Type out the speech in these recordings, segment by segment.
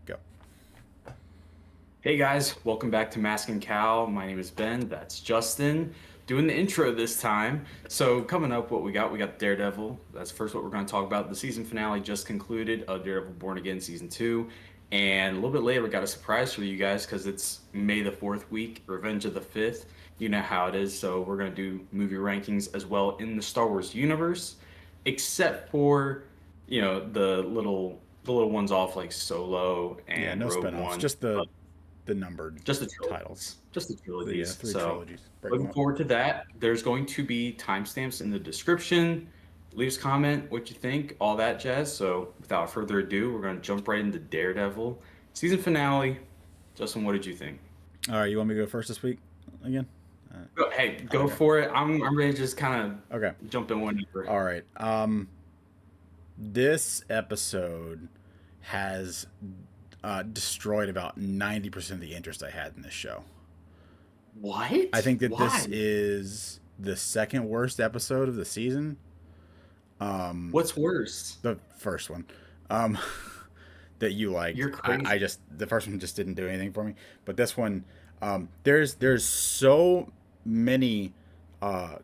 Go. Hey guys, welcome back to Mask Cowl. My name is Ben. That's Justin. Doing the intro this time. So coming up, what we got? We got Daredevil. That's first what we're going to talk about. The season finale just concluded of Daredevil Born Again season 2, and a little bit later we got a surprise for you guys because it's May the 4th week, Revenge of the 5th. You know how it is. So we're going to do movie rankings as well in the Star Wars universe, except for the little ones off like Solo Yeah, and no Rogue spinoffs, One. just the numbered Just the titles. trilogies. Just the The trilogies. three So trilogies. Break them looking up. forward to that. There's going to be timestamps in the description. Leave us a comment what you think, all that jazz. So without further ado, we're going to jump right into Daredevil season finale. Justin, what did you think? All right, you want me to go first this week again? Hey, go Okay. for it. I'm ready to just kind Okay. of jump in whenever. All right. This episode has destroyed about 90% of the interest I had in this show. I What? think that this Why? is the second worst episode of the season. What's worse? The first one. Um, that you liked. You're crazy. I just the first one just didn't do anything for me. But this one, there's so many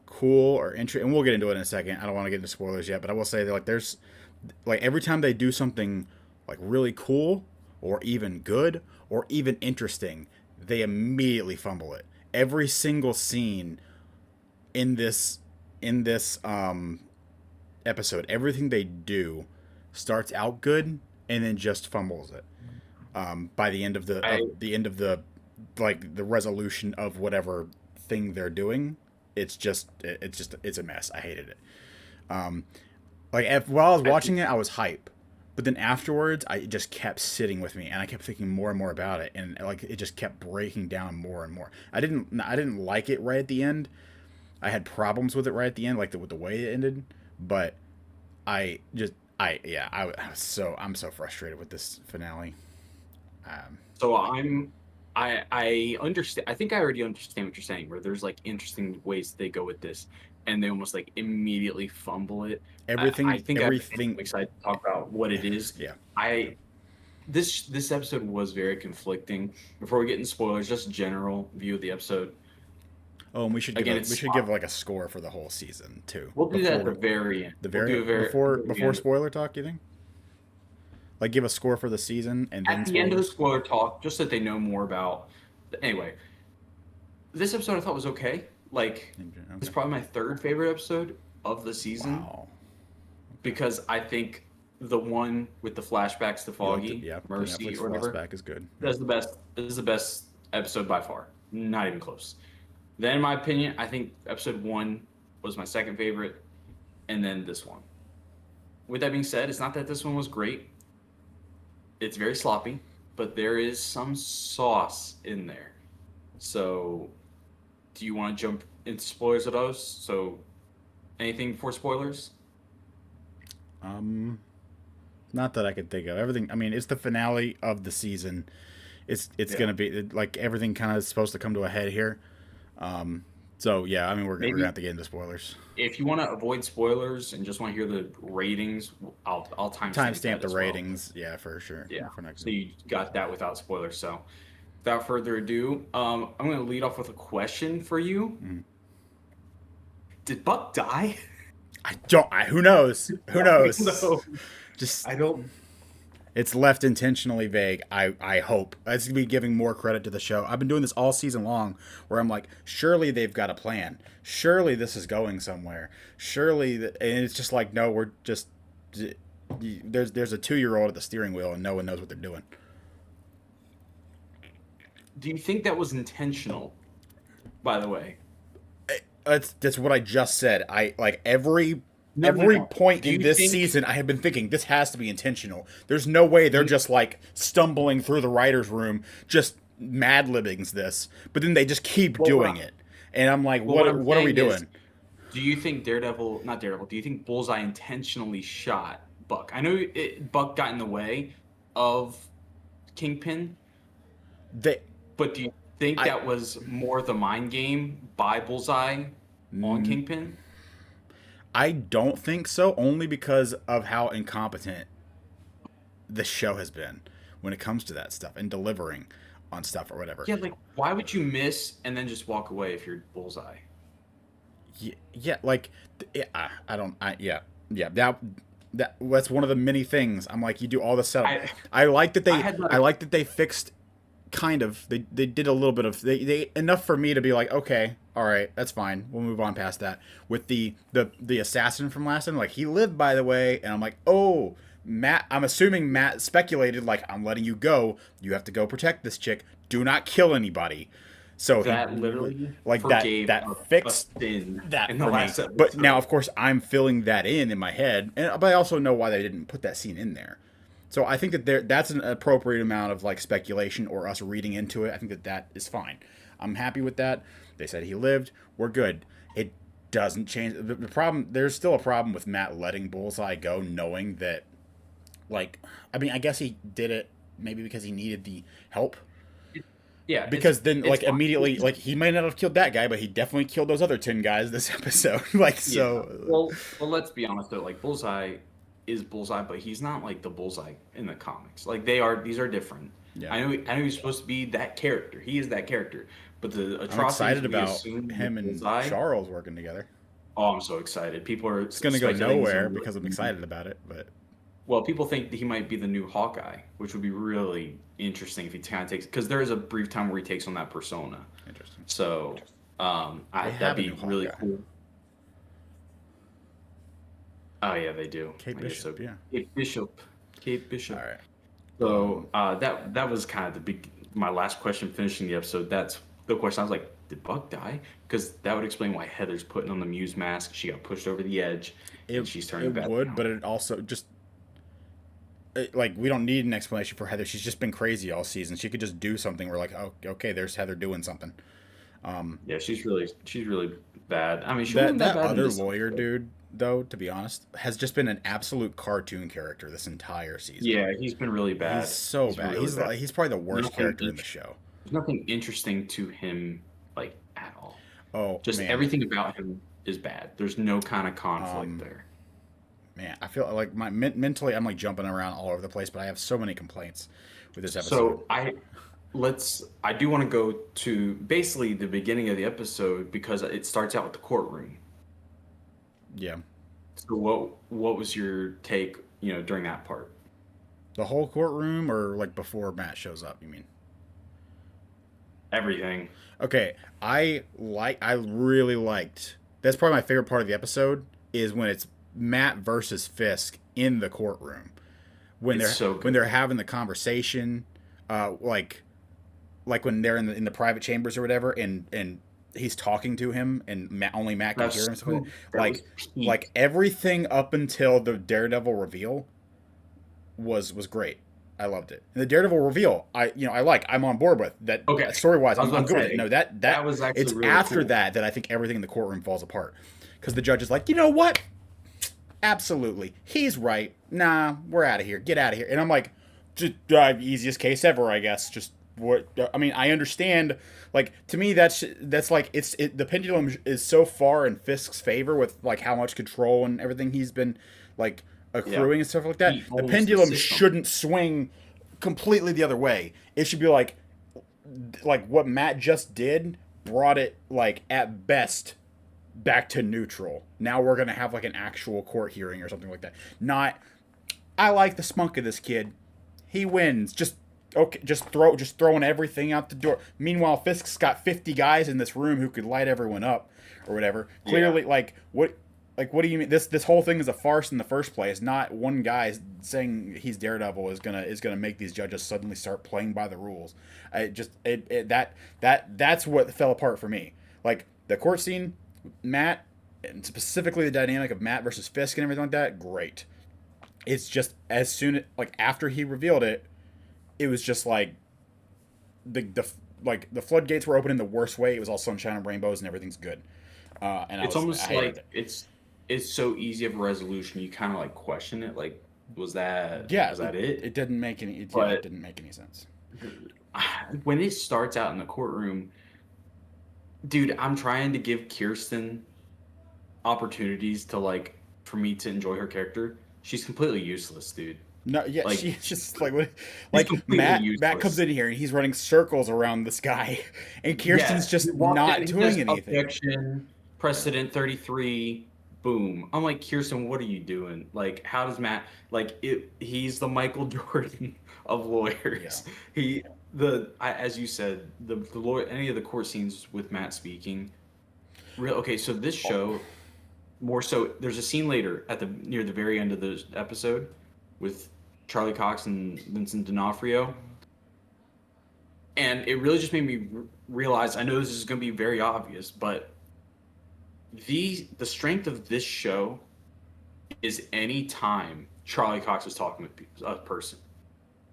cool or interesting, and we'll get into it in a second. I don't want to get into spoilers yet, but I will say that like there's like every time they do something like really cool or even good or even interesting, they immediately fumble it. Every single scene in this episode, everything they do starts out good and then just fumbles it. By the end of I the like the resolution of whatever thing they're doing, it's a mess. I hated it. Um, while I was I watching it, I was hype, but then afterwards, it just kept sitting with me, and I kept thinking more and more about it, and like it just kept breaking down more and more. I didn't like it right at the end. I had problems with it right at the end, like with the way it ended, but I just I yeah I'm so frustrated with this finale. Um, So I understand. I think I already understand what you're saying. Where there's like interesting ways they go with this, and they almost like immediately fumble it. I think I'm everything, excited to talk about what it is. yeah. I this episode was very conflicting. Before we get into spoilers, just general view of the episode. Oh, and Again, we it's should give like a score for the whole season too we'll do that at the before very end. the We'll do very a very very before end. spoiler talk. You think like give a score for the season and then At the end of the spoilers? spoiler talk, just so that they know more about. Anyway, this episode I thought was okay. Like, it's Okay. probably my third favorite episode of the season Wow. Okay. because I think the one with the flashbacks to You liked it? Foggy, Yeah. The Mercy, Netflix or whatever, flashback is good. Yeah. that's the best. This is the best episode by far. Not even close. Then, in my opinion, I think episode one was my second favorite, and then this one. With that being said, it's not that this one was great. It's very sloppy, but there is some sauce in there. So, do you want to jump into spoilers of those? So, anything for spoilers? Um, Not that I could think of everything. I mean, it's the finale of the season. It's Yeah. gonna be like everything kind of is supposed to come to a head here. Um, so yeah, I mean we're gonna Maybe have to get into spoilers. if you want to avoid spoilers and just want to hear the ratings, I'll timestamp Timestamp that the as well. ratings, yeah, for sure. Yeah. For next. So you got that without spoilers. So without further ado, I'm going to lead off with a question for you. Mm. Did Buck die? I don't. Who knows? Who knows? No, Just I don't. it's left intentionally vague. I hope it's gonna be giving more credit to the show. I've been doing this all season long, where I'm like, surely they've got a plan. Surely this is going somewhere. And it's just like, no, we're just there's a 2 year old at the steering wheel and no one knows what they're doing. Do you think that was intentional? By the way, That's what I just said. I like no, no, every no. point Do in you this think? season I have been thinking this has to be intentional. There's no way they're Do just like stumbling through the writers room just mad libbings this, but then they just keep well, doing it. And I'm like, what I'm what are we saying is, doing? do you think Daredevil, not Daredevil, do you think Bullseye intentionally shot Buck? I know Buck got in the way of Kingpin, They but do you think I that was more the mind game by Bullseye on Kingpin? I don't think so, only because of how incompetent the show has been. when it comes to that stuff and delivering on stuff or whatever. Yeah, like why would you miss and then just walk away if you're Bullseye? Yeah, like I don't yeah, yeah, that's one of the many things. I'm like, you do all the setup. I I like that I they had I like like that they fixed kind of they did a little bit of they enough for me to be like, okay, all right, that's fine, we'll move on past that. With the assassin from last time, like, he lived, by the way, and I'm like, oh, Matt, I'm assuming Matt speculated, like, I'm letting you go, you have to go protect this chick, do not kill anybody. So he, that literally like, that forgave a fixed sin that in the for me. last But now, episode. of course, I'm filling that in my head, and but I also know why they didn't put that scene in there. So I think that that's an appropriate amount of, like, speculation or us reading into it. I think that that is fine. I'm happy with that. They said he lived. We're good. It doesn't change the problem. There's still a problem with Matt letting Bullseye go, knowing that, like, I mean, I guess he did it maybe because he needed the help. It, yeah, Because then, it's like, fine. immediately, like, he might not have killed that guy, but he definitely killed those other 10 guys this episode. Like, Yeah. so, Well, let's be honest though. Like Bullseye is Bullseye, but he's not like the Bullseye in the comics. Like they are. These are different. yeah. I know he's supposed to be that character. He is that character. But the I'm atrocities excited we about assume him with and Bullseye. Charles working together. Oh, I'm so excited. People are It's gonna go speculating he's nowhere gonna because I'm be. excited about it, but Well, people think that he might be the new Hawkeye, which would be really interesting if he kind of takes. Because there is a brief time where he takes on that persona. interesting. So, They that'd have a be new really Hawkeye. cool. Oh yeah, they do. Kate I guess so. Bishop, yeah. Kate Bishop. Kate All Bishop. right. So that was kind of the big my last question finishing the episode. That's the question. I was like, did Buck die? Because that would explain why Heather's putting on the Muse mask. She got pushed over the edge, and It she's turning it back would, now. but it also just like, we don't need an explanation for Heather. She's just been crazy all season. She could just do something. We're like, oh, okay, there's Heather doing something. Yeah, she's really bad. I mean, she That wasn't that that bad in other this lawyer episode. dude, though, to be honest, has just been an absolute cartoon character this entire season. Yeah, he's been really He's bad. so He's been bad. really bad. He's probably the There's worst nothing, character in the show. there's nothing interesting to him, like at all. Oh Just man, everything about him is bad. There's no kind of conflict um, there. man, I feel like mentally I'm, like, jumping around all over the place, but I have so many complaints with this episode. So I do want to go to basically the beginning of the episode because it starts out with the courtroom. Yeah, So what was your take, during that part? the whole courtroom, or like before Matt shows up, you mean? Everything. Okay, I really liked. That's probably my favorite part of the episode, is when it's Matt versus Fisk in the courtroom, when It's they're so when good. they're having the conversation, like when they're in the private chambers or whatever, and he's talking to him, and only Matt can hear That's him. Stuff like that. so that was Like peak. everything up until the Daredevil reveal was great. I loved it. And the Daredevil reveal, I'm on board with that. Okay. Story wise, I was I'm about to good with it. say No, that that was it's actually really after cool. that I think everything in the courtroom falls apart, because the judge is like, you know what? Absolutely, he's right. Nah, we're out of here. Get out of here. And I'm like, just easiest case ever, I guess. Just what I mean, I understand. Like, to me, that's like, the pendulum is so far in Fisk's favor with, like, how much control and everything he's been, like, Yeah. accruing and stuff like that. He The owns the pendulum system. shouldn't swing completely the other way. It should be like what Matt just did brought it, like, at best back to neutral. Now we're gonna have, like, an actual court hearing or something like that. Not, I like the spunk of this kid. He wins. Just okay. Just throwing everything out the door. Meanwhile, Fisk's got 50 guys in this room who could light everyone up, or whatever. Yeah. Clearly, like, what. Like, what do you mean? This whole thing is a farce in the first place. Not one guy saying he's Daredevil is gonna make these judges suddenly start playing by the rules. I just it that's what fell apart for me. Like, the court scene, Matt, and specifically the dynamic of Matt versus Fisk and everything like that. Great. It's just, as soon, like, after he revealed it, it was just like the floodgates were open in the worst way. It was all sunshine and rainbows and everything's good. And It's I almost hated like it. it's so easy of a resolution. You kind of like question it. Like, Yeah, was that it? it didn't make any. It But didn't make any sense. when it starts out in the courtroom, dude, I'm trying to give Kirsten opportunities to, like, for me to enjoy her character. She's completely useless, dude. No, yeah, Like she's just like what, he's like completely Matt comes useless. in here and he's running circles around this guy, and Yeah, Kirsten's he just walked not in, he doing says anything. objection, precedent 33, boom. I'm like, Kirsten, what are you doing? Like, how does Matt like it? He's the Michael Jordan of Yeah. lawyers. As you said, the lawyer, any of the court scenes with Matt speaking. Real okay. So this Oh, show more so. There's a scene later at the near the very end of the episode with Charlie Cox and Vincent D'Onofrio, and it really just made me realize. I know this is going to be very obvious, but the strength of this show is any time Charlie Cox is talking with a person.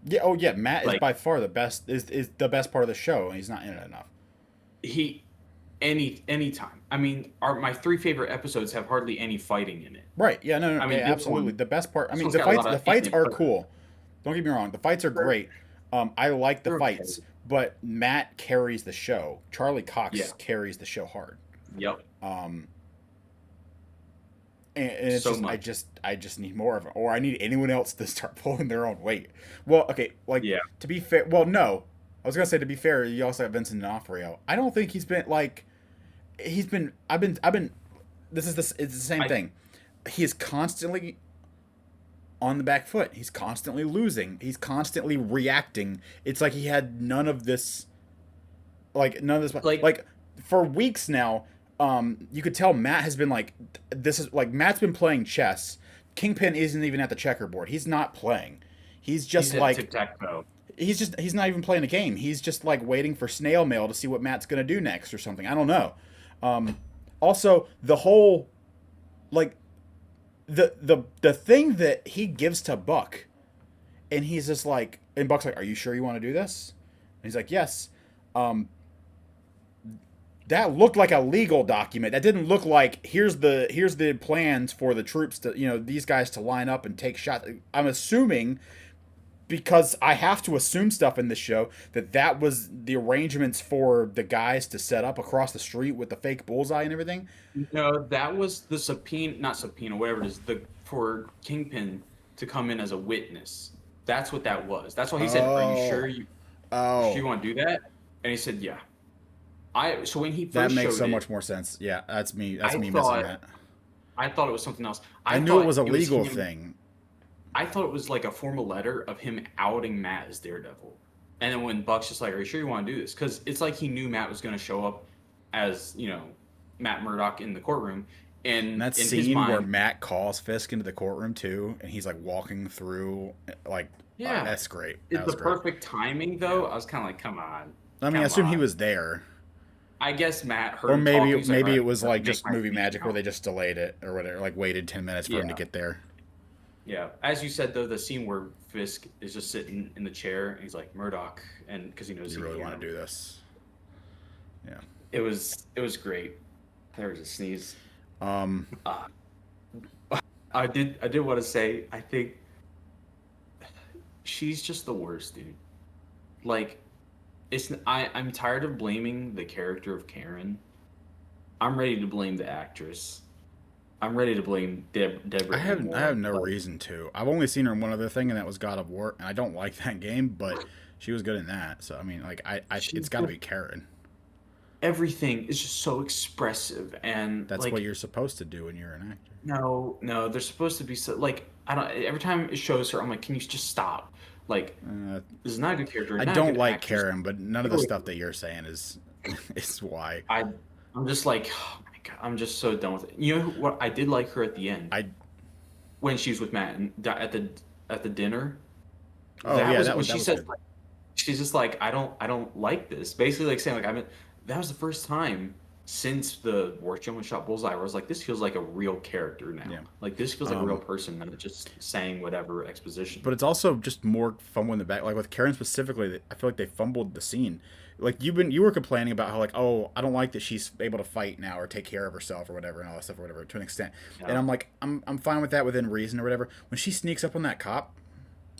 yeah. Oh, yeah. Matt is Like by far the best. Is the best part of the show, and he's not in it enough. he anytime. I mean, my three favorite episodes have hardly any fighting in it. Right. Yeah. No. No. I Yeah. mean, Absolutely. The best part. I this mean, one's got a lot the of fights are but cool. Don't get me wrong. The fights are they're, great. I like the they're okay. fights, but Matt carries the show. Charlie Yeah. Cox carries the show hard. Yep. Um, and it's So just much. I just need more of it, or I need anyone else to start pulling their own weight. Well, okay, like Yeah. to be fair, well, no, I was gonna say to be fair, you also have Vincent D'Onofrio. I don't think he's been like he's been. I've been. This is this. It's the same I thing. He is constantly on the back foot. He's constantly losing. He's constantly reacting. It's like he had none of this like none of this like like for weeks now. You could tell Matt has been like this is like Matt's been playing chess. Kingpin isn't even at the checkerboard. He's not playing. He's just he's at like tic tac toe. he's not even playing a game. He's just like waiting for snail mail to see what Matt's gonna do next or something. I don't know. Um, Also, the whole like the thing that he gives to Buck, and he's just like, and Buck's like, "Are you sure you want to do this?" And he's like, "Yes." Um, that looked like a legal document. That didn't look like here's the plans for the troops to these guys to line up and take shots. I'm assuming because I have to assume stuff in this show that was the arrangements for the guys to set up across the street with the fake bullseye and everything. No, that was the subpoena, not subpoena, whatever it is, the for Kingpin to come in as a witness. That's what that was. That's why he said, "Are you Oh, sure you oh, want to do that?" And he said, "Yeah." I so when he that first makes showed so it, much more sense. Yeah, that's me. That's I me missing thought that. I thought it was something else. I I knew it was thought a it was legal him. thing. I thought it was like a formal letter of him outing Matt as Daredevil. And then when Buck's just like, "Are you sure you want to do this?" Because it's like he knew Matt was going to show up as Matt Murdock in the courtroom, And and that in his scene where mind, Matt calls Fisk into the courtroom too, and he's like walking through, like, yeah, that's great. That it's was the great. perfect timing though. Yeah. I was kind of like, "Come on, I mean, I come assume he on." was there, I guess Matt heard or him talking. He's like, "All maybe right, it was let me like make just my movie speech magic where now." they just delayed it or whatever, like waited 10 minutes for him to Yeah, get there. yeah. As you said though, the scene where Fisk is just sitting in the chair and he's like, "Murdock," and because he knows You he can really hear want to him. do this? Yeah. It was great. There was a sneeze. Um. Uh, I did want to say I think she's just the worst, dude. Like I'm tired of blaming the character of Karen. I'm ready to blame the actress. I'm ready to blame Deborah Ann I have Moore. no Like reason to. I've only seen her in one other thing, and that was God of War, and I don't like that game, but she was good in that. So I mean, like, she's it's got to just be Karen. everything is just so expressive and That's what like you're supposed to do when you're an actor. no, they're supposed to be so like I don't. Every time it shows her, I'm like, can you just stop? Like Uh, this is not a good character, I not a don't good like actress. Karen, but none of Get the away stuff from that you're saying is is why. I I'm just like, oh my God, I'm just so done with it. You know what? I did like her at the end I when she was with Matt and at the dinner. oh That yeah, was when that she was said good. like, she's just like I don't like this. Basically like saying like that was the first time since the war gentleman shot Bullseye where I was like this feels like a real character now. Yeah. Like this feels like a real Um, person not just saying whatever exposition. but it's also just more fumbling the back. Like with Karen specifically, I feel like they fumbled the scene. Like you were complaining about how like, oh, I don't like that she's able to fight now or take care of herself or whatever and all that stuff or whatever to an extent. And Yeah. I'm like, I'm fine with that within reason or whatever. When she sneaks up on that cop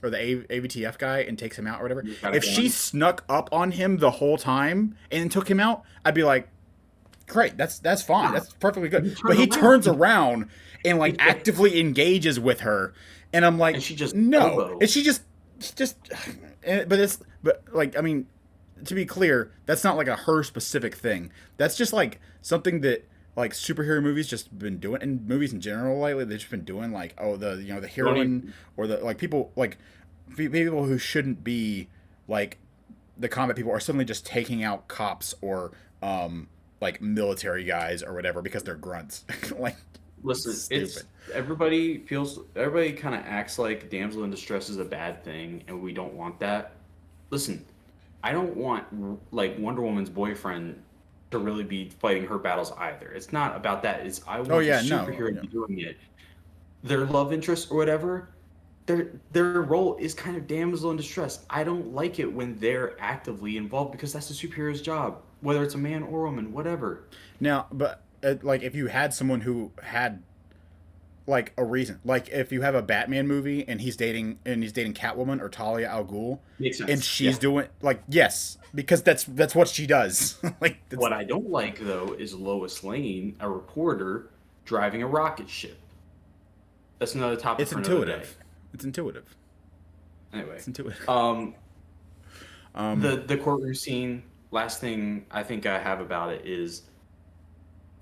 or the AVTF guy and takes him out or whatever, You got a if she gun. snuck up on him the whole time and took him out, I'd be like, great. That's fine. Nah. That's perfectly And good. he But turned he around turns around and like actively engages with her, and I'm and like, she just no. elbow. And she just, but like, I mean, to be clear, that's not like a her specific thing. That's just like something that like superhero movies just been doing, and movies in general lately. They've just been doing like, oh, the Don't heroine even, or the like people like people who shouldn't be like the combat people are suddenly just taking out cops or like military guys or whatever because they're grunts. Like, it's listen, stupid. it's everybody kind of acts like damsel in distress is a bad thing, and we don't want that. Listen, I don't want like Wonder Woman's boyfriend to really be fighting her battles either. It's not about that. It's I Oh want the yeah, no, superhero to yeah. be doing it. Their love interest or whatever, their role is kind of damsel in distress. I don't like it when they're actively involved because that's the superhero's job, whether it's a man or a woman, whatever. Now, but like if you had someone who had like a reason, like if you have a Batman movie and he's dating Catwoman or Talia al Ghul, Makes and sense. she's Yeah. doing like yes, because that's what she does. Like that's What I don't like though is Lois Lane, a reporter, driving a rocket ship. That's another topic it's for another day. intuitive. It's intuitive. Anyway, It's intuitive. um, Um, the courtroom scene. Last thing I think I have about it is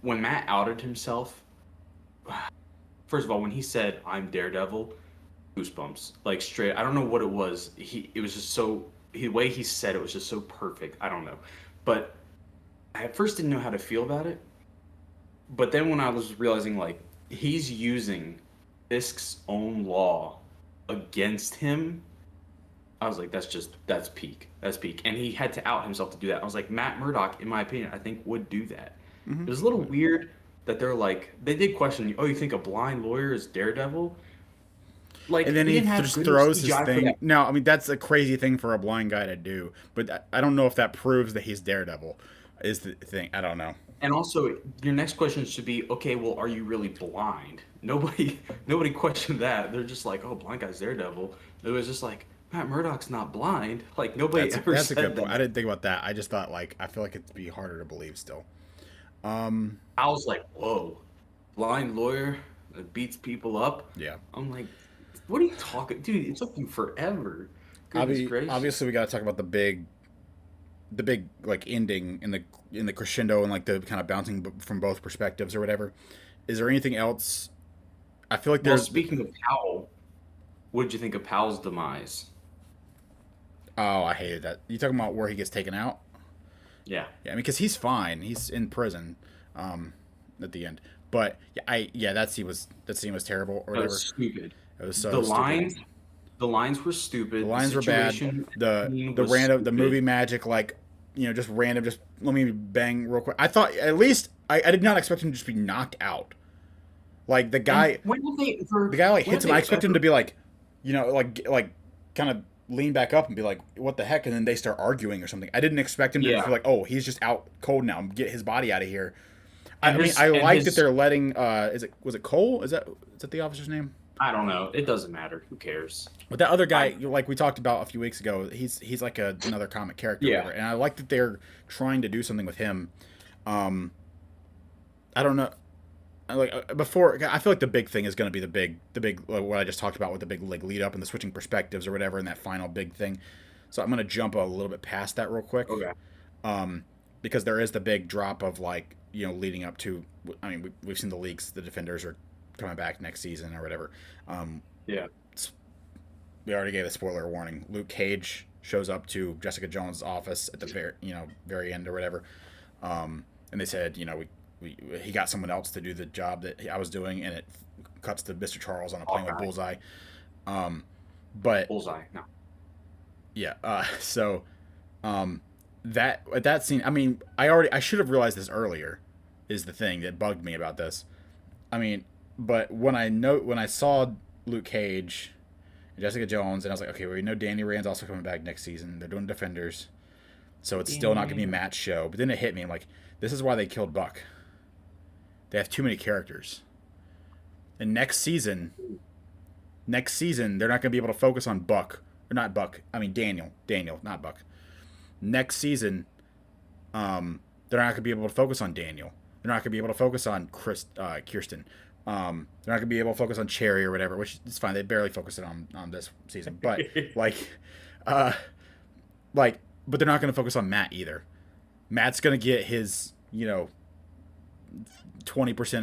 when Matt outed himself. First of all, when he said "I'm Daredevil," goosebumps, like straight. I don't know what it was. It was just so the way he said it was just so perfect. I don't know, but I at first didn't know how to feel about it. But then when I was realizing like he's using Fisk's own law against him, I was like, that's peak. That's peak. And he had to out himself to do that. I was like, Matt Murdock, in my opinion, I think would do that. It was a little weird that they're like they did question, oh, you think a blind lawyer is Daredevil? and Like then he he didn't have just good enough throws his CGI for thing. that. Now, I mean, that's a crazy thing for a blind guy to do, but I don't know if that proves that he's Daredevil. Is the thing? I don't know. And also, your next question should be, okay, well, are you really blind? Nobody questioned that. They're just like, oh, blind guy's Daredevil. It was just like, Matt Murdock's not blind. Like nobody ever That's a said good point. I that. didn't think about that. I just thought like I feel like it'd be harder to believe still. Um, I was like, whoa, blind lawyer that beats people up. yeah. I'm like, what are you talking, dude? It took you forever. Goodness Obviously gracious. we got to talk about the big like ending in the crescendo and like the kind of bouncing from both perspectives or whatever. Is there anything else? I feel like Well, there's. speaking of Powell, what did you think of Powell's demise? Oh, I hated that. You talking about where he gets taken out? Yeah, Yeah, I mean, because he's fine. He's in prison, um, at the end. But yeah, that scene was terrible or that was whatever. stupid. It was The so stupid. lines, the lines were The stupid. The lines were bad. situation scene The was random the stupid. movie magic like just random just let me bang real quick. I thought at least I did not expect him to just be knocked out. Like And the guy like when hits have him. I they expect him ever, to be like like kind of lean back up and be like what the heck, and then they start arguing or something. I didn't expect him to just yeah, be like, oh, he's just out cold now. Get his body out of here. I mean, I and like that his, they're letting. Was it Cole? Is that the officer's name? I don't know. It doesn't matter. Who cares? But that other I, guy, like we talked about a few weeks ago, he's like another comic character, or yeah. whatever. And I like that they're trying to do something with him. Um, I don't know. Before, I feel like the big thing is going to be the big what I just talked about with the big like lead up and the switching perspectives or whatever, and that final big thing. So I'm going to jump a little bit past that real quick, Okay. um, because there is the big drop of like leading up to. I mean, we've seen the leaks. The Defenders are coming back next season or whatever. Um, Yeah. we already gave a spoiler warning. Luke Cage shows up to Jessica Jones' office at the very end or whatever, and they said he got someone else to do the job that I was doing, and it cuts to Mr. Charles on a plane with Hawkeye. Bullseye. Um, but Bullseye. No. yeah, so that at that scene, I mean, I should have realized this earlier. Is the thing that bugged me about this. I mean, but when I saw Luke Cage and Jessica Jones, and I was like, okay, we know Danny Rand's also coming back next season. They're doing Defenders, so it's still Danny not gonna be a Rand. match show. But then it hit me. I'm like, this is why they killed Buck. They have too many characters. And next season they're not gonna be able to focus on Buck or not Buck. I mean Daniel, not Buck. Next season, They're not going to be able to focus on Daniel. They're not going to be able to focus on Kirsten. They're not going to be able to focus on Cherry or whatever, which is fine. They barely focus it on this season, but like, uh, like, but they're not going to focus on Matt either. Matt's going to get his 20%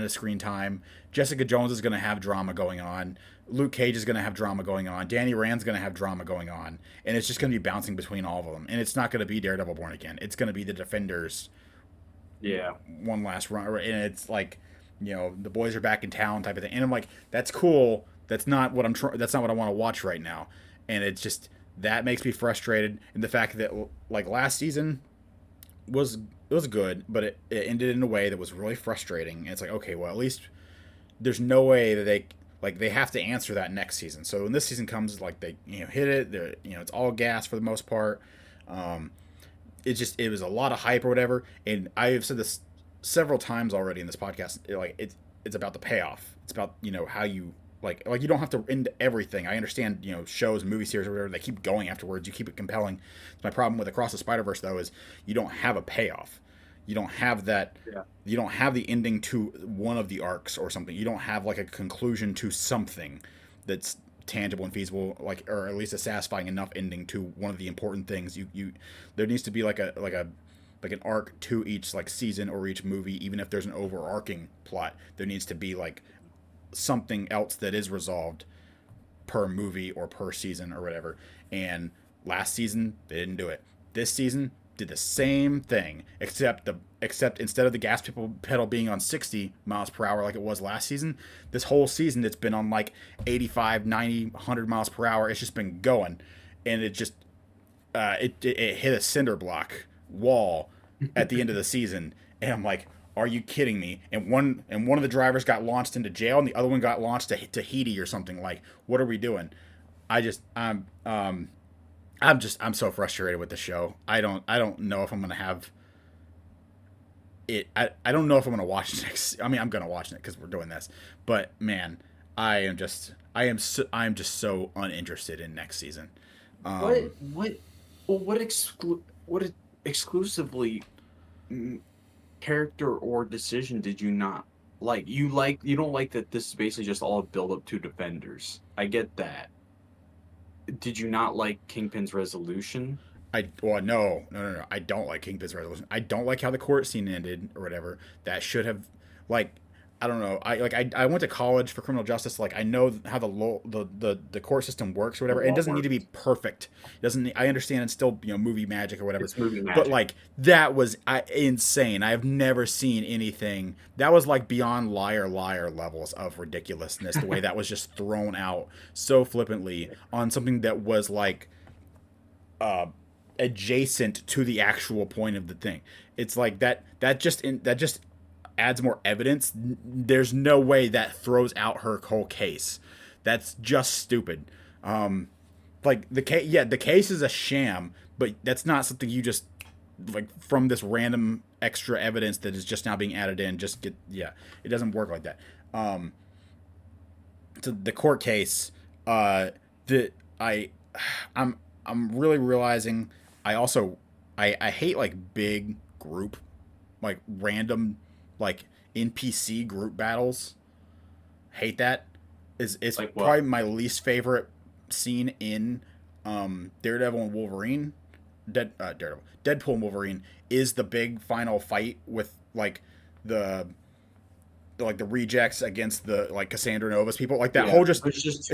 of screen time. Jessica Jones is going to have drama going on. Luke Cage is going to have drama going on. Danny Rand's going to have drama going on. And it's just going to be bouncing between all of them. And it's not going to be Daredevil Born Again. It's going to be the Defenders. Yeah. One last run. And it's like, the boys are back in town type of thing. And I'm like, that's cool. That's not what that's not what I want to watch right now. And it's just, that makes me frustrated. And the fact that, like, last season was good, but it ended in a way that was really frustrating. And it's like, okay, well, at least there's no way that they have to answer that next season. So when this season comes, like, they hit it, they're, it's all gas for the most part. It was a lot of hype or whatever, and I have said this several times already in this podcast. It's about the payoff. It's about how you like you don't have to end everything. I understand shows, movie series or whatever, they keep going afterwards. You keep it compelling. My problem with Across the Spider-Verse though is you don't have a payoff. You don't have that. Yeah. You don't have the ending to one of the arcs or something. You don't have like a conclusion to something that's tangible and feasible, or at least a satisfying enough ending to one of the important things. There needs to be like an arc to each like season or each movie, even if there's an overarching plot. There needs to be like something else that is resolved per movie or per season or whatever. And last season they didn't do it. This season did the same thing, except instead of the gas pedal being on 60 miles per hour like it was last season, this whole season it's been on like 85, 90, 100 miles per hour. It's just been going, and it just it hit a cinder block wall at the end of the season, and I'm like, are you kidding me? And one of the drivers got launched into jail, and the other one got launched to Tahiti or something. Like, what are we doing? I'm so frustrated with the show. I don't know if I'm gonna have it. I don't know if I'm gonna watch it next. I mean, I'm gonna watch it because we're doing this. But man, I am just so uninterested in next season. What exclusively character or decision did you not like? You don't like that this is basically just all a build up to Defenders. I get that. Did you not like Kingpin's resolution? No. I don't like Kingpin's resolution. I don't like how the court scene ended or whatever. That should have, like, I don't know. I went to college for criminal justice. Like, I know how the court system works or whatever. It doesn't need to be perfect. It doesn't. I understand it's still movie magic or whatever. It's movie magic. But like that was insane. I have never seen anything that was like beyond liar levels of ridiculousness. The way that was just thrown out so flippantly on something that was like adjacent to the actual point of the thing. It's like that just adds more evidence. There's no way that throws out her whole case. That's just stupid. Like the case is a sham, but that's not something you just like from this random extra evidence that is just now being added in. It doesn't work like that. So the court case, I'm really realizing I hate like big group, like random like NPC group battles. Hate that. It's like probably my least favorite scene in Daredevil and Wolverine. Deadpool and Wolverine is the big final fight with like the rejects against the like Cassandra Nova's people, like that whole it's just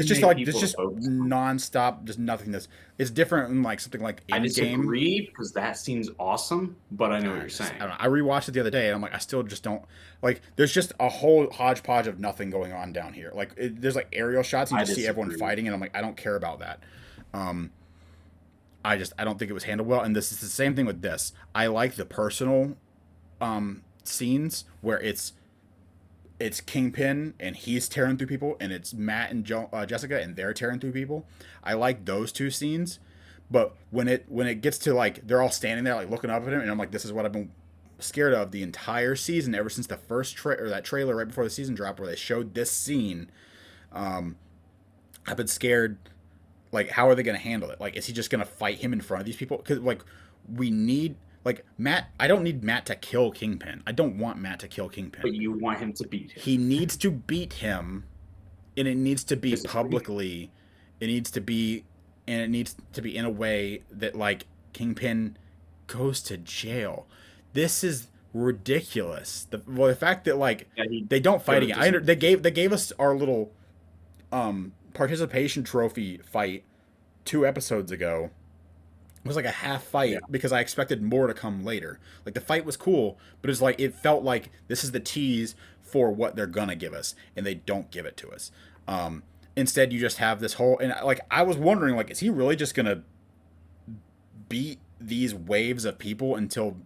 nonstop, just nothingness. It's different in like something like I disagree because that seems awesome, but I know what you're saying. I rewatched it the other day and I'm like, I still just don't like. There's just a whole hodgepodge of nothing going on down here. Like there's like aerial shots and you just see everyone fighting, and I'm like, I don't care about that. I don't think it was handled well, and this is the same thing with this. I like the personal scenes where it's Kingpin and he's tearing through people, and it's Matt and Jessica and they're tearing through people. I like those two scenes, but when it gets to like they're all standing there like looking up at him, and I'm like, this is what I've been scared of the entire season ever since the first that trailer right before the season dropped where they showed this scene. I've been scared. Like, how are they going to handle it? Like, is he just going to fight him in front of these people? Because like we need Like Matt, I don't need Matt to kill Kingpin. I don't want Matt to kill Kingpin. But you want him to beat him. He needs to beat him, and it needs to be Physically. publicly. It needs to be, and it needs to be in a way that like Kingpin goes to jail. This is ridiculous. The fact that like Yeah, he they don't fight again. doesn't. They gave us our little participation trophy fight 2 episodes ago. It was like a half fight Yeah. because I expected more to come later. Like the fight was cool, but it's like it felt like this is the tease for what they're gonna give us, and they don't give it to us. Instead, you just have this whole, and like I was wondering, like, is he really just gonna beat these waves of people until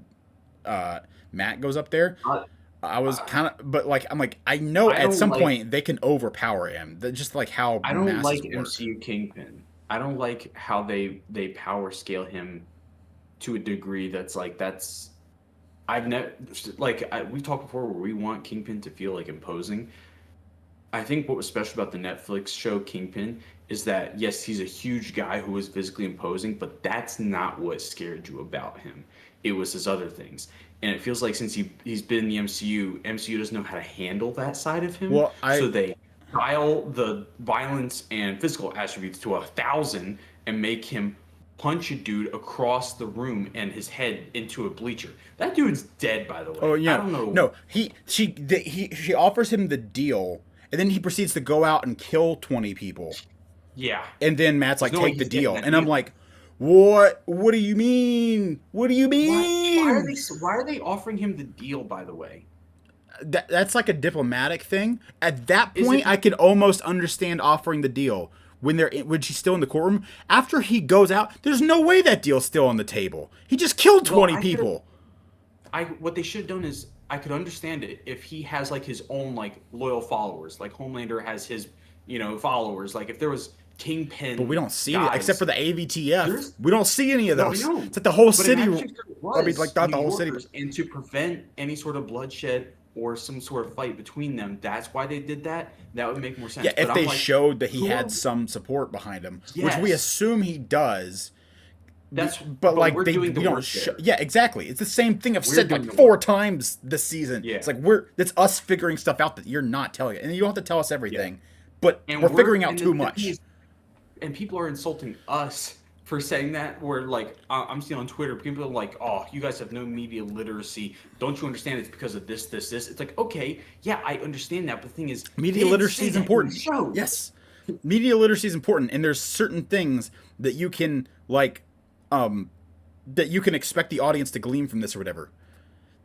Matt goes up there? Uh, I was uh, kind of, but like I'm like I know I at don't some like. point they can overpower him. Just like how I don't masses like work. MCU Kingpin. I don't like how they power scale him to a degree that's like that's. I've never we've talked before where we want Kingpin to feel like imposing. I think what was special about the Netflix show Kingpin is that yes, he's a huge guy who is physically imposing, but that's not what scared you about him. It was his other things. And it feels like since he's been in the MCU doesn't know how to handle that side of him. Well, So they dial the violence and physical attributes to 1,000 and make him punch a dude across the room and his head into a bleacher. That dude's dead, by the Oh way. I yeah, don't know. no. She offers him the deal, and then he proceeds to go out and kill 20 people, Yeah. and then Matt's There's like, no way "Take the he's getting deal," that and I'm deal. like, "What? What do you mean? What do you mean?" Why are they offering him the deal, by the way? That's like a diplomatic thing. At that Is it point, I could almost understand offering the deal when she's still in the courtroom. After he goes out, there's no way that deal's still on the table. He just killed well, 20 people. I what they should have done is I could understand it if he has like his own like loyal followers, like Homelander has his, followers. Like if there was But we Kingpin don't see it except guys, for the AVTF. there's We don't see any of no, I those. know. It's like the whole But city. imagine if there I mean, like was not New the whole city. Yorkers, and to prevent any sort of bloodshed or some sort of fight between them, that's why they did that. That would make more sense. Yeah, But if I'm they like, showed that he who had are some support behind him, which we yes, assume he does. that's But but like we're doing we the don't work show. there. Yeah, exactly. It's the same thing I've We're said doing like the four work. times this season. Yeah. It's like it's us figuring stuff out that you're not telling it, and you don't have to tell us Yeah. everything. But And we're figuring out and too the thing much. is, and people are insulting us for saying that. Where like I'm seeing on Twitter, people are like, "Oh, you guys have no media literacy. Don't you understand? It's because of this, this, this." It's like, okay, yeah, I understand that, but the thing is, Media they didn't literacy say is that in the important. show. Yes, media literacy is important, and there's certain things that you can like, that you can expect the audience to glean from this or whatever.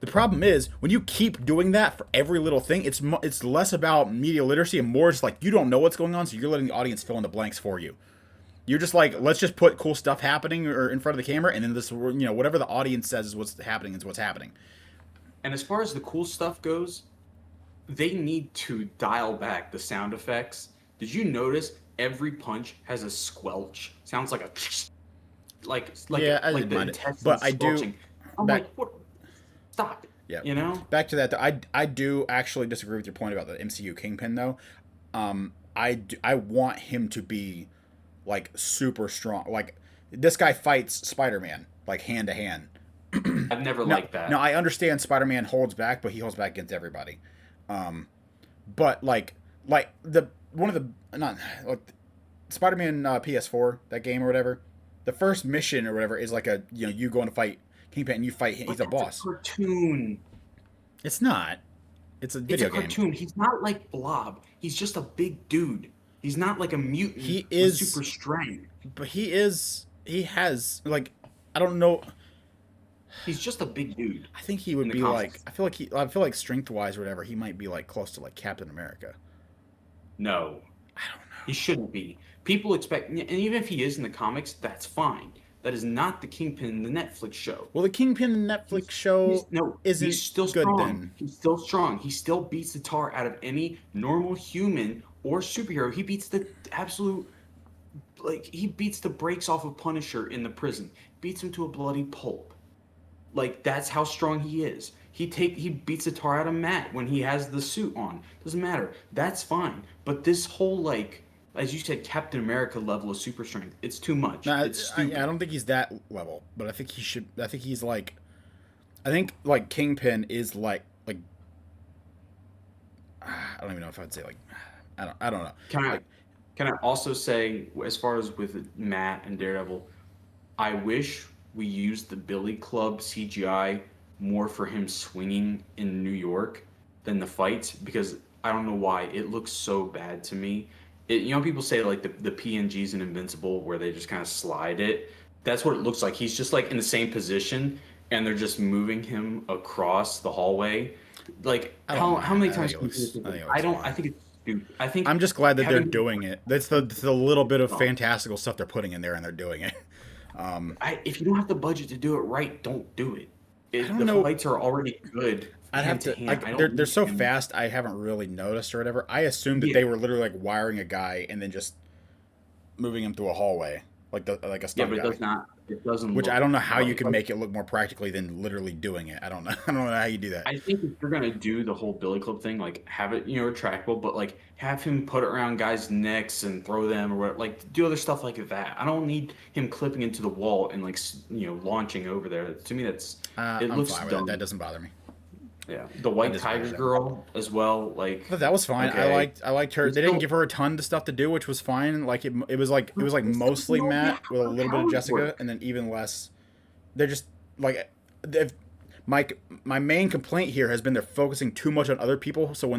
The problem is when you keep doing that for every little thing, it's less about media literacy and more just like you don't know what's going on, so you're letting the audience fill in the blanks for you. You're just like, let's just put cool stuff happening or in front of the camera, and then this, whatever the audience says is what's happening is what's happening. And as far as the cool stuff goes, they need to dial back the sound effects. Did you notice every punch has a squelch? Sounds like a Yeah, I like didn't the mind it, intestines but I do. squelching. I'm Back, like, what? Stop it. yeah, You know? back to that. Though, I do actually disagree with your point about the MCU Kingpin though. I want him to be like super strong. Like this guy fights Spider-Man like hand to hand. I've never No, liked no, that. I understand Spider-Man holds back, but he holds back against everybody. Um, but like the one of the not like Spider-Man PS4 that game or whatever. The first mission or whatever is like you going to fight Kingpin and you fight him. But He's a that's a boss. cartoon. It's not. It's a It's a video game. cartoon. He's not like Blob. He's just a big dude. He's not like a mutant He with is, super strength. but he is. He has like I don't know. He's just a big dude I think he in would the be like. comics. I feel like strength wise or whatever. He might be like close to like Captain America. No, I don't know. he shouldn't be. People expect, and even if he is in the comics, that's fine. That is not the Kingpin in the Netflix show. Well, the Kingpin Netflix He's show no, he's isn't still good strong. then. He's still strong. He still beats the tar out of any normal human or superhero. He beats the absolute, like he beats the brakes off of Punisher in the prison. Beats him to a bloody pulp. Like that's how strong he is. He beats the tar out of Matt when he has the suit on. Doesn't matter. That's fine. But this whole like, as you said, Captain America level of super strength, it's too much. No, It's I stupid. don't think he's that level, but I think he should. I think he's like I think like Kingpin is like I don't even know if I'd say like I don't know. Can I Like can I also say, as far as with Matt and Daredevil, I wish we used the Billy Club CGI more for him swinging in New York than the fights, because I don't know why it looks so bad to me. People say like the PNGs in Invincible where they just kind of slide it. That's what it looks like. He's just like in the same position and they're just moving him across the hallway. Like I don't how mind. many times can you do I this? think it I looks don't. I fine. think it's stupid. I think I'm just glad that they're having doing it. That's the little bit of oh, fantastical stuff they're putting in there, and they're doing it. if you don't have the budget to do it right, don't do it. I don't The know. fights are already good I'd have hand to to hand. like I don't they're need so him. fast. I haven't really noticed or whatever. I assumed that Yeah, they were literally like wiring a guy and then just moving him through a hallway, like a yeah, stunt but it guy. does not. It doesn't Which I look don't know how you right. can Like, make it look more practically than literally doing it. I don't know. I don't know how you do that. I think if you're gonna do the whole Billy Club thing, like have it, retractable, but like have him put it around guys' necks and throw them, or what, like do other stuff like that. I don't need him clipping into the wall and like launching over there. To me, it I'm looks fine with it. That dumb. doesn't bother me. Yeah, the I White just wish Tiger that. girl as well. Like, But that was fine. okay, I liked her. we They didn't still give her a ton of stuff to do, which was fine. Like it was like we still mostly don't get Matt with a how her little bit of powers Jessica, and work. then even less. They're just like if my my main complaint here has been they're focusing too much on other people. So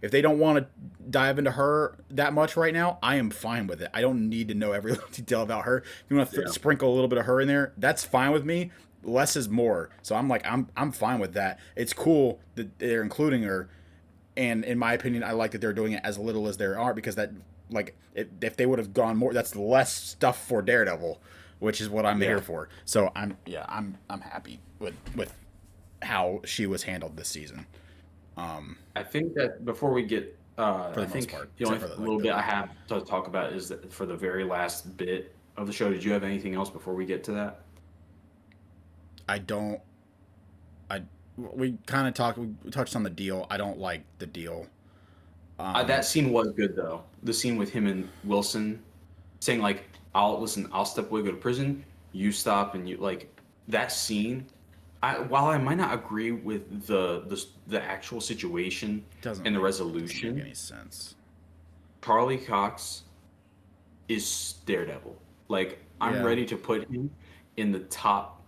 if they don't want to dive into her that much right now, I am fine with it. I don't need to know every little detail about her. If you want to Yeah. sprinkle a little bit of her in there, that's fine with me. Less is more. So I'm fine with that. It's cool that they're including her, and in my opinion, I like that they're doing it as little as there are because that if they would have gone more, that's less stuff for Daredevil, which is what I'm Yeah. here for. So I'm happy with how she was handled this season. I think that before we get, For I the most think part, the only except for the little bit I have to talk about is that for the very last bit of the show. Did you have anything else before we get to that? I don't I we kind of talked we touched on the deal. I don't like the deal. That Um, scene was good though. The scene with him and Wilson saying like, "I'll listen. I'll step away, go to prison. You stop, and you like that scene." While I might not agree with the actual situation and the doesn't make resolution, any sense. Charlie Cox is Daredevil. Like I'm Yeah, ready to put him in the top.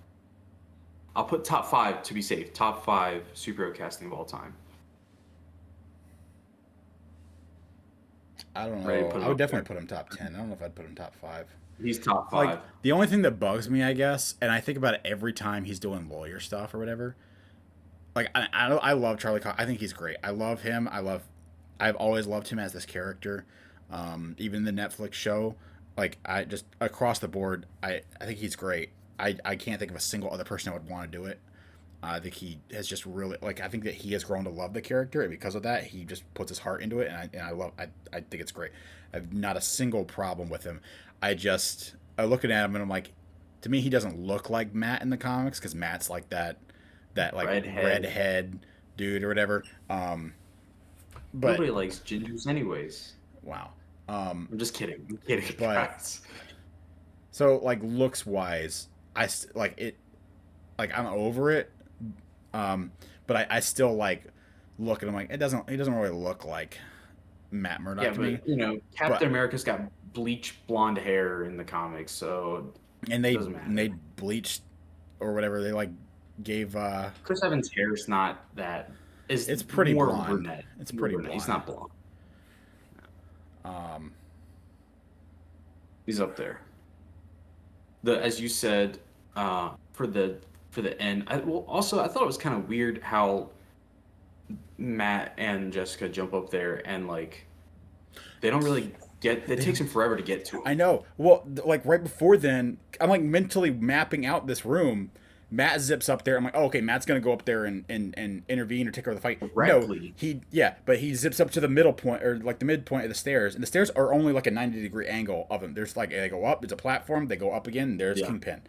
I'll put top five to be safe. Top five superhero casting of all time. I don't Ready to know. put I him would up definitely there. put him top 10. I don't know if I'd put him top 5. He's top Like five. the only thing that bugs me, I guess, and I think about it every time he's doing lawyer stuff or whatever. Like I love Charlie Cox. I think he's great. I love him. I've always loved him as this character. Even the Netflix show, like I just across the board, I think he's great. I can't think of a single other person that would want to do it. I think he has just really like I think that he has grown to love the character, and because of that, he just puts his heart into it, and I love I think it's great. I have not a single problem with him. I looking at him and I'm like, to me, he doesn't look like Matt in the comics because Matt's like that like Redhead. redhead dude or whatever. But Nobody likes gingers anyways. wow. I'm just kidding. I'm kidding, But guys. so like looks wise, like it like I'm over it. Um, but I still like look and I'm like it doesn't really look like Matt Murdock Yeah, to me. but Captain But America's got bleach blonde hair in the comics, so and it doesn't they matter. bleached or whatever they like gave Chris Evans' hair is not that. Is it's pretty more blonde. brunette. It's More pretty brunette. He's blonde. not blonde. Um, He's up there. The as you said, for the end. Also I thought it was kind of weird how Matt and Jessica jump up there and like they don't really get. It they takes him forever to get to I him. know. Well, like right before then, I'm like mentally mapping out this room. Matt zips up there. I'm like, oh, okay, Matt's gonna go up there and intervene or take over the fight. No, Directly. but he zips up to the middle point or like the midpoint of the stairs, and the stairs are only like a 90-degree angle of him. There's like they go up, it's a platform, they go up again, and there's Yeah. Kingpin.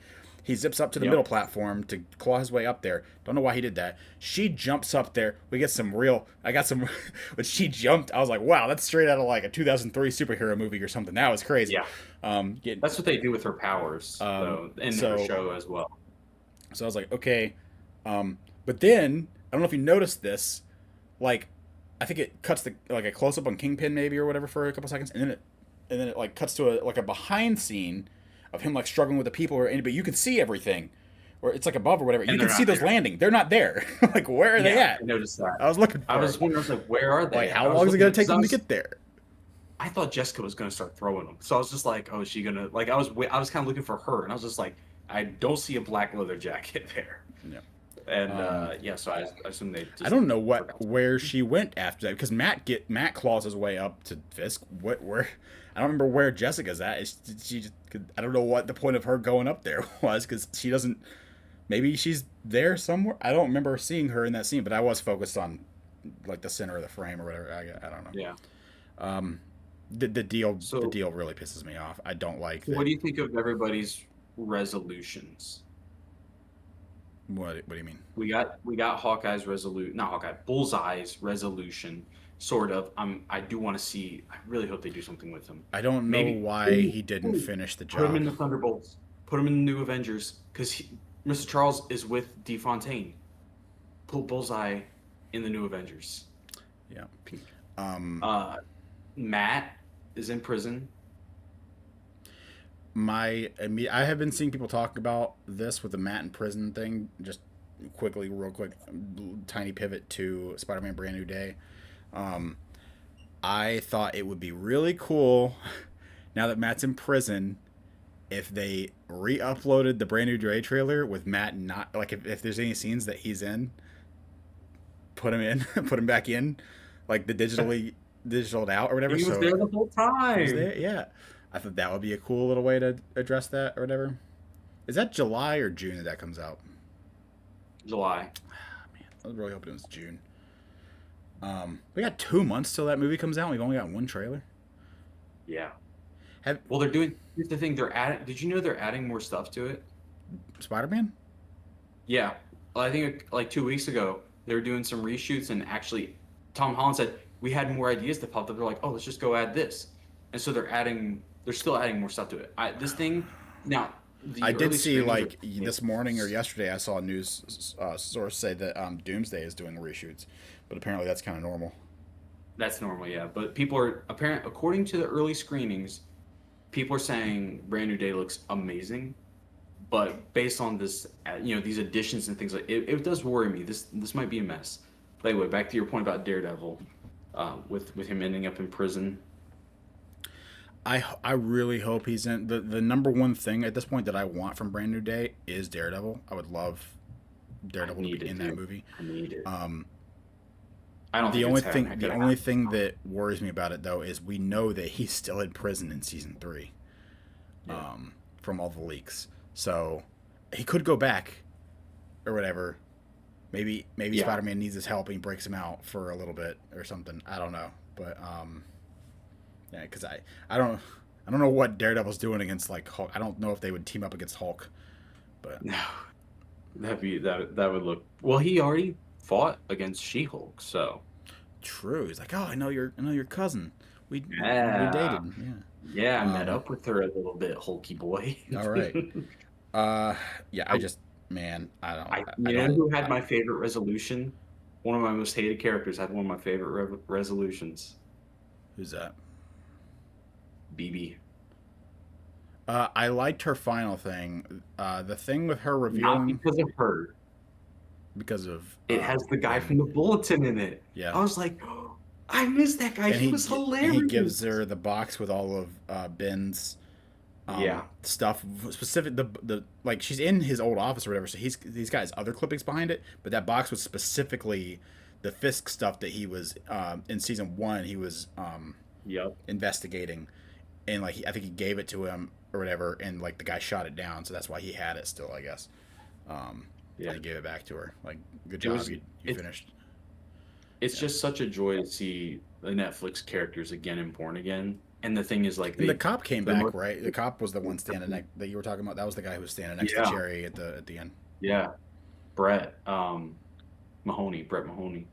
He zips up to the Yep. middle platform to claw his way up there. Don't know why he did that. She jumps up there. We get some real. I got some. When she jumped, I was like, wow, that's straight out of like a 2003 superhero movie or something. That was crazy. Yeah. Get That's what they do with her powers, though, in her so show as well. so I was like, okay. But then I don't know if you noticed this, like I think it cuts the like a close up on Kingpin maybe or whatever for a couple seconds, and then it like cuts to a behind scene of him like struggling with the people, but you can see everything, or it's like above or whatever. You And can they're see not those there. landing. They're not there. Like where are they Yeah, at? I noticed that. I was looking I for was them. wondering, I was like, where are they Like at? how I was long is it looking gonna at take because them to get there? I thought Jessica was gonna start throwing them, so I was just like, oh, is she gonna like? I was kind of looking for her, and I was just like, I don't see a black leather jacket there, Yeah. and yeah, so I assume they I just don't know forgot. where she went after that because Matt claws his way up to Fisk. What where? I don't remember where Jessica's at. She just, I don't know what the point of her going up there was because she doesn't. Maybe she's there somewhere. I don't remember seeing her in that scene, but I was focused on like the center of the frame or whatever. I don't know. Yeah. The So, deal really pisses me off. I don't like what that. do you think of everybody's resolutions? What do you mean? We got Hawkeye's resolution, not Hawkeye, Bullseye's resolution, sort of. I do want to see. I really hope they do something with him. I don't know Maybe why he didn't ooh, finish the put him job. in the Thunderbolts. Put him in the New Avengers because Mr. Charles is with DeFontaine. Put Bullseye in the New Avengers. Yeah. Um, Uh, Matt is in prison. I have been seeing people talk about this with the Matt in prison thing. Just real quick, tiny pivot to Spider-Man: Brand New Day. Um, I thought it would be really cool now that Matt's in prison if they re-uploaded the Brand New Day trailer with Matt not like if there's any scenes that he's in, put him in, put him back in, like the digitaled out or whatever. He was So there the whole he was time. there, yeah. I thought that would be a cool little way to address that or whatever. Is that July or June that comes out? July. I was really hoping it was June. We got 2 months till that movie comes out. And we've only got one trailer. Yeah. Have Well, they're doing. Here's the thing. They're adding. Did you know they're adding more stuff to it? Spider-Man? Yeah. Well, I think like 2 weeks ago they were doing some reshoots, and actually, Tom Holland said we had more ideas that popped up. They're like, oh, let's just go add this, and so they're adding. They're still adding more stuff to it. This thing now. I The did early see screenings are. like this morning or yesterday. I saw a news source say that Doomsday is doing reshoots, but apparently that's kind of normal. That's normal, yeah. But people are apparent according to the early screenings, people are saying Brand New Day looks amazing. But based on this, these additions and things like it does worry me. This might be a mess. But anyway, back to your point about Daredevil, with him ending up in prison. I really hope he's in the number one thing at this point that I want from Brand New Day is Daredevil. I would love I Daredevil to need be it, in that dude. movie. I need it. Um, I don't the think only it's thing the gonna only happen. thing that worries me about it though is we know that he's still in prison in season 3, Yeah, from all the leaks. So he could go back or whatever. Maybe yeah. Spider Man needs his help and he breaks him out for a little bit or something. I don't know, but yeah, because I don't know what Daredevil's doing against like Hulk. I don't know if they would team up against Hulk, but No, that would look. Well, he already fought against She-Hulk, so true. He's like, oh, I know your cousin. We yeah, dated. Yeah. yeah. I met up with her a little bit, Hulky boy. All right. Uh, yeah. I, Man, I you know don't. who had my favorite resolution? One of my most hated characters had one of my favorite resolutions. Who's that? BB. I liked her final thing. The thing with her Not revealing because of her. because of It has the guy from Ben. the bulletin in it. Yeah. I was like, oh, I miss that guy. And He was he gives hilarious. her the box with all of Ben's Yeah, stuff specific the like she's in his old office or whatever, so he's got his other clippings behind it, but that box was specifically the Fisk stuff that he was in season 1 he was yep, investigating, and like I think he gave it to him or whatever, and like the guy shot it down, so that's why he had it still, I guess. yeah. And he gave it back to her, like, good It job, was. you It's finished. it's Yeah. just such a joy to see the Netflix characters again and born again. And the thing is, like And the cop came for the back, most, right? The cop was the one standing next that you were talking about. That was the guy who was standing next to yeah, Cherry at the end. yeah, Brett, Brett Mahoney.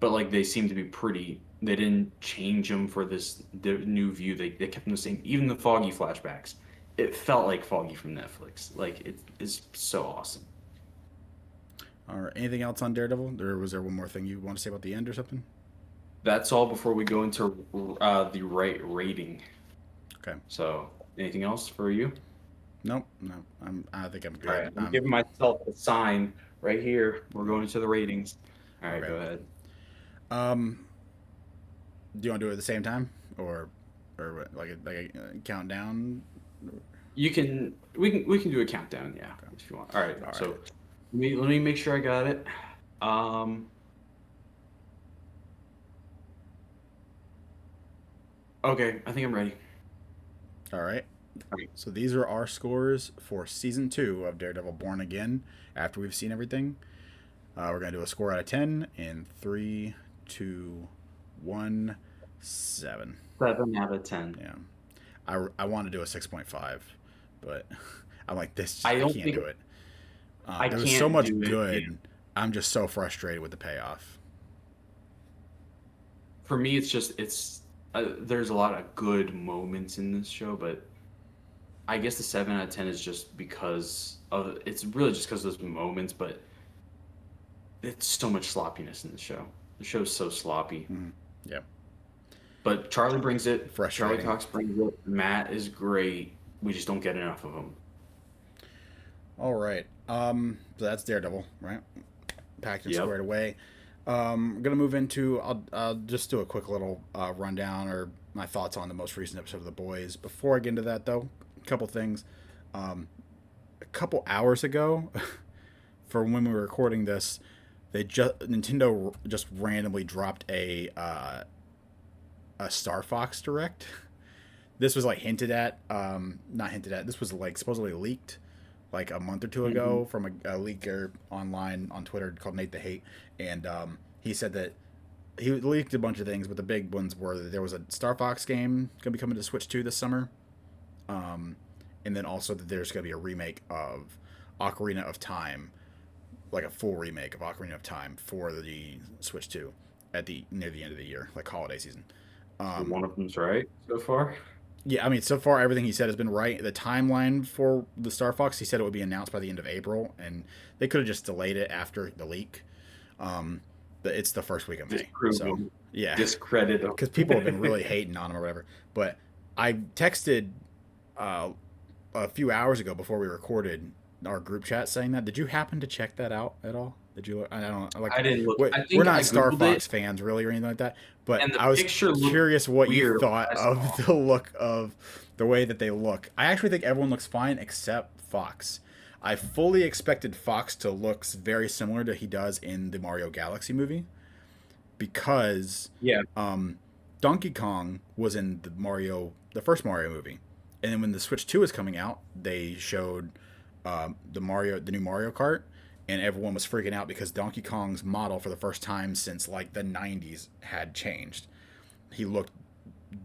But like they seem to be pretty. They didn't change them for this new view. They kept them the same. Even the Foggy flashbacks, it felt like Foggy from Netflix. Like it is so awesome. All right. Anything else on Daredevil? Or was there one more thing you want to say about the end or something? That's all before we go into the right rating. Okay. So, anything else for you? Nope. No. I think I'm All right, good. I'm giving myself a sign right here. We're going into the ratings. All right, Okay. go ahead. Um, do you want to do it at the same time, or what, like a countdown? We can do a countdown, yeah, Okay. if you want. All right, All so right. let me make sure I got it. Um, okay, I think I'm ready. All right. All right. So these are our scores for season 2 of Daredevil Born Again. After we've seen everything, we're gonna do a score out of 10 in 3, 2, 1, 7. 7 out of 10. Yeah. I want to do a 6.5, but I'm like this. I I don't can't think do it. I There was so can't much do it. Yeah. good. I'm just so frustrated with the payoff. For me, there's a lot of good moments in this show, but I guess the 7 out of 10 is just because of it's really just because of those moments, but it's so much sloppiness in the show. The show's so sloppy. Mm, yeah. But Charlie brings it. Charlie Frustrating. Cox brings it. Matt is great. We just don't get enough of him. All right. So that's Daredevil, right? Packed and Yep. squared away. I'm gonna move into. I'll just do a quick little rundown or my thoughts on the most recent episode of The Boys. Before I get into that, though, a couple things. A couple hours ago, for when we were recording this, Nintendo just randomly dropped a Starfox Direct. This was like hinted at, not hinted at. This was like supposedly leaked like a month or two Hmm. ago from a leaker online on Twitter called Nate the Hate, and he said that he leaked a bunch of things, but the big ones were that there was a Starfox game gonna be coming to Switch 2 this summer, um, and then also that there's gonna be a remake of Ocarina of Time, like a full remake of Ocarina of Time for the Switch 2 at the near the end of the year, like holiday season. So Um, one of them's right so far. yeah, I mean, so far everything he said has been right. The timeline for the Star Fox, he said it would be announced by the end of April, and they could have just delayed it after the leak. Um, but it's the first week of May, Disprove so them. yeah, Discredit because people have been them. really hating on him or whatever. But I texted uh, a few hours ago before we recorded our group chat saying that. Did you happen to check that out at all? Did you? I don't like. I didn't look. I We're think not I Star googled it, Fox fans really or anything like that. But and the I was picture looked curious what you weird thought when I of saw. the look of the way that they look. I actually think everyone looks fine except Fox. I fully expected Fox to look very similar to he does in the Mario Galaxy movie because Yeah. um, Donkey Kong was in the first Mario movie, and then when the Switch 2 is coming out, they showed the new Mario Kart, and everyone was freaking out because Donkey Kong's model for the first time since like the '90s had changed. He looked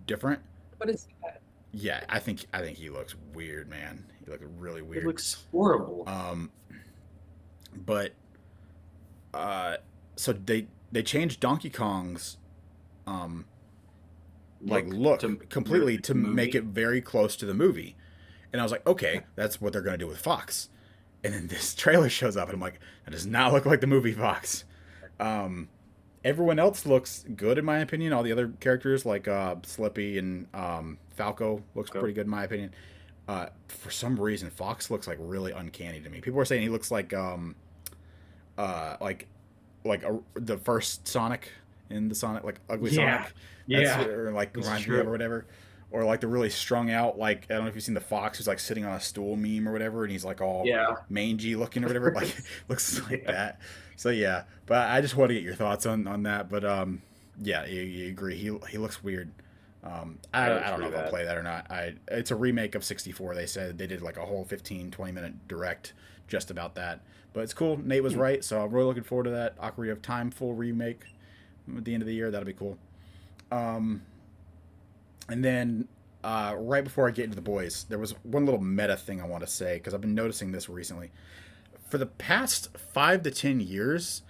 different. What is that? Yeah, I think he looks weird, man. He looked really It weird. looks horrible. Um, but uh, so they changed Donkey Kong's um like Look to look mirror completely to the make movie. it very close to the movie. And I was like, okay, that's what they're gonna do with Fox. And then this trailer shows up, and I'm like, that does not look like the movie Fox. Um, Everyone else looks good in my opinion. All the other characters like Slippy and Falco looks Go. pretty good in my opinion. For some reason, Fox looks like really uncanny to me. People are saying he looks uh, like the first Sonic in the Sonic, like ugly Yeah. Sonic. That's Yeah. or like This is reminds me of true. or whatever. Or like the really strung out, like I don't know if you've seen the fox who's like sitting on a stool meme or whatever, and he's like all Yeah. mangy looking or whatever. Like looks like Yeah. that. So yeah, but I just want to get your thoughts on that. But yeah, you agree. He looks weird. That I looks don't know pretty if I'll bad. play that or not. It's a remake of 64. They said they did like a whole 15-20 minute direct just about that. But it's cool. Nate was Hmm. right, so I'm really looking forward to that Ocarina of Time full remake at the end of the year. That'll be cool. Um, and then right before I get into the boys, there was one little meta thing I want to say because I've been noticing this recently. For the past 5 to 10 years,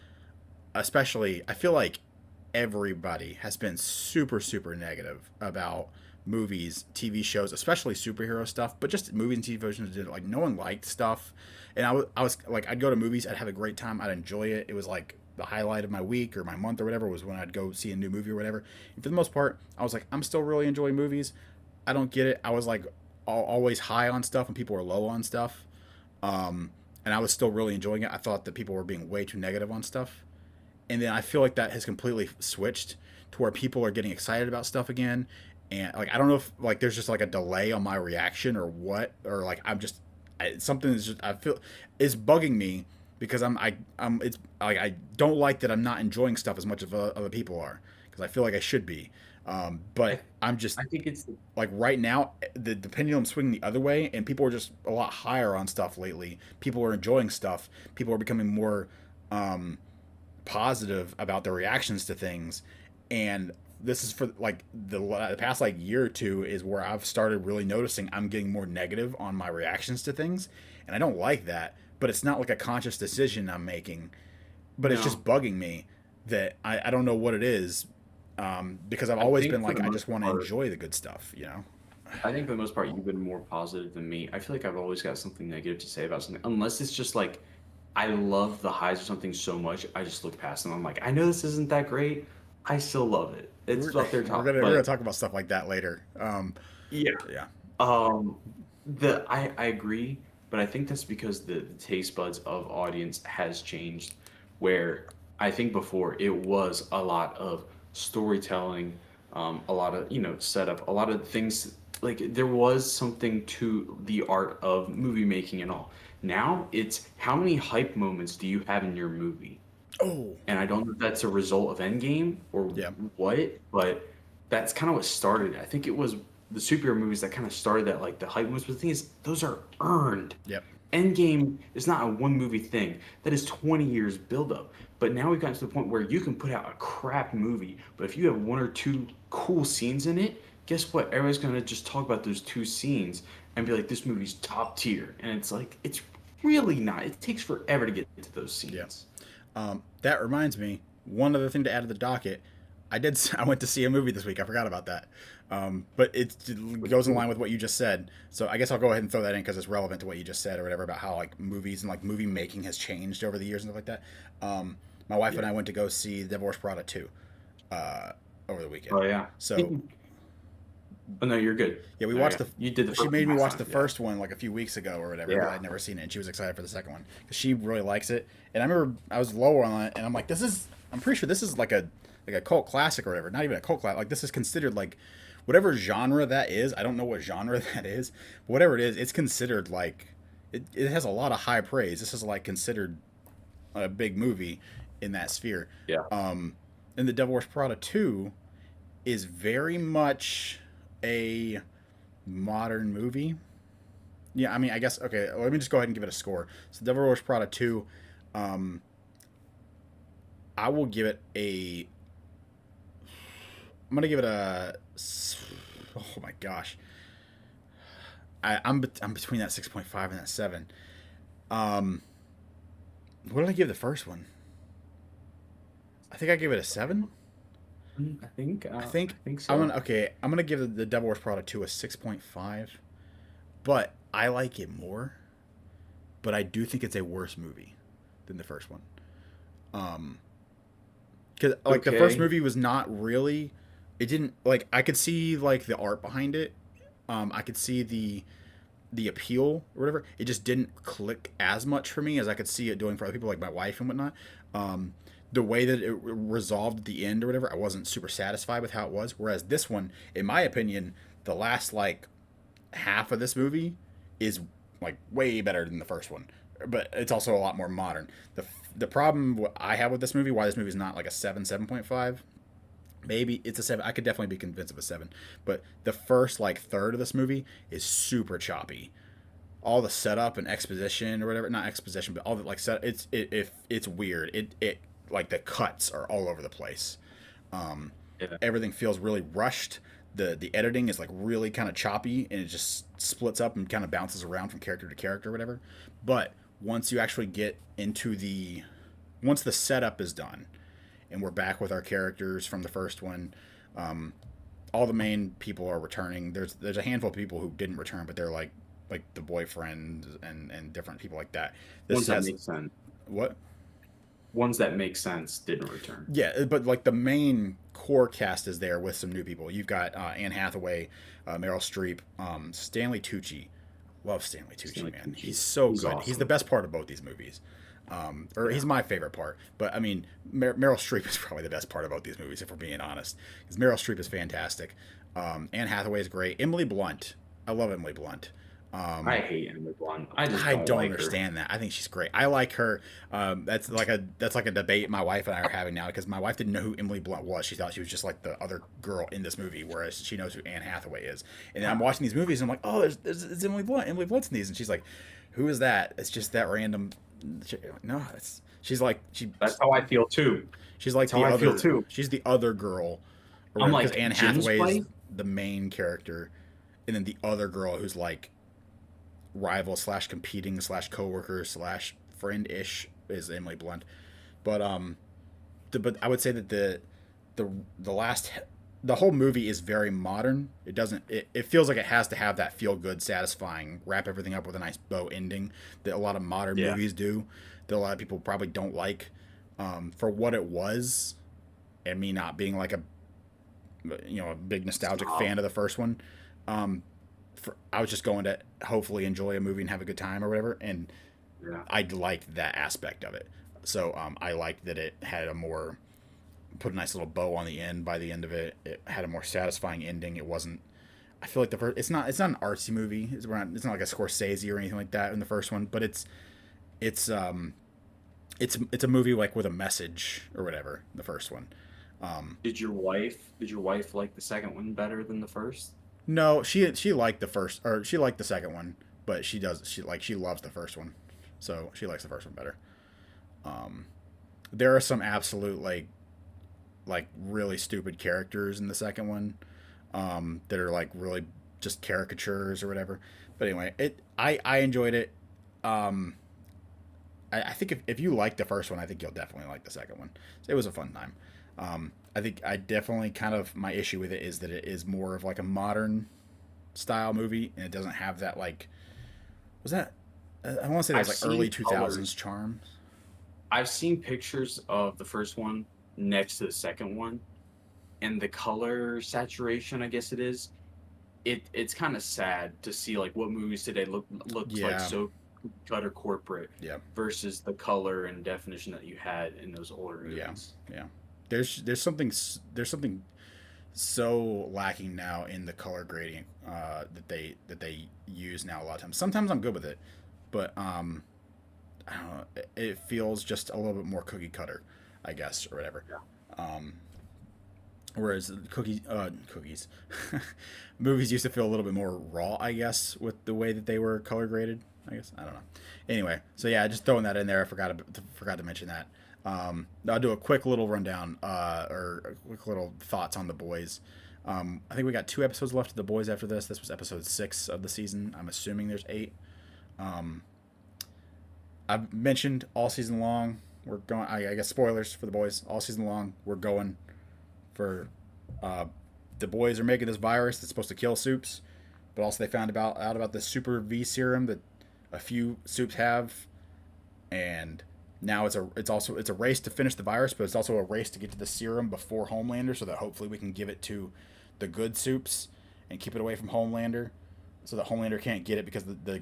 especially, I feel like everybody has been super, super negative about movies, TV shows, especially superhero stuff, but just movies and TV versions did it. Like no one liked stuff, and I was like, I'd go to movies, I'd have a great time, I'd enjoy it. It was like the highlight of my week or my month or whatever was when I'd go see a new movie or whatever. And for the most part, I was like, I'm still really enjoying movies. I don't get it. I was like always high on stuff and people were low on stuff, and I was still really enjoying it. I thought that people were being way too negative on stuff, and then I feel like that has completely switched to where people are getting excited about stuff again. And like I don't know if like there's just like a delay on my reaction or what, or like I'm just something is just I feel is bugging me because I'm it's like I don't like that I'm not enjoying stuff as much as other people are because I feel like I should be. But I'm just I think it's like right now the pendulum's swinging the other way, and people are just a lot higher on stuff lately. People are enjoying stuff. People are becoming more um, positive about their reactions to things, and this is for like the past like year or two is where I've started really noticing I'm getting more negative on my reactions to things, and I don't like that. But it's not like a conscious decision I'm making, but it's no. just bugging me that I don't know what it is, because I've I always been think for like the I most just want to part, enjoy the good stuff, you know. I think for the most part, you've been more positive than me. I feel like I've always got something negative to say about something, unless it's just like I love the highs of something so much, I just look past them. I'm like, I know this isn't that great. I still love it. We're, It's up there we're top. gonna we're gonna But talk about stuff like that later. yeah, Yeah. um, I agree, but I think that's because the taste buds of audience has changed. Where I think before it was a lot of storytelling, a lot of setup, a lot of things like there was something to the art of movie making and all. Now it's how many hype moments do you have in your movie? Oh. And I don't know if that's a result of Endgame or Yeah. what, but that's kind of what started it. I think it was the superhero movies that kind of started that, like the hype movies. But the thing is, those are earned. Yep. Endgame is not a one movie thing. That is 20 years buildup. But now we've gotten to the point where you can put out a crap movie, but if you have one or two cool scenes in it, guess what? Everybody's gonna just talk about those two scenes and be like, this movie's top tier. And it's like, it's really not. It takes forever to get to those Yeah. scenes. That reminds me, one other thing to add to the docket. I went to see a movie this week. I forgot about that. But it goes in line with what you just said. So I guess I'll go ahead and throw that in because it's relevant to what you just said or whatever about how like movies and like movie making has changed over the years and stuff like that. My wife Yeah. and I went to go see Devil Wears Prada 2 uh, over the weekend. Oh yeah. So Oh no, you're good. yeah, we No, watched yeah. the. You did the She first made one me last watch time. the Yeah. first one like a few weeks ago or whatever, but Yeah. I'd never seen it, and she was excited for the second one because she really likes it. And I remember I was lower on it, and I'm like, this is. I'm pretty sure this is like a cult classic or whatever. Not even a cult classic. Like this is considered like whatever genre that is. I don't know what genre that is, but whatever it is, it's considered like it has a lot of high praise. This is like considered a big movie in that sphere. Yeah. And the Devil Wears Prada 2 is very much a modern movie. Yeah, I mean, I guess okay. Let me just go ahead and give it a score. So, Devil Wears Prada 2, um, I will give it a. I'm gonna give it a. Oh my gosh, I'm between that 6.5 and that 7. Um, what did I give the first one? I think I gave it a 7. I I think think I'm so. gonna okay. I'm gonna give the Devil Wears Prada 2 a 6.5, but I like it more. But I do think it's a worse movie than the first one. Um, because like the first Okay. movie was not really, it didn't like I could see like the art behind it. I could see the appeal or whatever. It just didn't click as much for me as I could see it doing for other people like my wife and whatnot. Um, the way that it resolved at the end or whatever, I wasn't super satisfied with how it was. Whereas this one, in my opinion, the last like half of this movie is like way better than the first one, but it's also a lot more modern. The problem I have with this movie, why this movie is not like a 7.5, maybe it's a 7. I could definitely be convinced of a 7, but the first like third of this movie is super choppy. All the setup and exposition or whatever, not exposition, but all the like set, it's weird. It like the cuts are all over the place. Um, Yeah. Everything feels really rushed. The editing is like really kind of choppy and it just splits up and kind of bounces around from character to character or whatever. But once you actually get into once the setup is done and we're back with our characters from the first one, um, all the main people are returning. There's a handful of people who didn't return, but they're like the boyfriend and different people like that. This Ones that has make sense. what? Ones that make sense didn't return. Yeah, but like the main core cast is there with some new people. You've got Anne Hathaway, Meryl Streep, Stanley Tucci. Love Stanley Tucci, Stanley man. Tucci. He's so He's good. He's the awesome. best part of both these movies. Or Yeah. he's my favorite part. But I mean, Meryl Streep is probably the best part about these movies, if we're being honest. Because Meryl Streep is fantastic. Anne Hathaway is great. Emily Blunt. I love Emily Blunt. I hate Emily Blunt. I just I don't don't like her. understand that. I think she's great. I like her. That's like a debate my wife and I are having now because my wife didn't know who Emily Blunt was. She thought she was just like the other girl in this movie, whereas she knows who Anne Hathaway is. And then I'm watching these movies and I'm like, oh, there's Emily Blunt. Emily Blunt's in these, and she's like, who is that? It's just that random. No, it's she's like That's how I feel too. she's like That's how the I feel other. too. She's the other girl, or I'm whatever, because like Anne Jim's Hathaway is wife. the main character, and then the other girl who's like rival slash competing slash coworker slash friend ish is Emily Blunt. But but I would say that the last the whole movie is very modern. It doesn't it feels like it has to have that feel good, satisfying, wrap everything up with a nice bow ending that a lot of modern Yeah. movies do. That a lot of people probably don't like. For what it was, and me not being like a big nostalgic Stop. fan of the first one. I was just going to hopefully enjoy a movie and have a good time or whatever, and Yeah. I liked that aspect of it. So I liked that it had a more put a nice little bow on the end. By the end of it, it had a more satisfying ending. It wasn't. I feel like the first. It's not an artsy movie. It's not like a Scorsese or anything like that in the first one. But it's it's a movie like with a message or whatever. The first one. Did your wife like the second one better than the first? No, she liked the first or she liked the second one, but she loves the first one, so she likes the first one better. Um, there are some absolute like really stupid characters in the second one, that are like really just caricatures or whatever. But anyway, I enjoyed it. Um, I think if you like the first one, I think you'll definitely like the second one. So it was a fun time. I think I definitely kind of my issue with it is that it is more of like a modern style movie, and it doesn't have that like was that I want to say that I've was like seen early 2000s colors. charm. I've seen pictures of the first one next to the second one, and the color saturation, I guess it is. It's kind of sad to see like what movies today looks like Yeah, so gutter corporate yeah, versus the color and definition that you had in those older yeah, movies. yeah. There's something so lacking now in the color grading that they use now a lot of times. Sometimes I'm good with it, but I don't know. It feels just a little bit more cookie cutter, I guess, or whatever. Yeah. Um, whereas cookies, movies used to feel a little bit more raw, I guess, with the way that they were color graded. I guess I don't know. Anyway, so yeah, just throwing that in there. I forgot to mention that. I'll do a quick little rundown, or a quick little thoughts on the boys. I think we got 2 episodes left of the boys after this. This was episode 6 of the season. I'm assuming there's 8. Um, I've mentioned all season long. We're going. I guess spoilers for the boys. All season long, we're going for. Uh, the boys are making this virus that's supposed to kill soups, but also they found out about the super V serum that a few soups have, and now it's a race to finish the virus, but it's also a race to get to the serum before Homelander, so that hopefully we can give it to the good soups and keep it away from Homelander, so that Homelander can't get it because the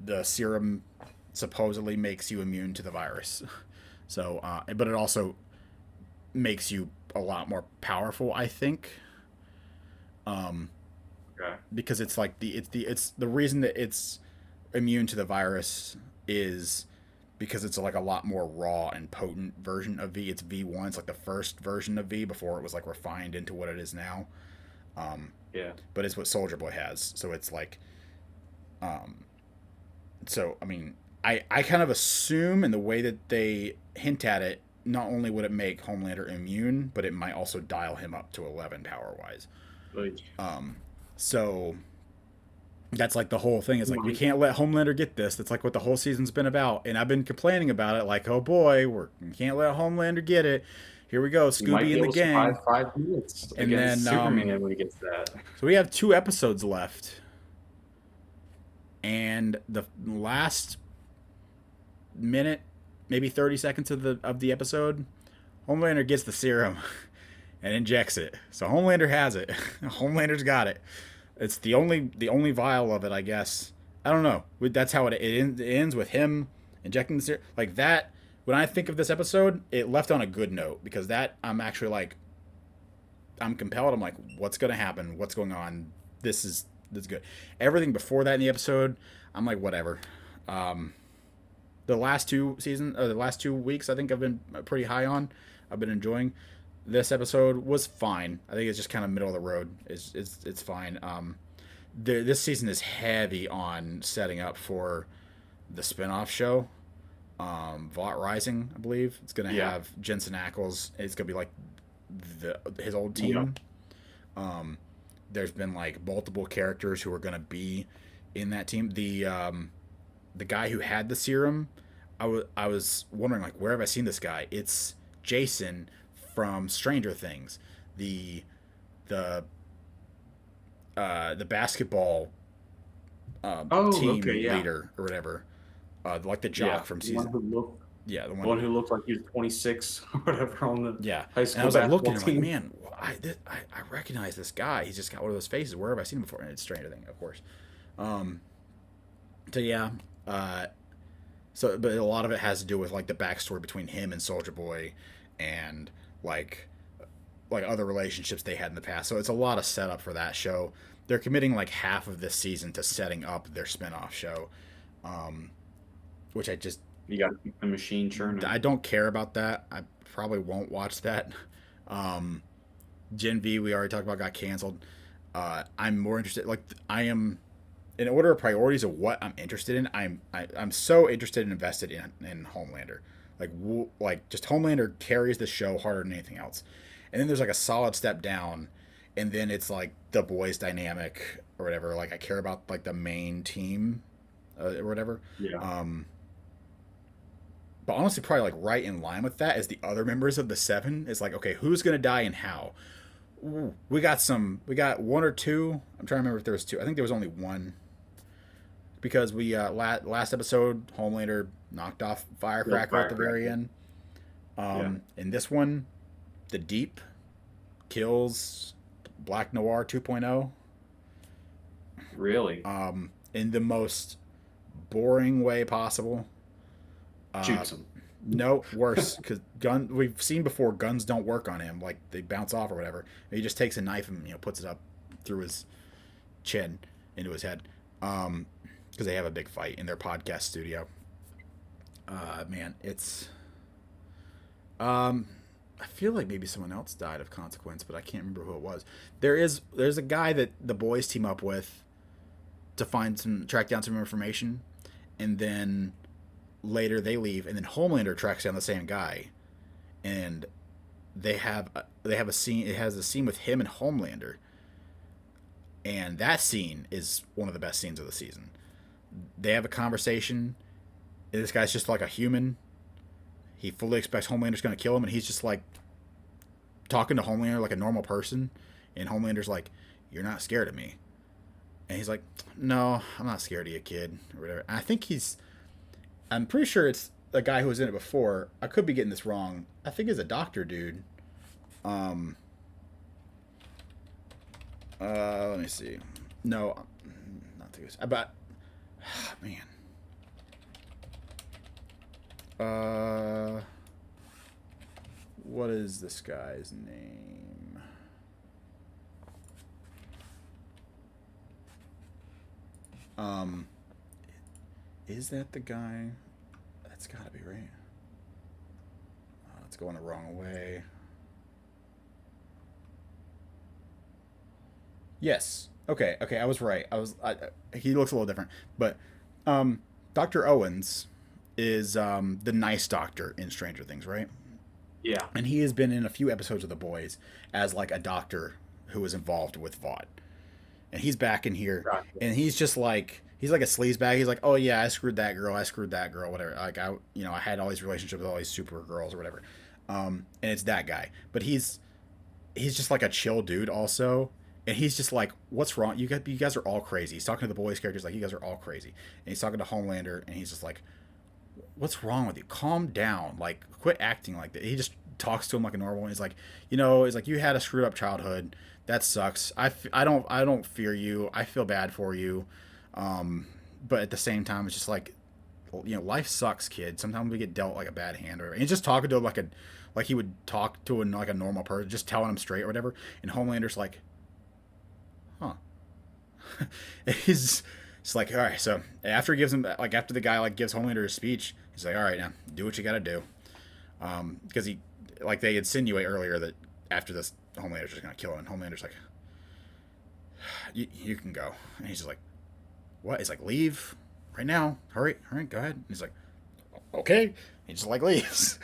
the serum supposedly makes you immune to the virus. So, but it also makes you a lot more powerful, I think, Okay. because it's like it's the reason that it's immune to the virus is because it's like a lot more raw and potent version of V. It's V1. It's like the first version of V before it was like refined into what it is now. Um, Yeah. but it's what Soldier Boy has. So it's like, um, so I mean, I kind of assume in the way that they hint at it, not only would it make Homelander immune, but it might also dial him up to 11 power wise. Like, So that's like the whole thing. Is like we my- can't let Homelander get this. That's like what the whole season's been about. And I've been complaining about it. Like, oh boy, we can't let Homelander get it. Here we go, He might Scooby be and the able to survive gang. 5 minutes And against then Superman when he gets that. so we have 2 episodes left, and the last minute, maybe 30 seconds of the episode, Homelander gets the serum and injects it. So Homelander has it. Homelander's got it. It's the only vial of it, I guess. I don't know. That's how it ends with him injecting the serum like that. When I think of this episode, it left on a good note because that I'm actually like I'm compelled. I'm like, what's gonna happen? What's going on? This is good. Everything before that in the episode, I'm like, whatever. The last 2 weeks, I think I've been pretty high on. I've been enjoying. This episode was fine. I think it's just kind of middle of the road. It's fine. This season is heavy on setting up for the spinoff show, Vought Rising. I believe it's gonna have Jensen Ackles. It's gonna be like his old team. Yeah. There's been like multiple characters who are gonna be in that team. The guy who had the serum, I was wondering like, where have I seen this guy? It's Jason from Stranger Things, the basketball team leader or whatever, like the jock from season. The one who looked like he was 26 or whatever on the high school. And I was like looking, I'm like, man, I recognize this guy. He's just got one of those faces. Where have I seen him before? And it's Stranger Things, of course. So yeah, but a lot of it has to do with like the backstory between him and Soldier Boy, and like other relationships they had in the past. So it's a lot of setup for that show. They're committing like half of this season to setting up their spinoff show, which you got to keep the machine churning. I don't care about that. I probably won't watch that. Gen V, we already talked about, got canceled. I'm more interested. Like I am. In order of priorities of what I'm interested in, I'm so interested and invested in Homelander. Like just Homelander carries the show harder than anything else. And then there's like a solid step down, and then it's like the boys dynamic or whatever. Like I care about like the main team or whatever. Yeah. But honestly, probably like right in line with that is the other members of the Seven. It's like, okay, who's gonna die and how? Ooh, we got one or two. I'm trying to remember if there was two. I think there was only one. Because we last episode, Homelander knocked off Firecracker at the very end. In this one, the Deep kills Black Noir 2.0. Really? In the most boring way possible. Shoots him. No, worse, because we've seen before guns don't work on him. Like they bounce off or whatever. And he just takes a knife and puts it up through his chin into his head. Because they have a big fight in their podcast studio. Man, it's. I feel like maybe someone else died of consequence, but I can't remember who it was. There's a guy that the boys team up with to track down some information, and then later they leave, and then Homelander tracks down the same guy, and they have a scene. It has a scene with him and Homelander, and that scene is one of the best scenes of the season. They have a conversation. This guy's just like a human. He fully expects Homelander's going to kill him, and he's just like talking to Homelander like a normal person. And Homelander's like, "You're not scared of me." And he's like, "No, I'm not scared of you, kid," or whatever. And I think I'm pretty sure it's the guy who was in it before. I could be getting this wrong. I think he's a doctor dude. Let me see. No, not the but. Man. What is this guy's name? Is that the guy? That's gotta be right. It's going the wrong way. Yes. Okay, I was right. He looks a little different, but Dr. Owens is the nice doctor in Stranger Things, right? Yeah. And he has been in a few episodes of The Boys as like a doctor who was involved with Vought. And he's back in here, and he's just like a sleazebag. He's like, "Oh yeah, I screwed that girl, whatever. Like I had all these relationships with all these super girls or whatever." and it's that guy. But he's just like a chill dude also. And he's just like, what's wrong? You guys are all crazy. He's talking to the boys' characters like, you guys are all crazy. And he's talking to Homelander, and he's just like, what's wrong with you? Calm down. Like, quit acting like that. He just talks to him like a normal. And he's like, he's like, you had a screwed up childhood. That sucks. I don't fear you. I feel bad for you. But at the same time, it's just like, life sucks, kid. Sometimes we get dealt like a bad hand, or and he's just talking to him like he would talk to like a normal person, just telling him straight or whatever. And Homelander's like, huh. He's it's like, all right. So after he gives him like after the guy like gives Homelander his speech, he's like, all right, now do what you got to do. Because he like they insinuate earlier that after this Homelander's just gonna kill him. And Homelander's like, you can go. And he's just like, what? He's like, leave right now. Hurry, go ahead. And he's like, okay. He just like leaves.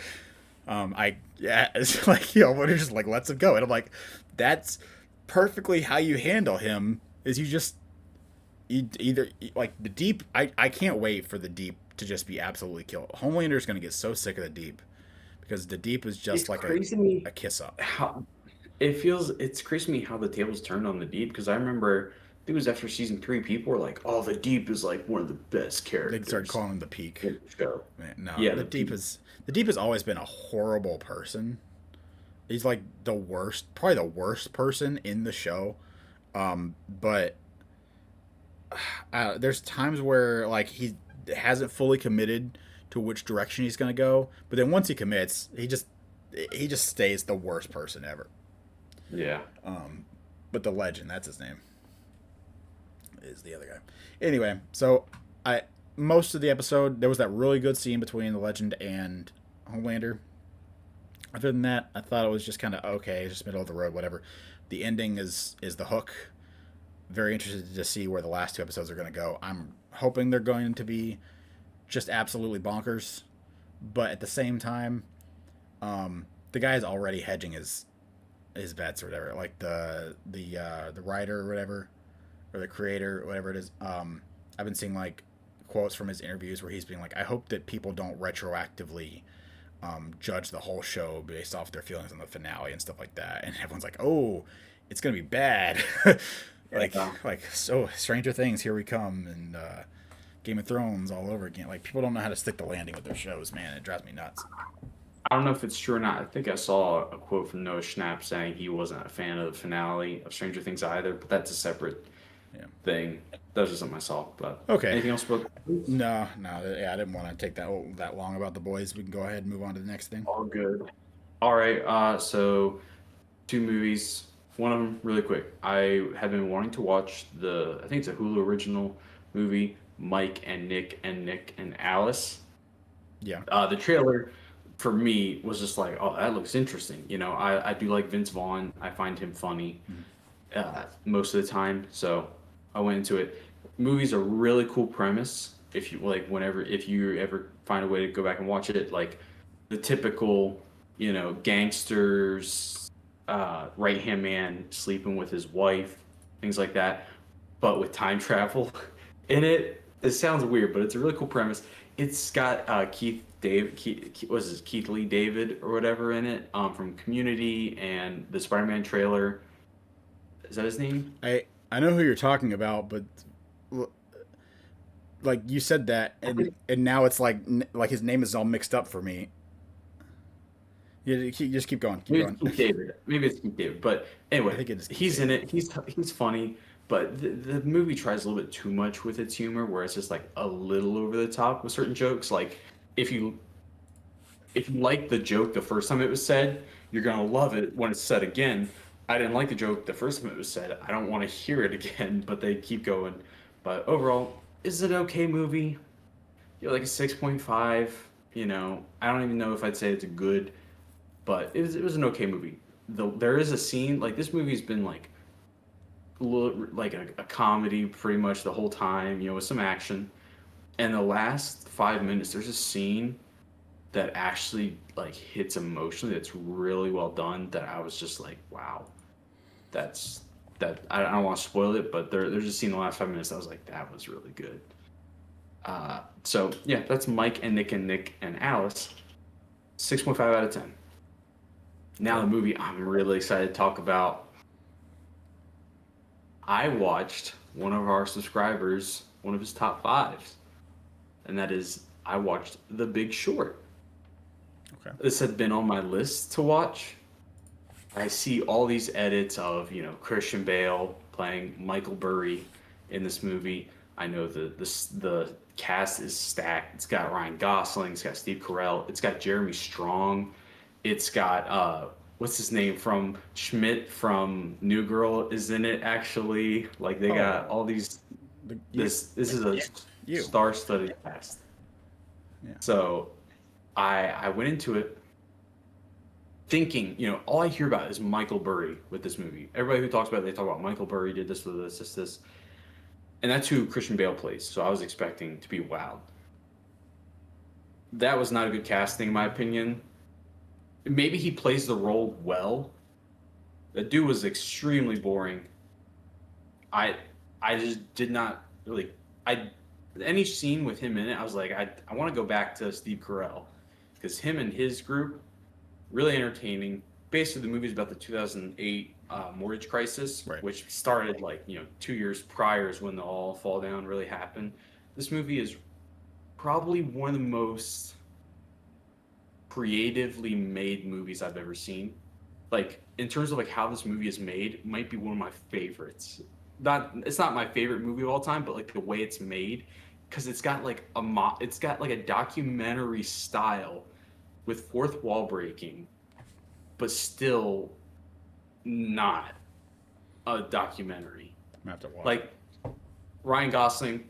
It's like Homelander just like lets him go, and I'm like, that's perfectly how you handle him. Is you either like the Deep. I can't wait for the Deep to just be absolutely killed. Homelander's gonna get so sick of the Deep because the Deep is just It's like crazy to me a kiss up. how it's crazy to me how the tables turned on the Deep because I remember I think it was after season 3, people were like, "Oh, the Deep is like one of the best They started characters calling him the Peak. in the show." Man, no, Yeah, the Deep has always been a horrible person. He's like the worst, probably the worst person in the show. But there's times where like he hasn't fully committed to which direction he's gonna go, but then once he commits, he just stays the worst person ever. yeah. But the Legend, that's his name, is the other guy. Anyway, so I most of the episode there was that really good scene between the Legend and Homelander. Other than that, I thought it was just kind of okay, just middle of the road, whatever. The ending is the hook. Very interested to see where the last 2 episodes are going to go. I'm hoping they're going to be just absolutely bonkers, but at the same time, the guy is already hedging his bets or whatever. Like the writer or whatever, or the creator or whatever it is. I've been seeing like quotes from his interviews where he's being like, I hope that people don't retroactively judge the whole show based off their feelings on the finale and stuff like that. And everyone's like, oh, it's gonna be bad. like Yeah. like so Stranger Things, here we come, and Game of Thrones all over again. Like people don't know how to stick the landing with their shows, man. It drives me nuts. I don't know if it's true or not. I think I saw a quote from Noah Schnapp saying he wasn't a fan of the finale of Stranger Things either, but that's a separate Yeah. thing. That was just something I saw. But Okay. anything else about No, yeah, I didn't want to take that long about the boys. We can go ahead and move on to the next thing. all good? All right. So 2 movies. One of them really quick. I have been wanting to watch I think it's a Hulu original movie, Mike and Nick and Alice. Yeah. The trailer for me was just like, oh, that looks interesting. I do like Vince Vaughn. I find him funny most of the time. So I went into it. Movie's a really cool premise. If you like, if you ever find a way to go back and watch it, like the typical, gangsters, right hand man sleeping with his wife, things like that, but with time travel in it. It sounds weird, but it's a really cool premise. It's got Keith Lee David or whatever in it, from Community and the Spider-Man trailer. Is that his name? I know who you're talking about, but like you said that, and now it's like his name is all mixed up for me. You just keep going. Maybe it's Keith David. Maybe it's Keith David. But anyway, I think it is he's in it. He's funny, but the movie tries a little bit too much with its humor, where it's just like a little over the top with certain jokes. Like if you like the joke the first time it was said, you're gonna love it when it's said again. I didn't like the joke the first time it was said. I don't want to hear it again, but they keep going. But overall, is it an okay movie? You're like a 6.5. I don't even know if I'd say it's a good, but it was an okay movie. There is a scene like this movie's been like a comedy pretty much the whole time, with some action. And the last 5 minutes, there's a scene that actually like hits emotionally. That's really well done. That I was just like, wow, that's that. I don't want to spoil it, but there's a scene in the last 5 minutes that I was like, that was really good. So yeah, that's Mike and Nick and Alice. 6.5 out of 10. Now Okay. the movie I'm really excited to talk about. I watched one of our subscribers, one of his top fives, and that is I watched The Big Short. Okay. This had been on my list to watch. I see all these edits of Christian Bale playing Michael Burry in this movie. I know the cast is stacked. It's got Ryan Gosling, it's got Steve Carell, it's got Jeremy Strong, it's got what's his name from Schmidt from New Girl is in it actually. Like they got Oh, all these. you. This is a You. star-studded cast. Yeah. So I went into it thinking, all I hear about is Michael Burry with this movie. Everybody who talks about it, they talk about Michael Burry did this with this. And that's who Christian Bale plays. So I was expecting to be wowed. That was not a good casting, in my opinion. Maybe he plays the role well. The dude was extremely boring. I I just did not really I any scene with him in it, I was like, I want to go back to Steve Carell because him and his group really entertaining. Basically, the movie is about the 2008 mortgage crisis, Right. which started 2 years prior is when the all fall down really happened. This movie is probably one of the most creatively made movies I've ever seen. Like in terms of how this movie is made, it might be one of my favorites. It's not my favorite movie of all time, but like the way it's made, because it's got like a documentary style with fourth wall breaking, but still not a documentary. I have to watch it. Like Ryan Gosling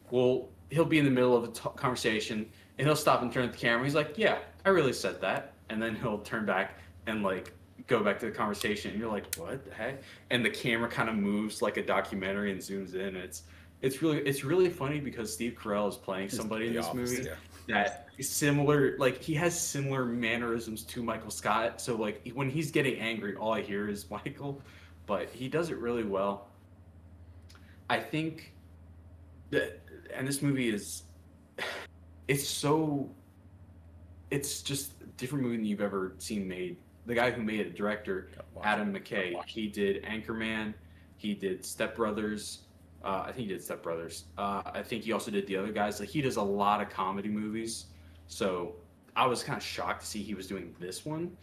he'll be in the middle of a conversation and he'll stop and turn at the camera. He's like, "Yeah, I really said that," and then he'll turn back and go back to the conversation. And you're like, "What the heck?" And the camera kind of moves like a documentary and zooms in. And it's really funny because Steve Carell is playing somebody in The this Office, movie yeah. that is similar. Like he has similar mannerisms to Michael Scott. So like when he's getting angry, all I hear is Michael, but he does it really well. I think that, and this movie is it's so it's just a different movie than you've ever seen made. The guy who made it, director Gotta watch Adam it. McKay, he did Anchorman, he did Step Brothers. I think he did Step Brothers. I think he also did the other guys. Like he does a lot of comedy movies. So I was kind of shocked to see he was doing this one,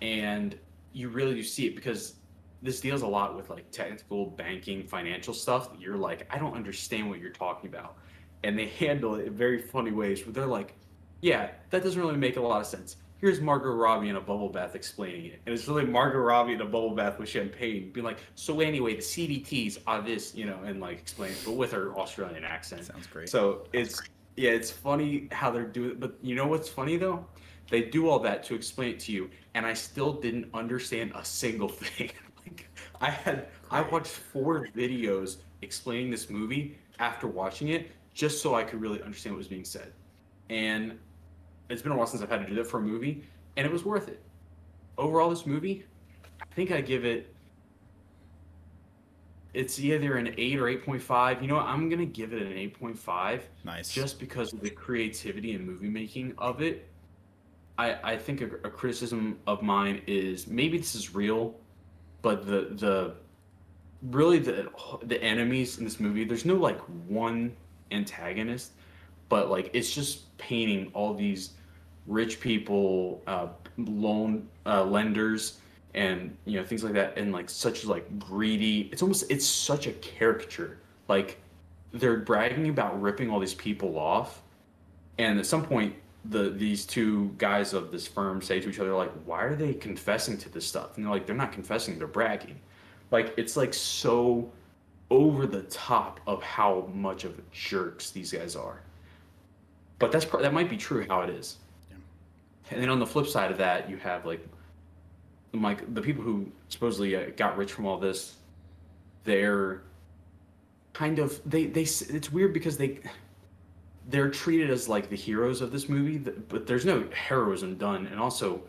and you really do see it because this deals a lot with like technical banking financial stuff that you're like, I don't understand what you're talking about, and they handle it in very funny ways where they're like, yeah, that doesn't really make a lot of sense. Here's Margot Robbie in a bubble bath explaining it, and it's really Margot Robbie in a bubble bath with champagne being like, so anyway, the CDTs are this, and like explain it, but with her Australian accent. Sounds great. So it's yeah, it's funny how they're doing it, but you know what's funny though? They do all that to explain it to you, and I still didn't understand a single thing. Like I Great. watched 4 videos explaining this movie after watching it just so I could really understand what was being said. And it's been a while since I've had to do that for a movie, and it was worth it. Overall, this movie, I think I give it. It's either an 8 or 8.5. You know what? I'm gonna give it an 8.5, Nice. just because of the creativity and movie making of it. I think a criticism of mine is maybe this is real, but the really the enemies in this movie, there's no like one antagonist, but like it's just painting all these rich people, loan lenders, and things like that, and like such like greedy. It's such a caricature. Like they're bragging about ripping all these people off, and at some point, these two guys of this firm say to each other, like, "Why are they confessing to this stuff?" And they're like, "They're not confessing; they're bragging." Like it's like so over the top of how much of jerks these guys are. But that might be true how it is. Yeah. And then on the flip side of that, you have like the people who supposedly got rich from all this. They're kind of they. It's weird because they're treated as like the heroes of this movie, but there's no heroism done. And also,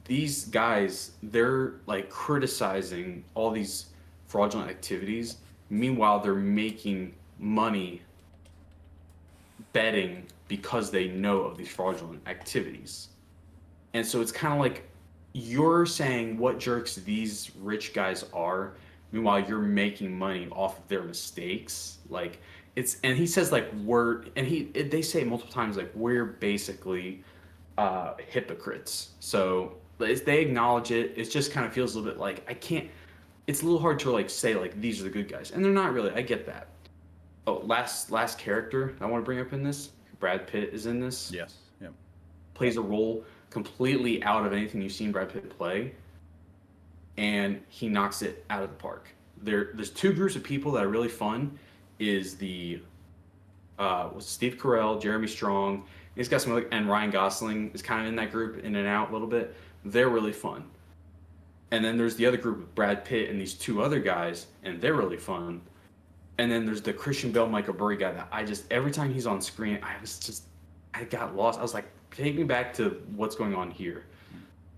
these guys, they're like criticizing all these fraudulent activities. Meanwhile, they're making money betting because they know of these fraudulent activities. And so it's kind of like you're saying what jerks these rich guys are, meanwhile you're making money off of their mistakes. Like it's and he says like they say multiple times like we're basically hypocrites. So they acknowledge it. It just kind of feels a little bit like I can't. It's a little hard to like say like these are the good guys, and they're not really. I get that. Oh, last character I want to bring up in this. Brad Pitt is in this. Yes. Yep. Plays a role completely out of anything you've seen Brad Pitt play, and he knocks it out of the park. There's two groups of people that are really fun. Is the was Steve Carell, Jeremy Strong. He's got some other, and Ryan Gosling is kind of in that group, in and out a little bit. They're really fun. And then there's the other group with Brad Pitt and these two other guys, and they're really fun. And then there's the Christian Bale, Michael Burry guy that I just every time he's on screen, I got lost. I was like, take me back to what's going on here.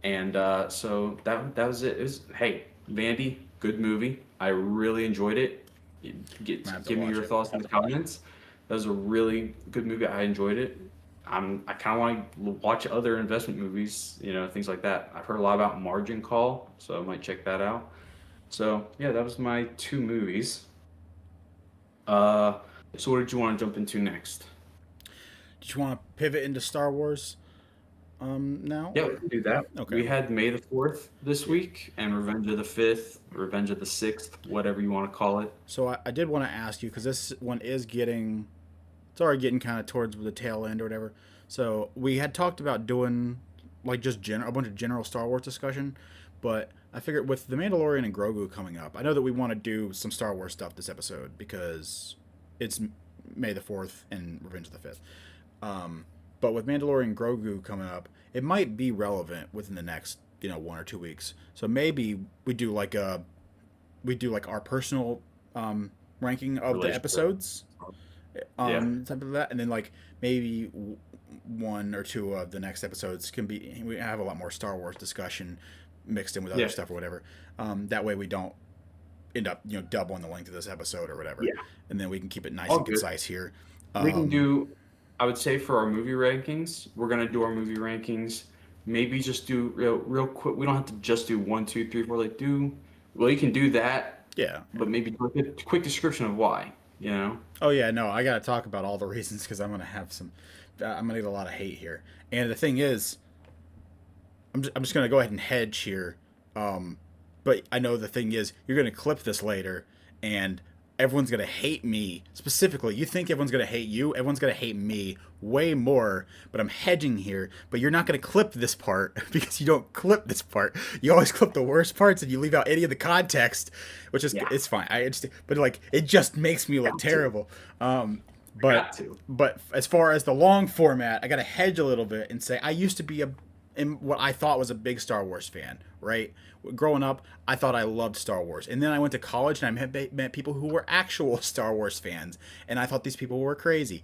And so that was it. It was hey, Vandy, good movie. I really enjoyed it. Give me your thoughts in the comments. That was a really good movie. I enjoyed it. I kind of want to watch other investment movies, things like that. I've heard a lot about Margin Call, so I might check that out. So yeah, that was my two movies. So what did you want to jump into next? Did you want to pivot into Star Wars now? Yeah, we can do that. Okay. We had May the 4th this week and Revenge of the 5th, Revenge of the 6th, whatever you want to call it. So I did want to ask you, because this one is it's already getting kind of towards the tail end or whatever. So we had talked about doing like just a bunch of general Star Wars discussion, but I figured with The Mandalorian and Grogu coming up, I know that we want to do some Star Wars stuff this episode because it's May the 4th and Revenge of the 5th. But with Mandalorian and Grogu coming up, it might be relevant within the next 1 or 2 weeks. So maybe we do like our personal ranking of the episodes, something like that, and then like maybe one or two of the next episodes we have a lot more Star Wars discussion mixed in with other stuff or whatever. That way we don't end up doubling the length of this episode or whatever. Yeah. And then we can keep it nice and concise here. We can do. I would say for our movie rankings, we're gonna do our movie rankings. Maybe just do real quick. We don't have to just do 1, 2, 3, 4. Well, you can do that. Yeah. But maybe a quick description of why. Oh yeah, no, I gotta talk about all the reasons because I'm gonna get a lot of hate here. And the thing is, I'm just gonna go ahead and hedge here. But I know the thing is, you're gonna clip this later, and everyone's gonna hate me specifically. You think everyone's gonna hate you? Everyone's gonna hate me way more. But I'm hedging here. But you're not gonna clip this part because you don't clip this part. You always clip the worst parts and you leave out any of the context, which is it's fine. But like it just makes me look terrible. But as far as the long format, I gotta hedge a little bit and say I used to be in what I thought was a big Star Wars fan, right? Growing up, I thought I loved Star Wars. And then I went to college and I met people who were actual Star Wars fans. And I thought these people were crazy.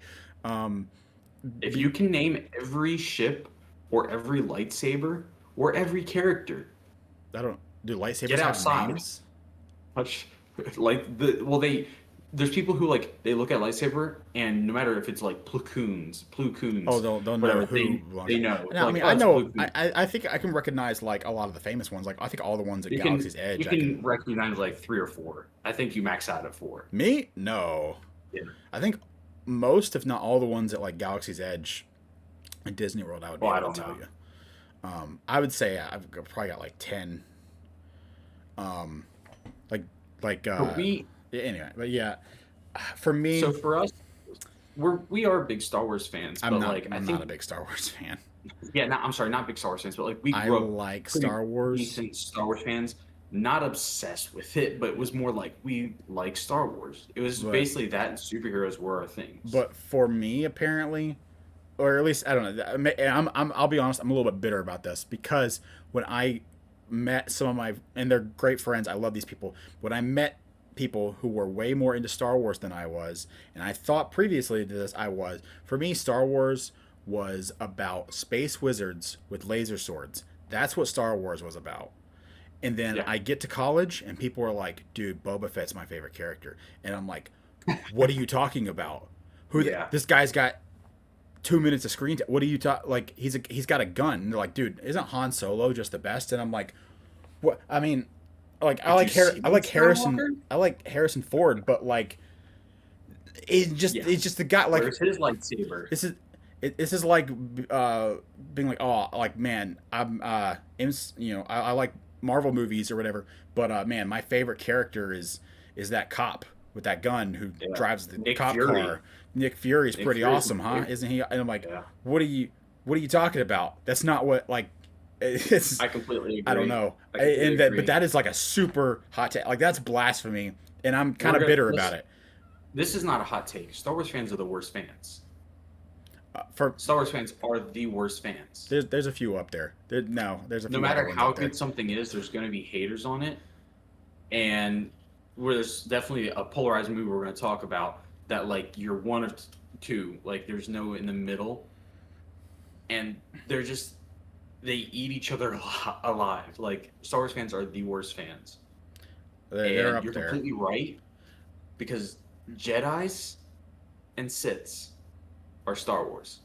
If you can name every ship or every lightsaber or every character. Do lightsabers have names? There's people who they look at lightsaber and no matter if it's like platoons. Oh, they'll know who. They know. No, I mean, I know. I think I can recognize like a lot of the famous ones. Like I think all the ones at Galaxy's Edge. You can recognize like 3 or 4. I think you max out at 4. Me? No. Yeah. I think most, if not all, the ones at like Galaxy's Edge at Disney World, I would be able to tell you. I would say I've probably got like 10. Anyway, but yeah, for me. So for us, we are big Star Wars fans. I'm not a big Star Wars fan. Yeah, I'm sorry, not big Star Wars fans, but like I like Star Wars. Decent Star Wars fans, not obsessed with it, but it was more like we like Star Wars. It was basically that and superheroes were our things. But for me, apparently, or at least I don't know. I'll be honest. I'm a little bit bitter about this because when I met and they're great friends. I love these people. When I met people who were way more into Star Wars than I was, and I thought previously to this I was. For me, Star Wars was about space wizards with laser swords. That's what Star Wars was about. And then I get to college, and people are like, dude, Boba Fett's my favorite character. And I'm like, what are you talking about? This guy's got 2 minutes of screen time. What do you talk? Like he's got a gun. And they're like, dude, isn't Han Solo just the best? And I'm like, what? I mean, like Did you see I like Harrison Skywalker? I like Harrison Ford, but like it's Yes. just the guy. Like Where's his lightsaber? this is this is like being like, oh, like man, I like Marvel movies or whatever, but man, my favorite character is that cop with that gun who Yeah. drives the Nick cop Fury. car. Nick Fury's Nick pretty Fury's awesome, huh? great. Isn't he? And I'm like, Yeah. what are you talking about? That's not what like it's I completely I don't agree. know. I completely And that but agree. that is like a super hot take. Like that's blasphemy, and I'm kind We're of gonna bitter about listen. it. This is not a hot take. Star Wars fans are the worst fans. For Star Wars fans are the worst fans. there's a few up there. No, there's a No few other matter ones how up there. good something is, there's going to be haters on it. And where there's definitely a polarized movie we're going to talk about that, like, you're one of two. Like, there's no in the middle. And they're just, they eat each other alive. Like, Star Wars fans are the worst fans. They're And up you're there. completely right because Jedis and Siths are Star Wars.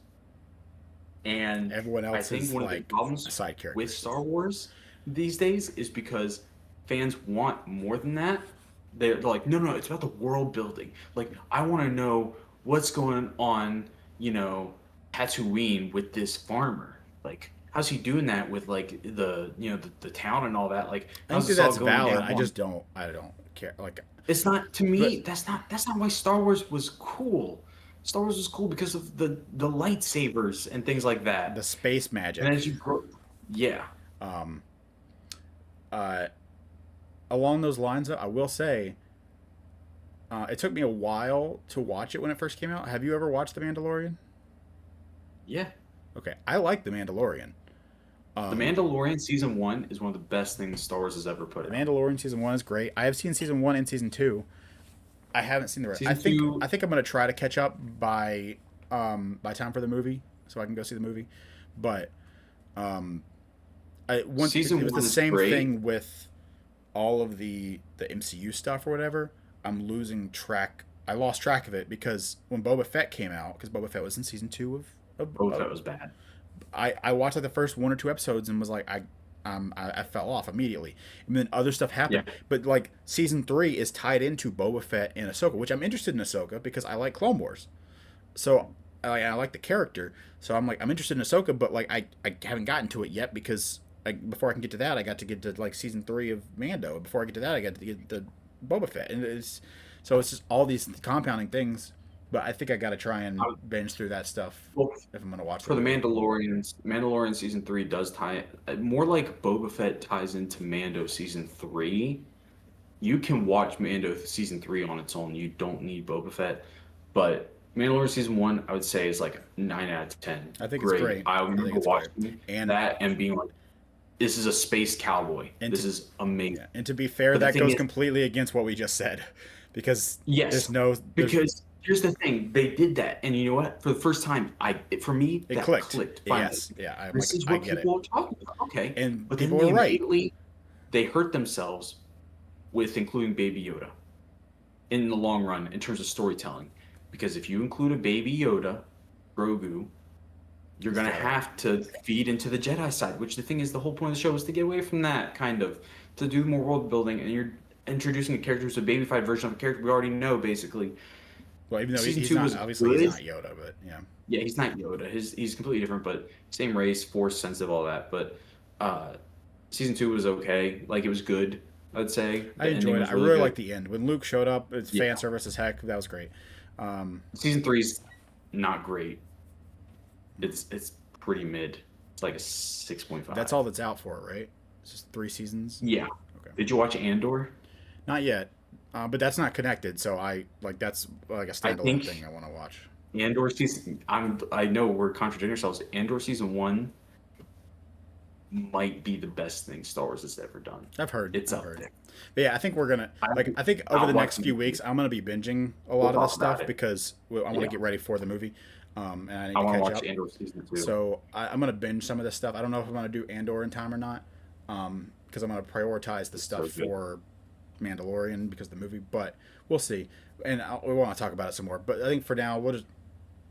And Everyone I else think is one of the like problems side with characters. Star Wars these days is because fans want more than that. They're like, no, no, it's about the world building. Like, I want to know what's going on, Tatooine with this farmer. Like, how's he doing that with like the town and all that? Like, I think how's that this all that's going valid. down? I don't care. Like, It's not to but me. That's not why Star Wars was cool. Star Wars was cool because of the lightsabers and things like the that. space And magic. as you grow, yeah, Um, uh, Along those lines, I will say, it took me a while to watch it when it first came out. Have you ever watched The Mandalorian? yeah. Okay, I like The Mandalorian. The Um, Mandalorian season one is one of the best things Star Wars has ever put the out. Mandalorian season one is great. I have seen season one and season two. I haven't seen the rest. Season two, I think I'm gonna try to catch up by time for the movie, so I can go see the movie. But um, it season was the one is same great. thing with all of the MCU stuff or whatever. I'm losing track. I lost track of it because when Boba Fett came out, because Boba Fett was in season two Both that was bad. I watched like the first one or two episodes and was like I fell off immediately, and then other stuff Yeah, happened. But like season three is tied into Boba Fett and Ahsoka, which I'm interested in Ahsoka because I like Clone Wars. So I like the character. So I'm interested in Ahsoka, but like I haven't gotten to it yet because before I can get to that, I got to get to like season three of Mando. Before I get to that, I got to get the Boba Fett, and it's just all these compounding things. But I think I got to try and I, binge through that stuff well, if I'm gonna watch the for the movie. Mandalorian season three does tie more like Boba Fett ties into Mando season three. You can watch Mando season three on its own. You don't need Boba Fett, but Mandalorian season one, I would say, is like 9 out of 10. I think it's Great. great. I I think remember it's great. watching And that and being like, "This is a space cowboy. and This to is amazing." yeah, and to be fair, But the that thing goes is, completely against what we just said, because yes, there's because here's the thing: they did that, and you know what? For the first time, for me, it that clicked. clicked finally. Yes, yeah, I'm This like is I what get it, people are talking about. Okay, and but then people were they right. immediately they hurt themselves with including Baby Yoda in the long run in terms of storytelling. Because if you include a Baby Yoda, Grogu, you're gonna So have to feed into the Jedi side. Which the thing is, the whole point of the show is to get away from that kind of to do more world building, and you're introducing a character who's a babyfied version of a character we already know, basically. well, even though Season he's two not was obviously he's good. not Yoda, but yeah, Yeah, he's not Yoda. He's completely different, but same race, force sensitive, all that. But uh, season two was okay. Like it was good. I'd say I the ending enjoyed it. was I really really good. liked the end when Luke showed up. It's Yeah, fan service as heck. That was great. Um, season three's not great. It's pretty mid. It's like a 6.5. that's all that's out for it, right? It's just 3 seasons. Yeah. Okay, Did you watch Andor? not yet, but that's not connected. So that's like a I standalone think thing I want to watch. Andor season. I know we're contradicting ourselves. Andor season one might be the best thing Star Wars has ever done. I've heard. It's I've up heard. there. But yeah, I think we're gonna I, like. I think over I'll the watch next the few movie. weeks, I'm gonna be binging a We'll lot of this talk about stuff it. because I want to Yeah. get ready for the movie, and I need I to want to catch watch up. Andor season two. So I'm gonna binge some of this stuff. I don't know if I'm gonna do Andor in time or not, because I'm gonna prioritize the It's so stuff good. for Mandalorian because of the movie. But we'll see, and we want to talk about it some more. But I think for now, we'll just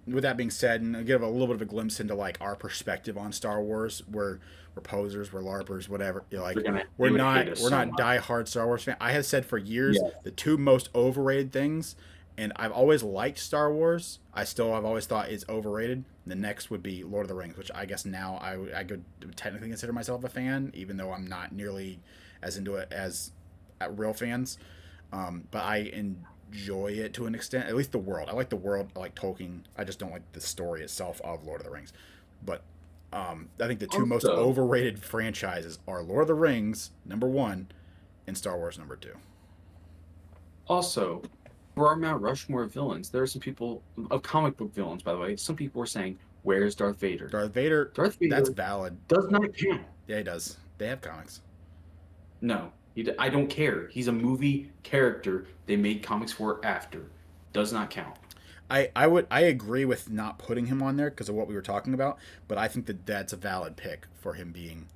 with that being said, and I'll give a little bit of a glimpse into like our perspective on Star Wars, we're posers, we're larpers, whatever. You're like, They would hate us we're so not much. diehard Star Wars fan. I have said for years Yeah. the two most overrated things, and I've always liked Star Wars. I've always thought is overrated. The next would be Lord of the Rings, which I guess now I could technically consider myself a fan, even though I'm not nearly as into it as real fans. But I enjoy it to an extent. At least the world. I like the world. I like Tolkien. I just don't like the story itself of Lord of the Rings. But I think the two most Also, overrated franchises are Lord of the Rings #1 and Star Wars #2. also, for our Mount Rushmore of villains, there are some people of comic book villains, by the way. Some people were saying, "Where's Darth Vader?" Darth Vader, Darth that's Vader valid. does not count. Yeah, he does. They have comics. No, I don't care. He's a movie character they made comics for after. Does not count. I agree with not putting him on there because of what we were talking about, but I think that that's a valid pick for him being.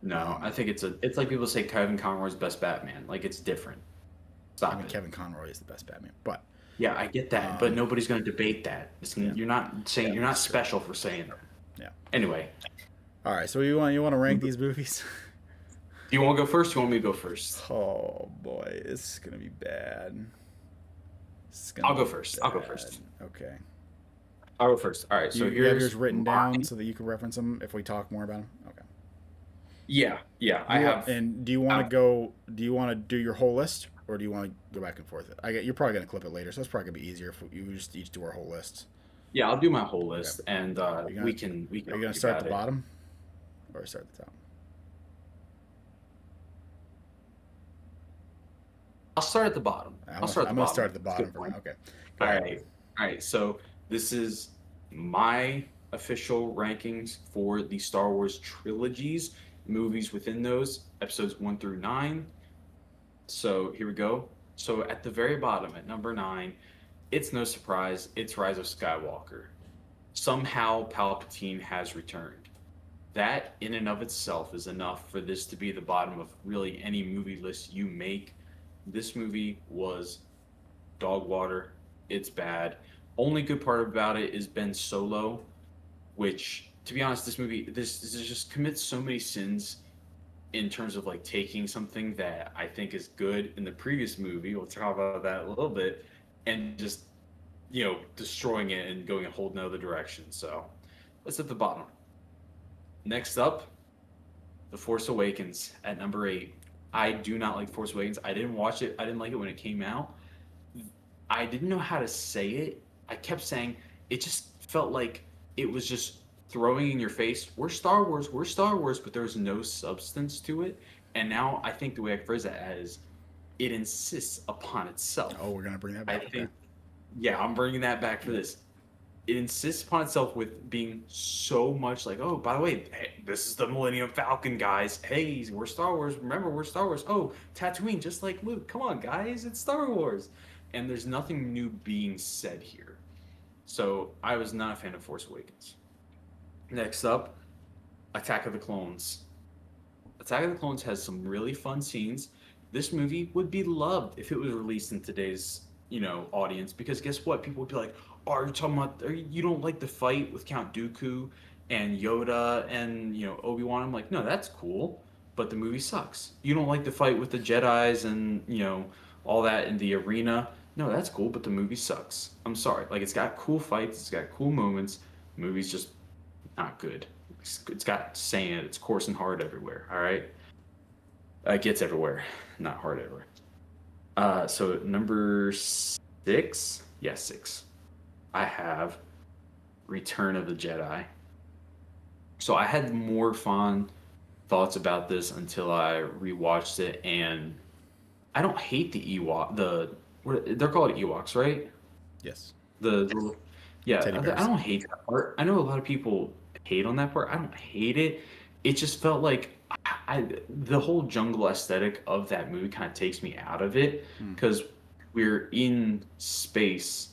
No, I Um, think it's like people say Kevin Conroy's best Batman. Like it's different. I Stop mean, it. Kevin Conroy is the best Batman, but Yeah, I get that, but um, nobody's going to debate that. yeah, You're not saying you're not that's true. special for saying that. Yeah. Anyway, All right, so you want to rank these movies? do you want to go first? Or you want me to go first? Oh boy, this is gonna be bad. This is gonna I'll go be first. I'll go bad. first. Okay. I'll go first. All right. So You have here's yours written my. down so that you can reference them if we talk more about them. Okay. Yeah, yeah. Do I you want, have. and do you want to go? Do you want to do your whole list, or do you want to go back and forth? You're probably gonna clip it later, so it's probably gonna be easier if you just each do our whole list. Yeah, I'll do my whole Okay. list, and Are you gonna we can Are you gonna argue start at about the it. bottom or start at the top? I'll start at the bottom. I'll start at I'm the gonna bottom. start at the That's a bottom good for now. point. Okay. Go All ahead. right. All right. So this is my official rankings for the Star Wars trilogies, movies within those, episodes 1 through 9. So here we go. So at the very bottom, at number 9, it's no surprise, it's Rise of Skywalker. Somehow Palpatine has returned. That in and of itself is enough for this to be the bottom of really any movie list you make. This movie was dog water. It's bad. Only good part about it is Ben Solo, which, to be honest, this just commits so many sins in terms of like taking something that I think is good in the previous movie. We'll talk about that a little bit, and just destroying it and going a whole nother direction. So let's hit the bottom. Next up, The Force Awakens at number 8. I do not like Force Awakens. I didn't watch it. I didn't like it when it came out. I didn't know how to say it. I kept saying it just felt like it was just throwing in your face, we're Star Wars, but there was no substance to it. And now I think the way I phrase that is it insists upon itself. Oh, we're gonna bring that I back. Okay. think, yeah, I'm bringing that back for this. It insists upon itself with being so much like, oh, by the way, hey, this is the Millennium Falcon, guys. Hey, we're Star Wars. Remember, we're Star Wars. Oh, Tatooine, just like Luke. Come on, guys, it's Star Wars. And there's nothing new being said here. So I was not a fan of Force Awakens. Next up, Attack of the Clones. Attack of the Clones has some really fun scenes. This movie would be loved if it was released in today's, audience, because guess what? People would be like, "Oh, are you talking about? You don't like the fight with Count Dooku and Yoda and Obi-Wan?" I'm like, "No, that's cool, but the movie sucks." You don't like the fight with the Jedi's and all that in the arena? No, that's cool, but the movie sucks. I'm sorry. Like it's got cool fights, it's got cool moments. The movie's just not good. It's got sand. It's coarse and hard everywhere. All right, it gets everywhere, not hard everywhere. So number 6, yeah, 6. I have Return of the Jedi. So I had more fond thoughts about this until I rewatched it, and I don't hate the Ewok. They're called Ewoks, right? Yes. The yeah, Teddy I bears. don't hate that part. I know a lot of people hate on that part. I don't hate it. It just felt like the whole jungle aesthetic of that movie kind of takes me out of it Hmm. because we're in space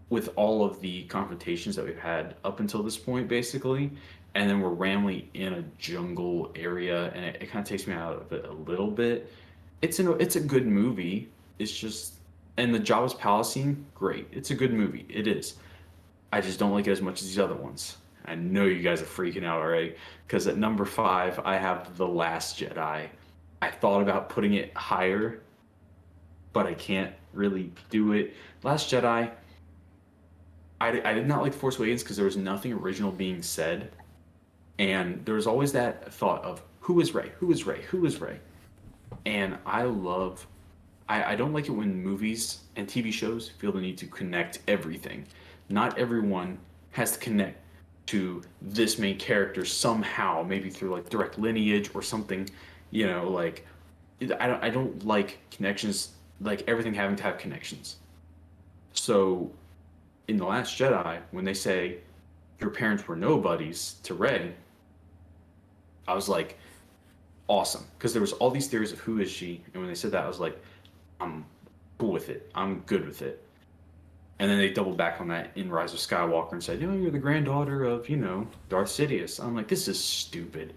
with all of the confrontations that we've had up until this point, basically, and then we're randomly in a jungle area, and it kind of takes me out of it a little bit. It's a good movie. It's just and the Jabba's palace scene, great. It's a good movie. It is. I just don't like it as much as these other ones. I know you guys are freaking out already because at number five, I have The Last Jedi. I thought about putting it higher, but I can't really do it. Last Jedi, I did not like Force Awakens because there was nothing original being said. And there was always that thought of who is Rey? Who is Rey? Who is Rey? And I don't like it when movies and TV shows feel the need to connect everything. Not everyone has to connect to this main character somehow, maybe through like direct lineage or something, like I don't like connections, like everything having to have connections. So in The Last Jedi, when they say your parents were nobodies to Rey, I was like, awesome. Because there was all these theories of who is she, and when they said that, I was like, I'm cool with it. I'm good with it. And then they doubled back on that in Rise of Skywalker and said, you're the granddaughter of, Darth Sidious. I'm like, this is stupid.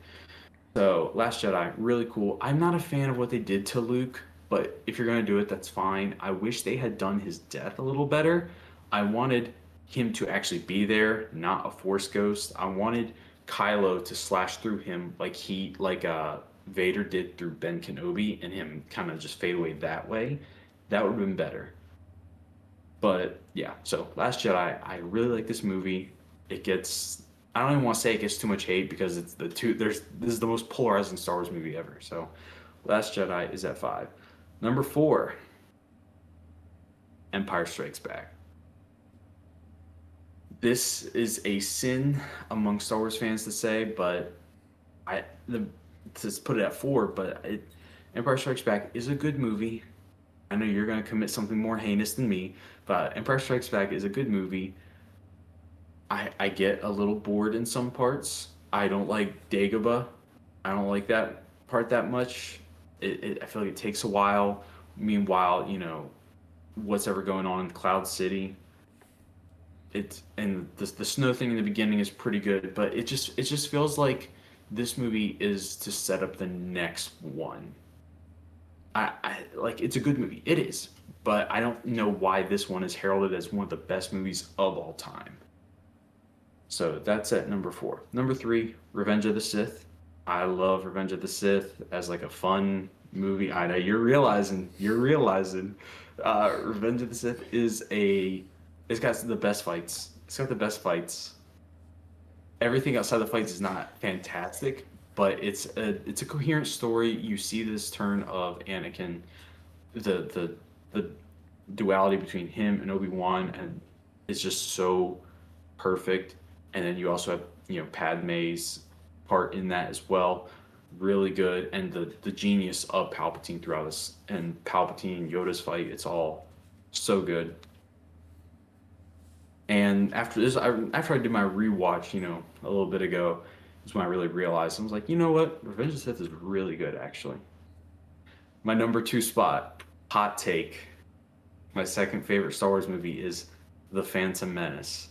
So, Last Jedi, really cool. I'm not a fan of what they did to Luke, but if you're going to do it, that's fine. I wish they had done his death a little better. I wanted him to actually be there, not a Force ghost. I wanted Kylo to slash through him like Vader did through Ben Kenobi and him kind of just fade away that way. That would have been better. But yeah, so Last Jedi, I really like this movie. It gets I don't even want to say it gets too much hate because it's the two there's this is the most polarizing Star Wars movie ever. So Last Jedi is at five. Number four, Empire Strikes Back. This is a sin among Star Wars fans to say, but I the to put it at four, but Empire Strikes Back is a good movie. I know you're gonna commit something more heinous than me, but Empire Strikes Back is a good movie. I get a little bored in some parts. I don't like Dagobah. I don't like that part that much. I feel like it takes a while. Meanwhile, what's ever going on in Cloud City. The snow thing in the beginning is pretty good, but it just feels like this movie is to set up the next one. I like it's a good movie. It is, but I don't know why this one is heralded as one of the best movies of all time. So that's at number four. Number three, Revenge of the Sith. I love Revenge of the Sith as like a fun movie. I know you're realizing. Revenge of the Sith it's got the best fights. It's got the best fights. Everything outside the fights is not fantastic, but it's a coherent story. You see this turn of Anakin, the duality between him and Obi-Wan, and it's just so perfect. And then you also have Padme's part in that as well, really good, and the genius of Palpatine throughout this, and Palpatine Yoda's fight, it's all so good. And after this, after I did my rewatch, a little bit ago, is when I really realized I was like, you know what, Revenge of the Sith is really good actually. My number two spot, hot take. My second favorite Star Wars movie is The Phantom Menace.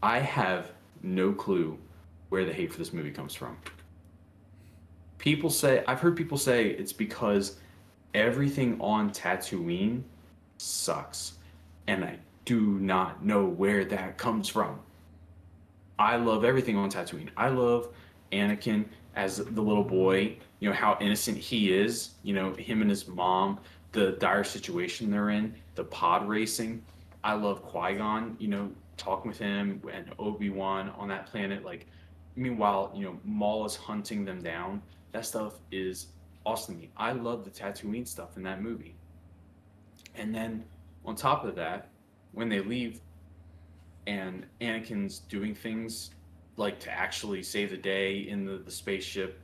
I have no clue where the hate for this movie comes from. I've heard people say it's because everything on Tatooine sucks. And I do not know where that comes from. I love everything on Tatooine. I love Anakin as the little boy, how innocent he is, him and his mom, the dire situation they're in, the pod racing. I love Qui-Gon, talking with him and Obi-Wan on that planet. Like, meanwhile, Maul is hunting them down. That stuff is awesome to me. I love the Tatooine stuff in that movie. And then on top of that, when they leave and Anakin's doing things like to actually save the day in the spaceship,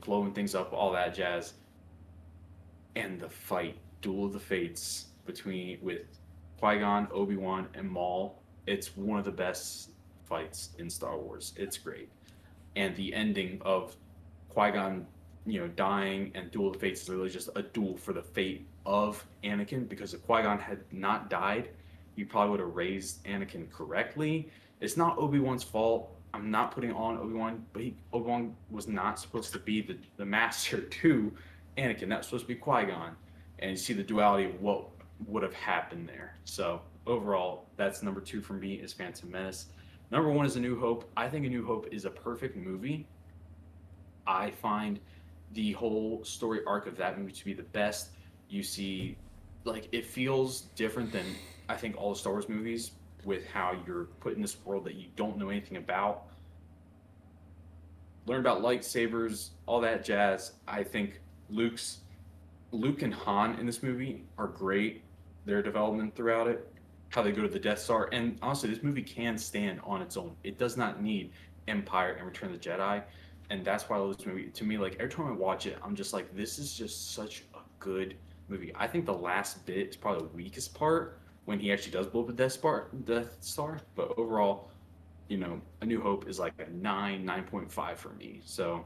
blowing things up, all that jazz, and the fight, Duel of the Fates with Qui-Gon, Obi-Wan, and Maul, it's one of the best fights in Star Wars. It's great. And the ending of Qui-Gon, dying, and Duel of the Fates is really just a duel for the fate of Anakin, because if Qui-Gon had not died, he probably would have raised Anakin correctly. It's not Obi-Wan's fault. I'm not putting on Obi-Wan, but Obi-Wan was not supposed to be the master to Anakin. That was supposed to be Qui-Gon. And you see the duality of what would have happened there. So overall, that's number two for me is Phantom Menace. Number one is A New Hope. I think A New Hope is a perfect movie. I find the whole story arc of that movie to be the best. You see, like, it feels different than I think all the Star Wars movies with how you're put in this world that you don't know anything about. Learn about lightsabers, all that jazz. I think Luke and Han in this movie are great. Their development throughout it, how they go to the Death Star, and honestly, this movie can stand on its own. It does not need Empire and Return of the Jedi, and that's why I love this movie. To me, like every time I watch it, I'm just like, this is just such a good movie. I think the last bit is probably the weakest part when he actually does blow up the Death Star. But overall, A New Hope is like a 9.5 for me. So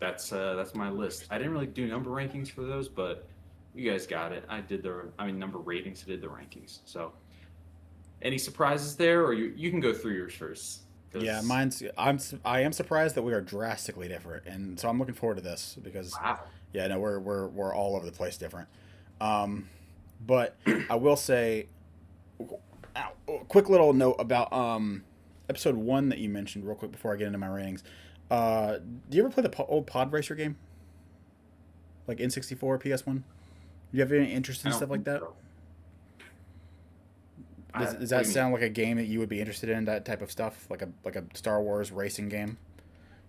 that's my list. I didn't really do number rankings for those, but you guys got it. Number ratings. I did the rankings. So, any surprises there, or you can go through yours first? Yeah, Because I am surprised that we are drastically different, and so I'm looking forward to this because, wow, yeah, no, we're all over the place different. Um, but I will say, quick little note about episode one that you mentioned real quick before I get into my ratings. Do you ever play the old Pod Racer game, like N64, PS1? Do you have any interest I in don't stuff like think that? so. Does What that do you mean? sound like a game that you would be interested in? That type of stuff, like a Star Wars racing game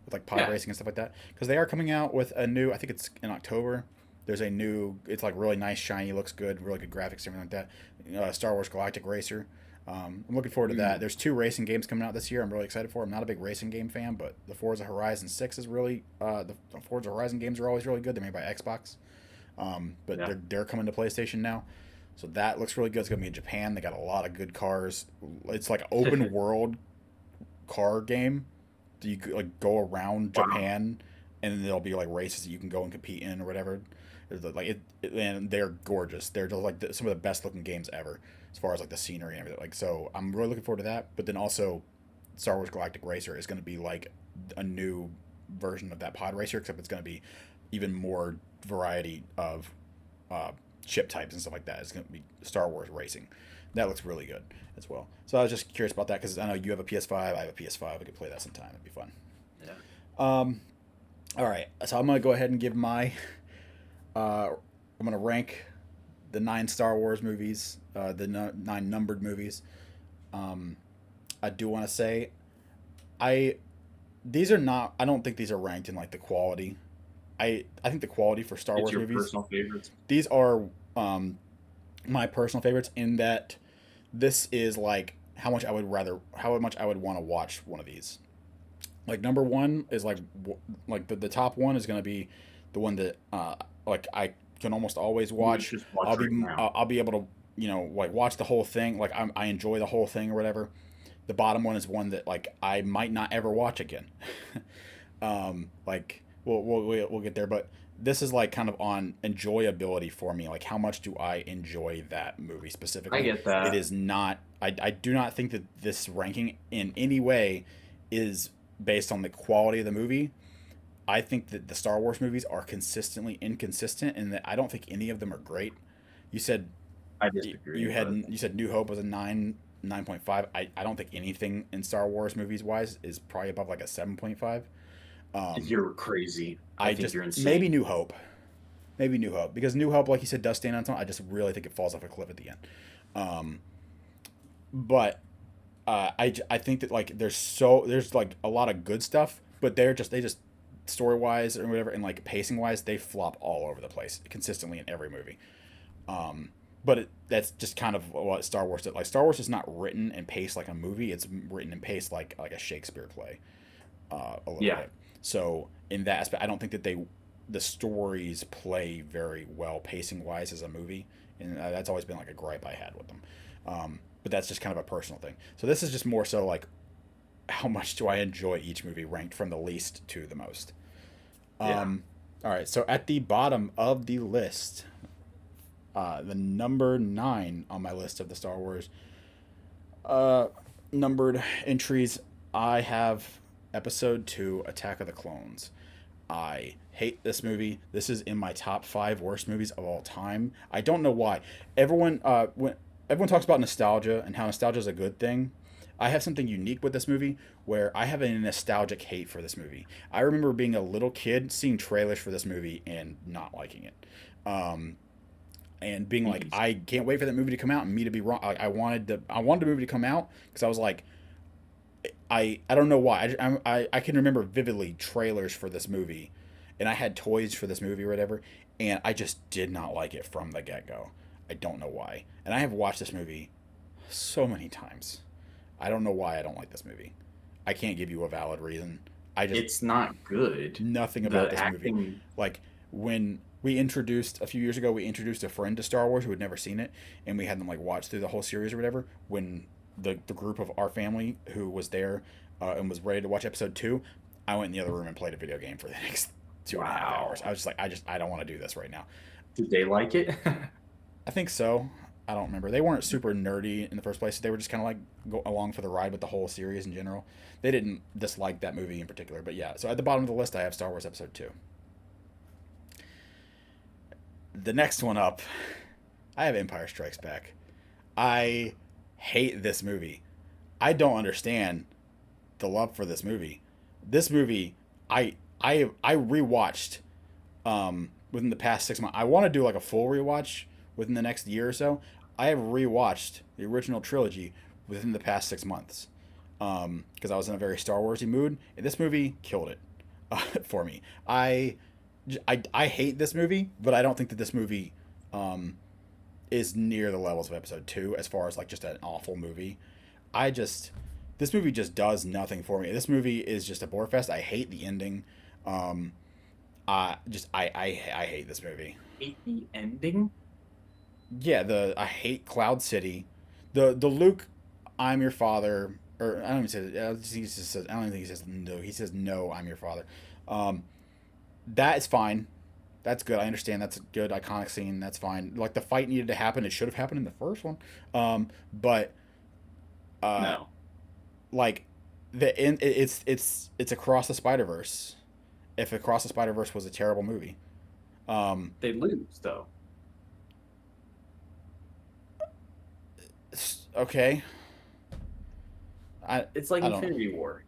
with like pod Yeah. racing and stuff like that? Because they are coming out with a new. I think it's in October. There's a new. It's like really nice, shiny, looks good, really good graphics, everything like that. Star Wars Galactic Racer. I'm looking forward to that. Mm, There's two racing games coming out this year. I'm really excited for. I'm not a big racing game fan, but the Forza Horizon 6 is really. The Forza Horizon games are always really good. They're made by Xbox, but yeah. they're coming to PlayStation now. So that looks really good. It's gonna be in Japan. They got a lot of good cars. It's like open world car game. You could like go around Wow. Japan, and then there'll be like races that you can go and compete in or whatever. And they're gorgeous. They're just like some of the best looking games ever, as far as like the scenery and everything. Like so, I'm really looking forward to that. But then also, Star Wars Galactic Racer is going to be like a new version of that pod racer, except it's going to be even more variety of uh, ship types and stuff like that. It's going to be Star Wars racing. That looks really good as well. So I was just curious about that because I know you have a PS5. I have a PS5. We could play that sometime. It'd be fun. Yeah. Um, all right. So I'm going to go ahead and give my. I'm going to rank the 9 Star Wars movies, nine numbered movies. Um, I do want to say, I these are not. I don't think these are ranked in like the quality. I think the quality for Star It's Wars your movies, personal favorites. these are my personal favorites in that this is like how much I would want to watch one of these. Like number one is like the top one is gonna be the one that like I can almost always You would watch. just watch right now. I'll be able to like watch the whole thing. Like I enjoy the whole thing or whatever. The bottom one is one that like I might not ever watch again. Like we'll get there, but this is like kind of on enjoyability for me. Like how much do I enjoy that movie I specifically? get It that. is not. I do not think that this ranking in any way is based on the quality of the movie. I think that the Star Wars movies are consistently inconsistent, and that I don't think any of them are great. You said I disagree, but you said New Hope was a 9.5. I don't think anything in Star Wars movies wise is probably above like a 7.5. Um, you're crazy. I I think just you're insane. maybe New Hope, maybe New Hope because New Hope, like you said, does stand on its own. I just really think it falls off a cliff at the end. Um, but I think that like there's like a lot of good stuff, but they just story wise or whatever and like pacing wise they flop all over the place consistently in every movie. Um, that's just kind of what Star Wars did. Like Star Wars is not written and paced like a movie; it's written and paced like a Shakespeare play, a little Yeah. bit. So in that aspect, I don't think that the stories play very well pacing wise as a movie, and that's always been like a gripe I had with them. But that's just kind of a personal thing. So this is just more so like how much do I enjoy each movie ranked from the least to the most. Yeah. All right, so at the bottom of the list, the number 9 on my list of the Star Wars uh, numbered entries, I have Episode 2 Attack of the Clones. I hate this movie. This is in my top 5 worst movies of all time. I don't know why. Everyone, everyone talks about nostalgia and how nostalgia is a good thing. I have something unique with this movie where I have a nostalgic hate for this movie. I remember being a little kid seeing trailers for this movie and not liking it. Um, and being like, Jeez. I can't wait for that movie to come out and me to be wrong. I wanted the movie to come out because I was like, I don't know why. I can remember vividly trailers for this movie, and I had toys for this movie or whatever, and I just did not like it from the get go. I don't know why. And I have watched this movie so many times. I don't know why I don't like this movie. I can't give you a valid reason. I just It's not good. nothing about The this movie. acting. Like when we introduced a few years ago, we introduced a friend to Star Wars who had never seen it, and we had them like watch through the whole series or whatever. When the group of our family who was there and was ready to watch episode two, I went in the other room and played a video game for the next 2.5 hours. Wow. I was just like, I don't want to do this right now. Did they like it? I think so. I don't remember. They weren't super nerdy in the first place. They were just kind of like go along for the ride with the whole series in general. They didn't dislike that movie in particular, but yeah. So at the bottom of the list, I have Star Wars Episode Two. The next one up, I have Empire Strikes Back. I hate this movie. I don't understand the love for this movie. This movie, I rewatched within the past 6 months. I want to do like a full rewatch within the next year or so. I have rewatched the original trilogy within the past 6 months because I was in a very Star Warsy mood, and this movie killed it for me. I hate this movie, but I don't think that this movie is near the levels of Episode Two as far as like just an awful movie. I just this movie just does nothing for me. This movie is just a bore fest. I hate the ending. Um, I hate this movie. Hate the ending? Yeah, I hate Cloud City. The Luke, I'm your father, or I don't even say he just says I don't even think he says no. He says no, I'm your father. Um, that is fine. That's good. I understand. That's a good iconic scene. That's fine. Like the fight needed to happen. It should have happened in the first one. But uh, No. like it's Across the Spider Verse. If Across the Spider Verse was a terrible movie, um, They lose though. okay. I It's like I don't know. Infinity War.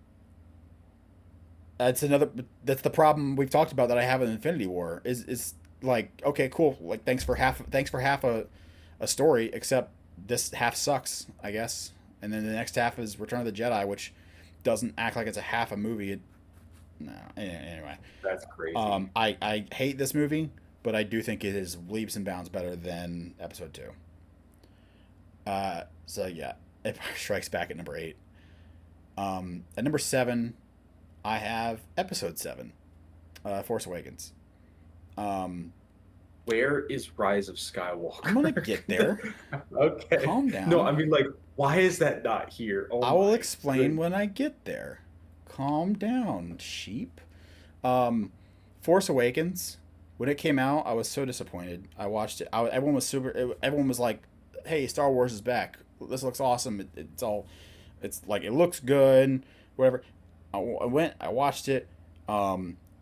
That's another. That's the problem we've talked about that I have in Infinity War. Is like okay, cool. Like thanks for half a story. Except this half sucks, I guess. And then the next half is Return of the Jedi, which doesn't act like it's a half a movie. No. Anyway, That's crazy. I hate this movie, but I do think it is leaps and bounds better than Episode Two. So yeah, Empire Strikes Back at number 8. At number 7, I have Episode 7, Force Awakens. Um, Where is Rise of I'm gonna Skywalker? get there. Okay. Calm No, down. I mean like, why is that not here? Oh I will my explain goodness. when I get there. Calm down, sheep. Um, Force Awakens. When it came out, I was so disappointed. I watched it. Everyone was super. Everyone was like, "Hey, Star Wars is back. This looks awesome. It's all. It's like it looks good. Whatever." I went. I watched it.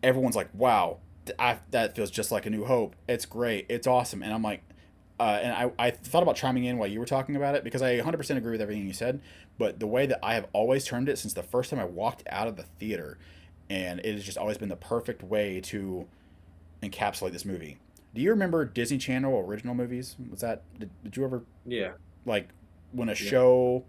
Everyone's like, "Wow, that feels just like A New Hope. It's great. It's awesome." And I'm like, I thought about chiming in while you were talking about it because I 100% agree with everything you said. But the way that I have always termed it since the first time I walked out of the theater, and it has just always been the perfect way to encapsulate this movie. Do you remember Disney Channel original movies? Was that did you ever Yeah. like when a Yeah. show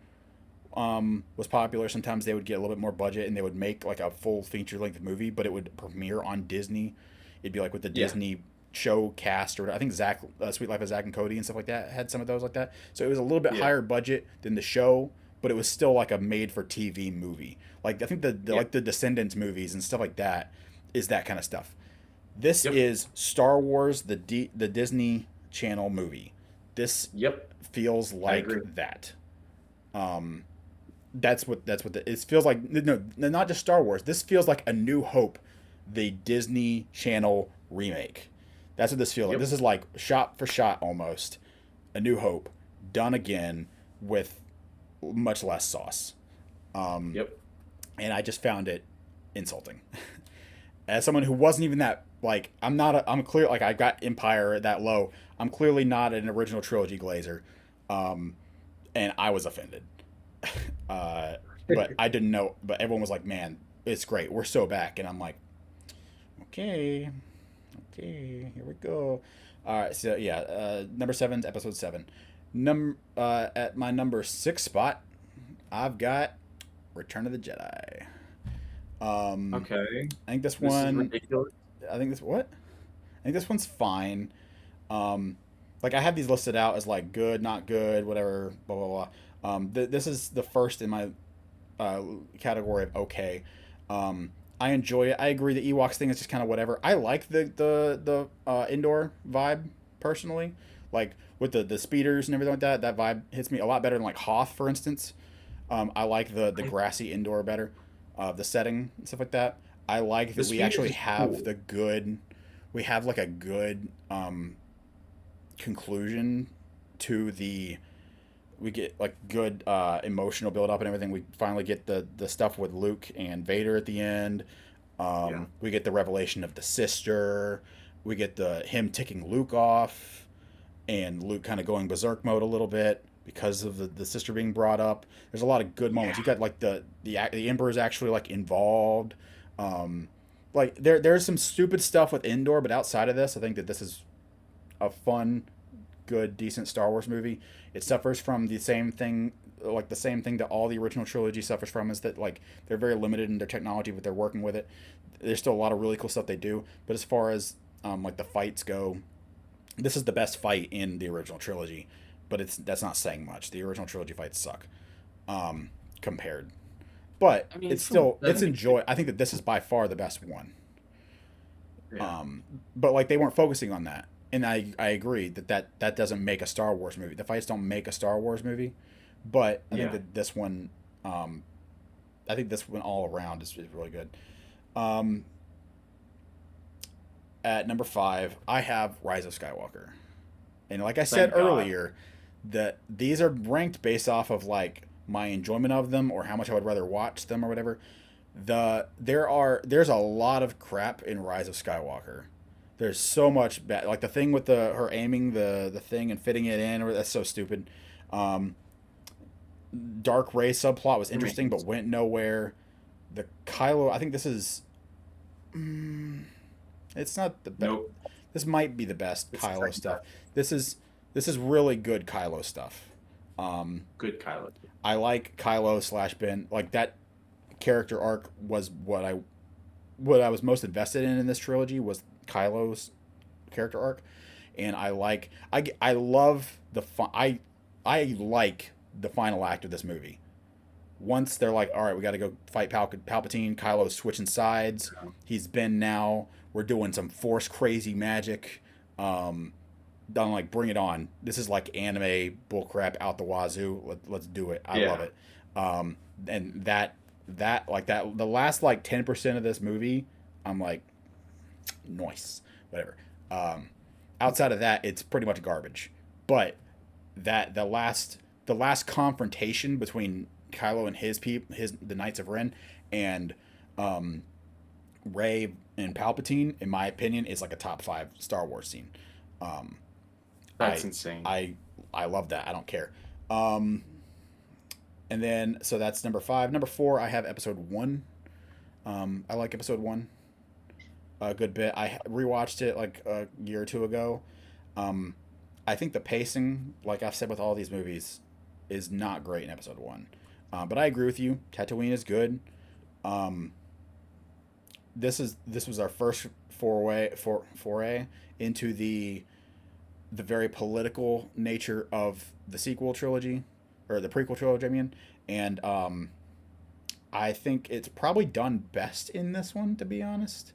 was popular? Sometimes they would get a little bit more budget and they would make like a full feature length movie, but it would premiere on Disney. It'd be like with the Yeah. Disney show cast, or I think Zach, Sweet Life of Zach and Cody and stuff like that had some of those like that. So it was a little bit Yeah. higher budget than the show, but it was still like a made for TV movie. Like I think the Yeah. like the Descendants movies and stuff like that is that kind of stuff. This Yep. is Star Wars, the Disney Channel movie. This Yep. feels I agree. like that. Um, it feels like. No, not just Star Wars. This feels like A New Hope, the Disney Channel remake. That's what this feels like. Yep. This is like shot for shot almost A New Hope done again with much less sauce. Um, Yep. and I just found it insulting. As someone who wasn't even that like I'm not I'm clear like I got Empire that low. I'm clearly not an original trilogy glazer. and I was offended. uh, but I didn't know. But everyone was like, "Man, it's great. We're so back." And I'm like, "Okay, okay, here we go." All right, so yeah, number seven's episode seven. At my number six spot, I've got Return of the Jedi. Okay. I think this This is one. ridiculous. I think this what? I think this one's fine. Um, like I have these listed out as like good, not good, whatever, blah blah blah. This is the first in my uh, category of okay. I enjoy it. I agree the Ewoks thing is just kind of whatever. I like the indoor vibe personally, like with the speeders and everything like that. That vibe hits me a lot better than like Hoth, for instance. I like the I, grassy indoor better, the setting and stuff like that. I like the that we speed actually is have cool. the good. We have like a good conclusion to the we get like good emotional build up and everything. We finally get the stuff with Luke and Vader at the end. Yeah. We get the revelation of the sister. We get the him ticking Luke off, and Luke kind of going berserk mode a little bit because of the sister being brought up. There's a lot of good moments. Yeah. You got like the Emperor is actually like involved. Um, like there's some stupid stuff with Endor, but outside of this, I think that this is a fun, good, decent Star Wars movie. It suffers from the same thing, like the same thing that all the original trilogy suffers from, is that like they're very limited in their technology, but they're working with it. There's still a lot of really cool stuff they do, but as far as like the fights go, this is the best fight in the original trilogy, but that's not saying much. The original trilogy fights suck compared, but I mean, it's from still it's enjoy. I think that this is by far the best one. yeah. But like they weren't focusing on that, and I agree that doesn't make a Star Wars movie. The fights don't make a Star Wars movie, but I think Yeah. that this one, I think this one all around is really good. Um, at number five, I have Rise of Skywalker, and like I said Thank God. earlier, that these are ranked based off of like my enjoyment of them or how much I would rather watch them or whatever. There's a lot of crap in Rise of Skywalker. There's so much bad, like the thing with the her aiming the thing and fitting it in, or that's so stupid. Um, Dark Ray subplot was I interesting mean, but went nowhere. The Kylo, I think this is, mm, it's not the best. nope. This might be the best It's the Kylo second stuff. best. This is this is really good Kylo stuff. Um, Good Kylo. I like Kylo slash Ben. Like that character arc was what I was most invested in this trilogy was Kylo's character arc, and I love I like the final act of this movie. Once they're like, all right, we got to go fight Palpatine. Kylo's switching sides. Yeah. He's Ben now. We're doing some Force crazy magic. Um, done like bring it on. This is like anime bullcrap out the wazoo. Let's do it. I love Yeah. it. And that the last like 10% of this movie, I'm like, nice, whatever. Um, outside of that, it's pretty much garbage. But that the last confrontation between Kylo and his the Knights of Ren and um, Ray and Palpatine, in my opinion, is like a top five Star Wars scene. Um, That's I insane. I I love that. I don't care. Um, and then so that's number five. Number four, I have episode one. I like episode one a good bit. I rewatched it like a year or two ago. Um, I think the pacing, like I've said with all these movies, is not great in episode one. But I agree with you. Tatooine is good. Um, this was our first foray into the very political nature of the sequel trilogy or the prequel trilogy. I mean, and I think it's probably done best in this one. To be honest,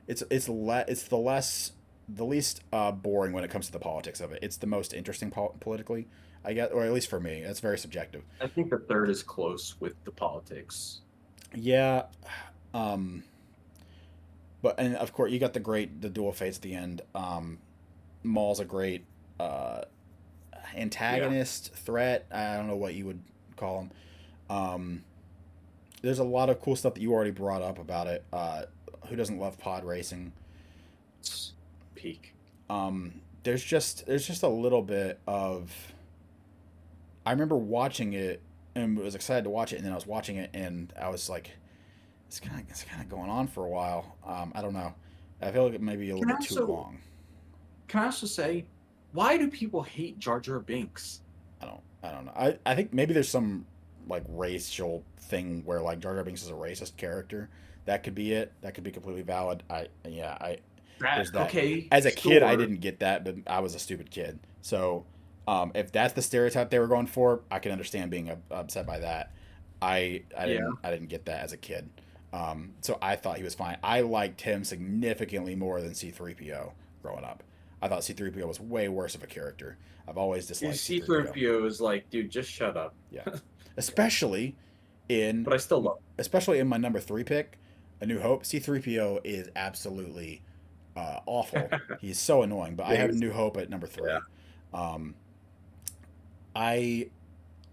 it's the least boring when it comes to the politics of it. It's the most interesting politically, I guess, or at least for me. That's very subjective. I think the third is close with the politics. Yeah, um, but and of course you got the dual fates at the end. Maul's a great uh, Yeah. antagonist threat. I don't know what you would call him. Um, there's a lot of cool stuff that you already brought up about it. Who doesn't love pod racing? It's peak. There's just a little bit of I remember watching it and was excited to watch it, and then I was watching it and I was like, it's kind of going on for a while. I don't know. I feel like it may be a little Can I bit too also long. can I also say, why do people hate Jar Jar Binks? I don't know. I think maybe there's some like racial thing where like Jar Jar Binks is a racist character. That could be it. That could be completely valid. I That there's that. okay, As a kid, I sure. didn't get that, but I was a stupid kid. So, if that's the stereotype they were going for, I can understand being upset by that. I Yeah. didn't get that as a kid. So I thought he was fine. I liked him significantly more than C3PO growing up. I thought C3PO was way worse of a character. I've always You disliked see C3PO. Scorpio is like, dude, just shut up. Yeah, especially in But I still love especially in my number three pick, A New Hope. C3PO is absolutely awful. him. He's so annoying. But I Yeah, have he's New Hope at number yeah. three. Um, I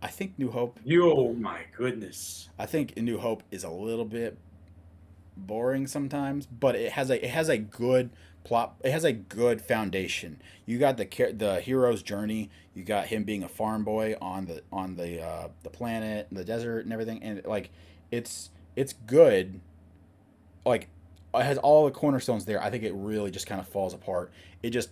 I think New Hope. You oh my goodness. I think New Hope is a little bit boring sometimes, but it has a good plot. It has a good foundation. You got the hero's journey. You got him being a farm boy on the planet, the desert, and everything, and like it's good. Like it has all the cornerstones there. I think it really just kind of falls apart. It just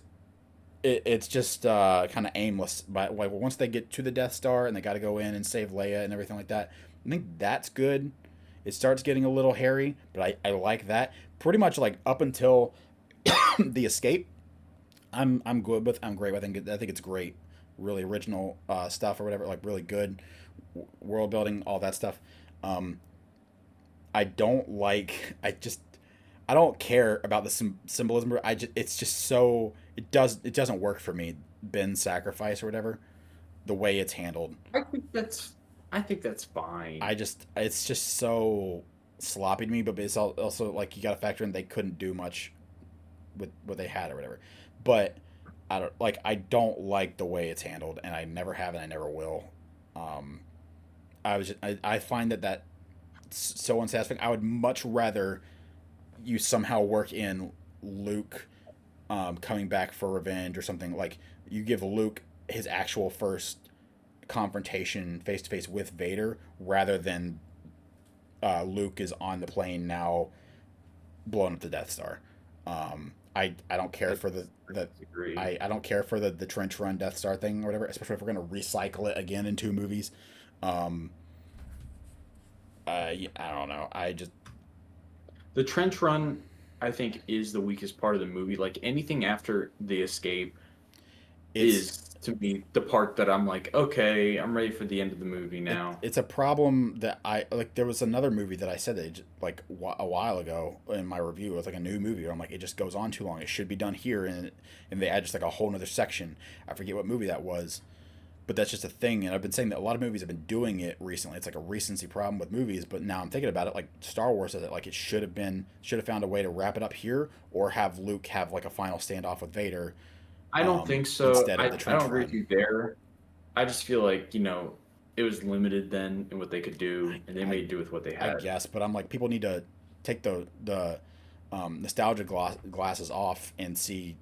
it's just kind of aimless. But like once they get to the Death Star and they got to go in and save Leia and everything like that, I think that's good. It starts getting a little hairy, but I like that. Pretty much like up until the escape, I'm good with. I'm great. I think it's great. Really original stuff or whatever. Like really good world building, all that stuff. Um, I don't like. I don't care about the symbolism. It's just so it doesn't work for me. Ben's sacrifice or whatever, the way it's handled. I think that's I think that's fine. It's just so sloppy to me. But it's also like you got to factor in they couldn't do much with what they had or whatever. But I don't like the way it's handled, and I never have and I never will. Um, I find that so unsatisfying. I would much rather you somehow work in Luke coming back for revenge or something. Like you give Luke his actual first confrontation face to face with Vader rather than Luke is on the plane now blowing up the Death Star. I don't care I for the disagree. I don't care for the trench run Death Star thing or whatever, especially if we're gonna recycle it again in two movies. Um, I don't know. I just The trench run, I think, is the weakest part of the movie. Like anything after the escape it's is to me the part that I'm like, okay, I'm ready for the end of the movie now. it's a problem that I like. There was another movie that I said that like a while ago in my review. It was like a new movie where I'm like, it just goes on too long. It should be done here, and they add just like a whole nother section. I forget what movie that was, but that's just a thing. And I've been saying that a lot of movies have been doing it recently. It's like a recency problem with movies. But now I'm thinking about it, like Star Wars says it, like it should have found a way to wrap it up here, or have Luke have like a final standoff with Vader, I don't think so. instead of the I don't trench agree with run. you there. I just feel like, it was limited then in what they could do, I, and they I made do with what they I had. guess, but I'm like, people need to take the nostalgia glasses off and see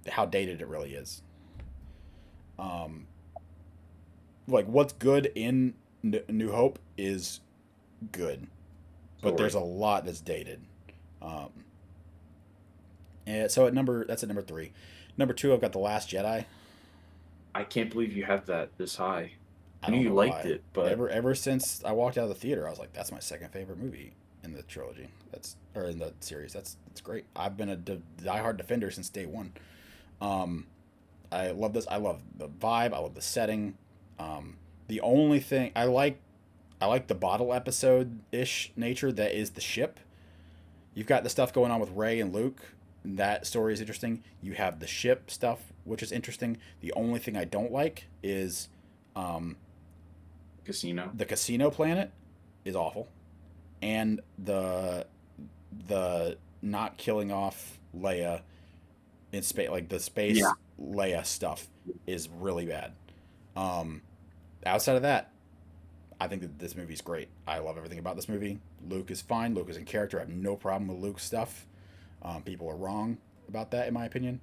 how dated it really is. Um, like what's good in New Hope is good, but there's Story. a lot that's dated. Um, and so that's at number three. Number two, I've got the Last Jedi. I can't believe you have that this high. I I knew don't you know liked why. it, but Ever since I walked out of the theater, I was like, that's my second favorite movie in the trilogy. Or in the series. That's great. I've been a diehard defender since day one. Um, I love this. I love the vibe. I love the setting. The only thing I like the bottle episode ish nature that is the ship. You've got the stuff going on with Ray and Luke. That story is interesting. You have the ship stuff, which is interesting. The only thing I don't like is um, Casino. the casino planet is awful, and the not killing off Leia in space, like the Yeah. space Leia stuff, is really bad. Um, Outside of that, I think that this movie's great. I love everything about this movie. Luke is fine. Luke is in character. I have no problem with Luke's stuff. People are wrong about that, in my opinion.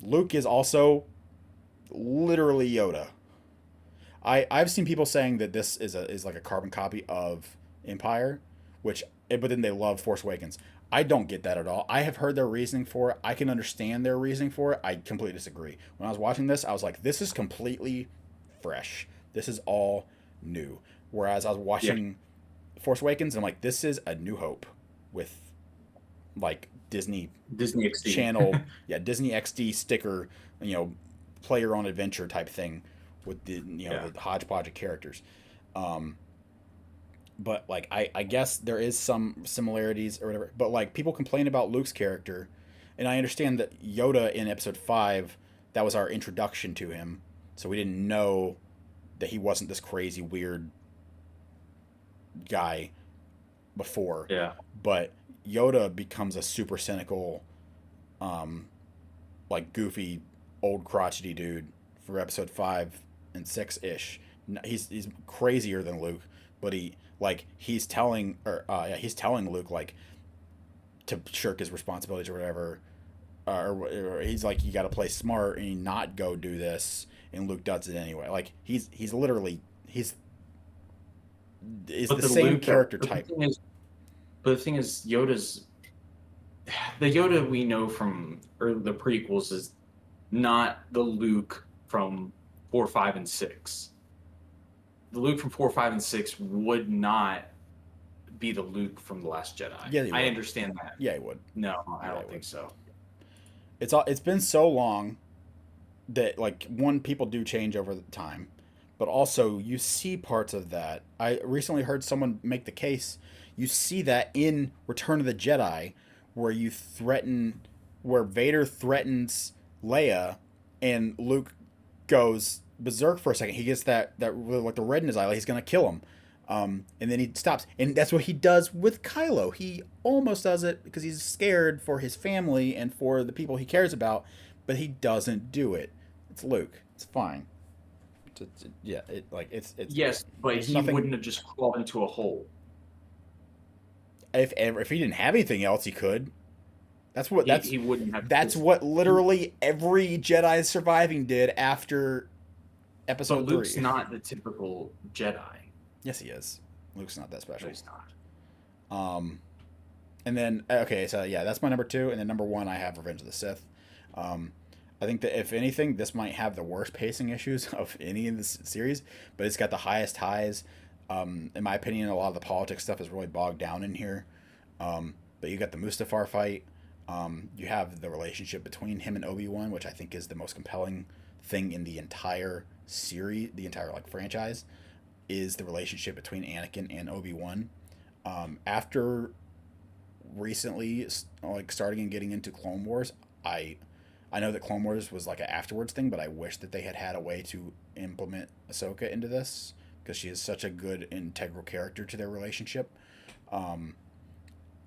Luke is also literally Yoda. I've seen people saying that this is like a carbon copy of Empire, which but then they love Force Awakens. I don't get that at all. I have heard their reasoning for it. I can understand their reasoning for it. I completely disagree. When I was watching this, I was like, this is completely fresh. This is all new. Whereas I was Yeah. watching Force Awakens, and I'm like, this is A New Hope with like Disney Disney XD. Channel, yeah, Disney XD sticker, you know, player on adventure type thing with the Yeah. the hodgepodge of characters. Um, but like I guess there is some similarities or whatever. But like people complain about Luke's character, and I understand that Yoda in Episode 5, that was our introduction to him, so we didn't know that he wasn't this crazy weird guy before. Yeah. But Yoda becomes a super cynical, um, like goofy, old crotchety dude for Episode 5 and 6 ish. He's crazier than Luke, but he's telling he's telling Luke like to shirk his responsibilities or whatever, or he's like, you got to play smart and not go do this, and Luke does it anyway. Like he's literally he's is But the same character but type. the thing is, Yoda's the Yoda we know from or the prequels is not the Luke from 4, 5, and 6. The Luke from 4, 5, and 6 would not be the Luke from The Last Jedi. Yeah, he I would. understand that. Yeah, he would. No, I Yeah, he don't think would. so. It's been so long that like one people do change over the time, but also you see parts of that. I recently heard someone make the case. You see that in Return of the Jedi, where where Vader threatens Leia, and Luke goes berserk for a second. He gets that like the red in his eye, like he's gonna kill him. And then he stops, and that's what he does with Kylo. He almost does it because he's scared for his family and for the people he cares about, but he doesn't do it. It's Luke. It's fine. Yeah, it's Yes, but there's he nothing. wouldn't have just crawled into a hole. If he didn't have anything else, he could. That's what He wouldn't have that's just. what literally every Jedi surviving did after But Episode Luke's 3. not the typical Jedi. Yes, he is. Luke's not that No, special. he's not. Um, and then okay, so yeah, that's my number two, and then number one, I have Revenge of the Sith. Um, I think that if anything, this might have the worst pacing issues of any in this series, but it's got the highest highs. In my opinion, a lot of the politics stuff is really bogged down in here. But you got the Mustafar fight. You have the relationship between him and Obi-Wan, which I think is the most compelling thing in the entire series, the entire like franchise, is the relationship between Anakin and Obi-Wan. After recently like starting and getting into Clone Wars, I I know that Clone Wars was like an afterwards thing, but I wish that they had had a way to implement Ahsoka into this because she is such a good integral character to their relationship. Um,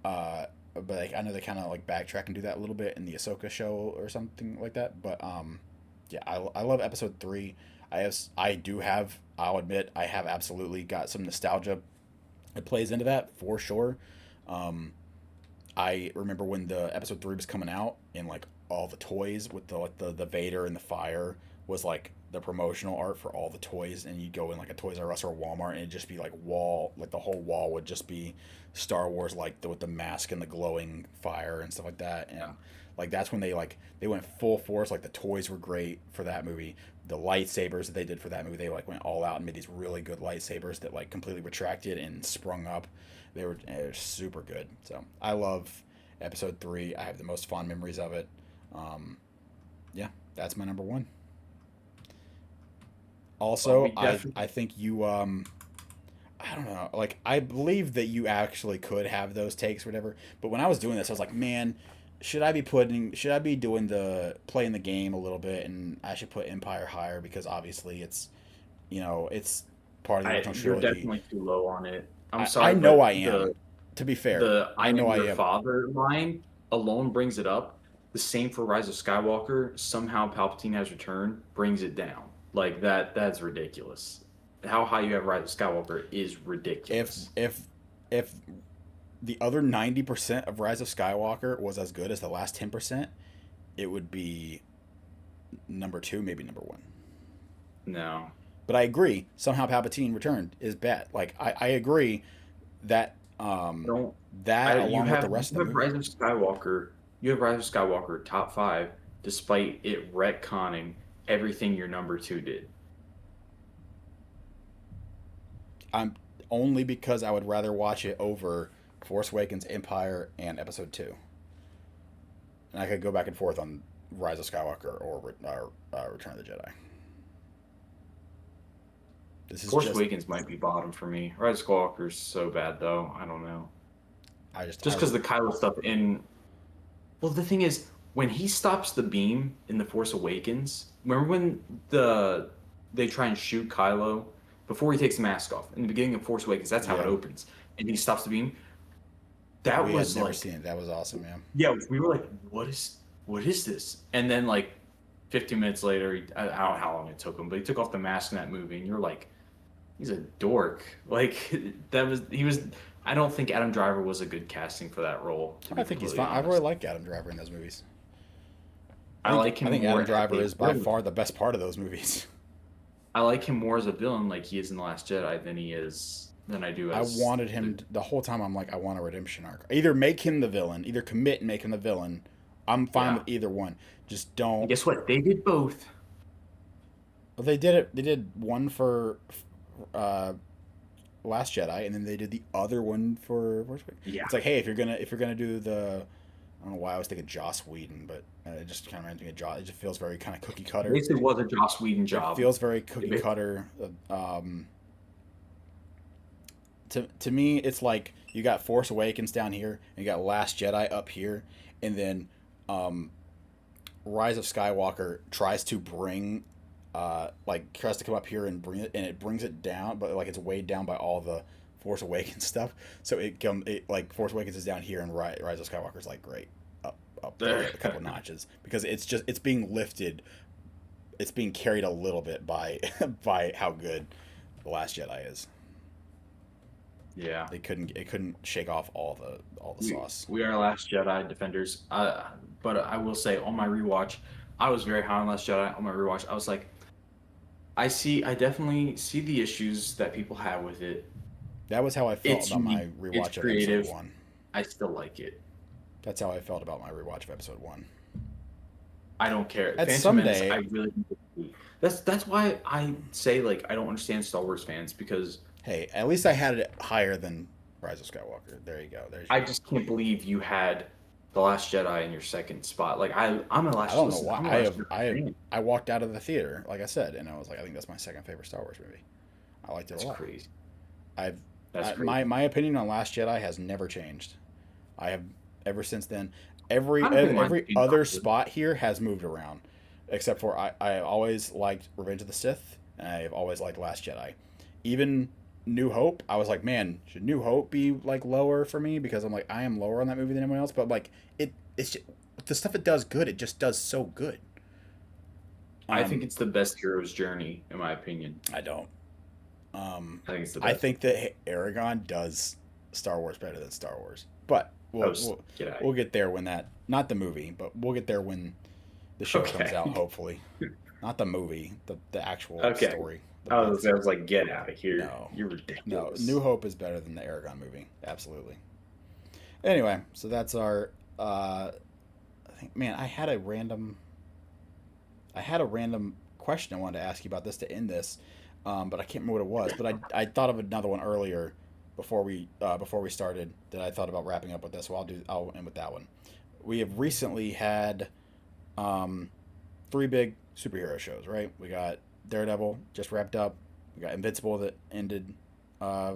but like, I know they kind of like backtrack and do that a little bit in the Ahsoka show or something like that. But yeah, I love Episode 3. I'll admit I have absolutely got some nostalgia that plays into that for sure. Um, I remember when the Episode 3 was coming out and like all the toys with the like the Vader and the fire was like the promotional art for all the toys, and you'd go in like a Toys R Us or a Walmart and it'd just be like the whole wall would just be Star Wars, like with the mask and the glowing fire and stuff like that. And Yeah. like that's when they went full force. Like the toys were great for that movie. The lightsabers that they did for that movie, they like went all out and made these really good lightsabers that like completely retracted and sprung up. They were super good. So I love Episode 3. I have the most fond memories of it. Um, yeah, that's my number one. Well, Also, we definitely. I think you I don't know, like I believe that you actually could have those takes or whatever. But when I was doing this, I was like, man, should I be doing the playing the game a little bit, and I should put Empire higher because obviously it's part of the original You're trilogy. definitely too low on it. I'm I sorry, know but I am. To be fair, the I I know am I your am. father line alone brings it up. The same for Rise of Skywalker. Somehow Palpatine has returned, brings it down. Like that's ridiculous. How high you have Rise of Skywalker is If ridiculous. if the other 90% of Rise of Skywalker was as good as the last 10%, it would be number two, maybe number one. No. But I agree. Somehow Palpatine returned is bad. Like I agree that Don't that you along with the have rest of the movie. Rise of Skywalker. You have Rise of Skywalker top five, despite it retconning everything your number two did. I'm only because I would rather watch it over Force Awakens, Empire, and Episode 2. And I could go back and forth on Rise of Skywalker or Return of the Jedi. This is Force just Awakens might be bottom for me. Rise of Skywalker's so bad though. I don't know. I just Just because the Kylo stuff in. Well, the thing is, when he stops the beam in the Force Awakens, remember when they try and shoot Kylo before he takes the mask off in the beginning of Force Awakens? That's how it Yeah. opens, and he stops the beam. That we was had never like, seen it. That was awesome, man. yeah, we were like, what is this? And then like 15 minutes later, I don't know how long it took him, but he took off the mask in that movie, and you're like, he's a dork. Like he was. I don't think Adam Driver was a good casting for that role. To be I think he's completely fine. I honest. really like Adam Driver in those movies. I like him I think more. Adam Driver as a is by villain. far the best part of those movies. I like him more as a villain, like he is in the Last Jedi, than I do I as. wanted him the whole time. I'm like, I want a redemption arc. Either make him the villain, either commit and make him the villain. I'm fine Yeah. with either one. Just And don't. guess what? They did both. Well, they did it. They did one for uh, Last Jedi, and then they did the other one for. Yeah. It's like, hey, if you're gonna do the, I don't know why I was thinking Joss Whedon, but it just kind of reminds me of Joss. It just feels very kind of cookie cutter. Basically, was a Joss Whedon It job. feels very cookie It- cutter. To me, it's like you got Force Awakens down here, and you got Last Jedi up here, and then Rise of Skywalker tries to bring, tries to come up here and bring it, and it brings it down, but like it's weighed down by all the Force Awakens stuff. So it like Force Awakens is down here, and Rise of Skywalker is like great up there a couple notches because it's being lifted, it's being carried a little bit by by how good the Last Jedi is. Yeah. It couldn't shake off all the sauce. We are Last Jedi defenders. But I will say, on my rewatch, I was very high on Last Jedi. On my rewatch, I was like, I definitely see the issues that people have with it. That was how I felt It's about my unique, rewatch it's of creative. episode 1. I still like it. That's how I felt about my rewatch of episode 1. I don't care. At Phantom Menace, someday- I really that's why I say like I don't understand Star Wars fans because Hey, at least I had it higher than Rise of Skywalker. There you go. I just can't believe you had The Last Jedi in your second spot. Like I'm a Last. I don't know listen, why. I'm a I Last have Jedi I have, fan. I walked out of the theater, like I said, and I was like, I think that's my second favorite Star Wars movie. I liked it That's a lot. crazy. I've That's crazy. my opinion on Last Jedi has never changed. I have ever since then. Every I don't think mine's every been other popular. spot here has moved around, except for I always liked Revenge of the Sith, and I've always liked Last Jedi. Even New Hope, I was like, man, should New Hope be like lower for me because I'm like I am lower on that movie than anyone else, but like it's just, the stuff it does good, it just does so good. I think it's the best hero's journey, in my opinion. I don't. I think it's the I best. think that Aragon does Star Wars better than Star Wars, but Get out. we'll get there when not the movie, but we'll get there when the show Okay. comes out. Hopefully, not the movie, the actual Okay. story. The I book. was like, get out of here. No. You're No, ridiculous. New Hope is better than the Aragon movie. Absolutely. Anyway, so that's our. I think, man, I had a random question I wanted to ask you about this to end this, but I can't remember what it was. But I thought of another one earlier before we started that I thought about wrapping up with this. So I'll end with that one. We have recently had 3 big superhero shows, right? We got Daredevil just wrapped up. We got Invincible that ended a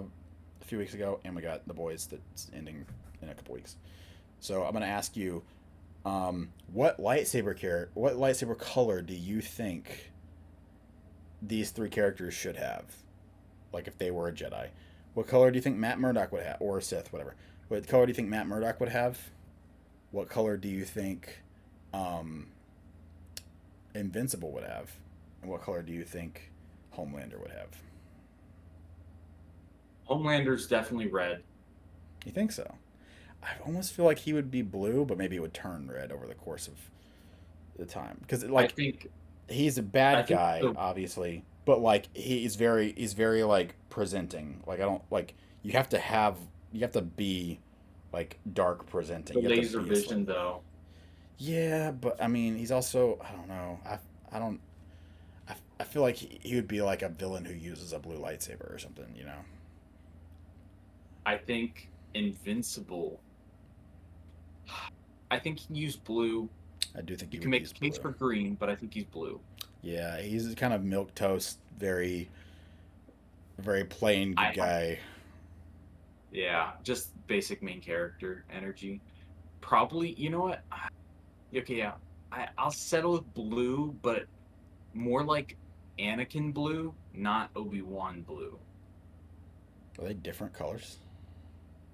few weeks ago, and we got The Boys that's ending in a couple weeks. So I'm gonna ask you, what lightsaber color do you think these 3 characters should have? Like if they were a Jedi, what color do you think Matt Murdock would have, or a Sith, whatever? What color do you think Matt Murdock would have? What color do you think Invincible would have? And what color do you think Homelander would have? Homelander's definitely red. You think so? I almost feel like he would be blue, but maybe it would turn red over the course of the time. Because I like think he's a I bad think guy, the- obviously, but like he's very like presenting. Like I don't like you have to be like dark presenting. The You have to laser be a vision, slightly though. yeah, but I mean he's also I don't know I don't I feel like he would be like a villain who uses a blue lightsaber or something. You know. I think Invincible. I think he used blue. I do think You he can would make use a case blue. for green, but I think he's blue. Yeah, he's kind of milk toast, very plain good I guy. Yeah, just basic main character energy. Probably, you know what? Okay, yeah. I'll settle with blue, but more like Anakin blue, not Obi-Wan blue. Are they different colors?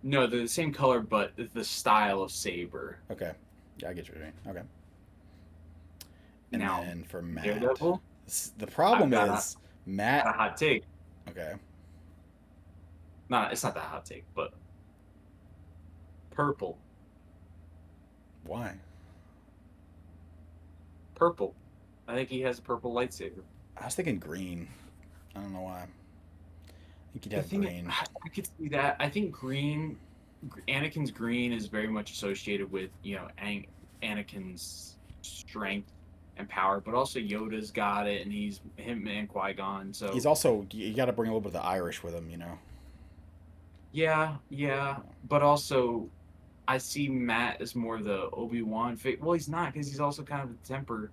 No, they're the same color, but the style of saber. Okay, yeah, I get what you mean. Okay, and Now, then for Matt, Daredevil, the I've problem got a is Matt. hot take. Okay, Not It's not that hot take, but purple, why? purple. I think he has a purple lightsaber. I was thinking green. I don't know why. I think he'd The have thing, green. I could see that. I think Anakin's green is very much associated with Anakin's strength and power, but also Yoda's got it, and he's him and Qui-Gon. He's So also you got to bring a little bit of the Irish with him, you know. yeah, yeah, but also I see Matt as more the Obi-Wan figure. Well, he's not because he's also kind of a temper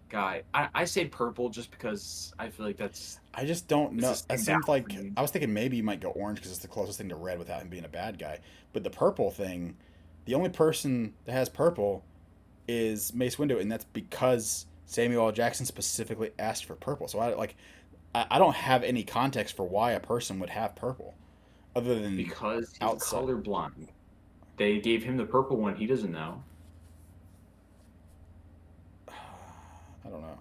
guy. I say purple just because I feel like I just don't it's know. a It stand seemed out for like me. I was thinking maybe he might go orange because it's the closest thing to red without him being a bad guy. But the purple thing, the only person that has purple is Mace Windu, and that's because Samuel L. Jackson specifically asked for purple. So I don't have any context for why a person would have purple, other than Because he's outside. colorblind. They gave him the purple one. He doesn't know. I don't know.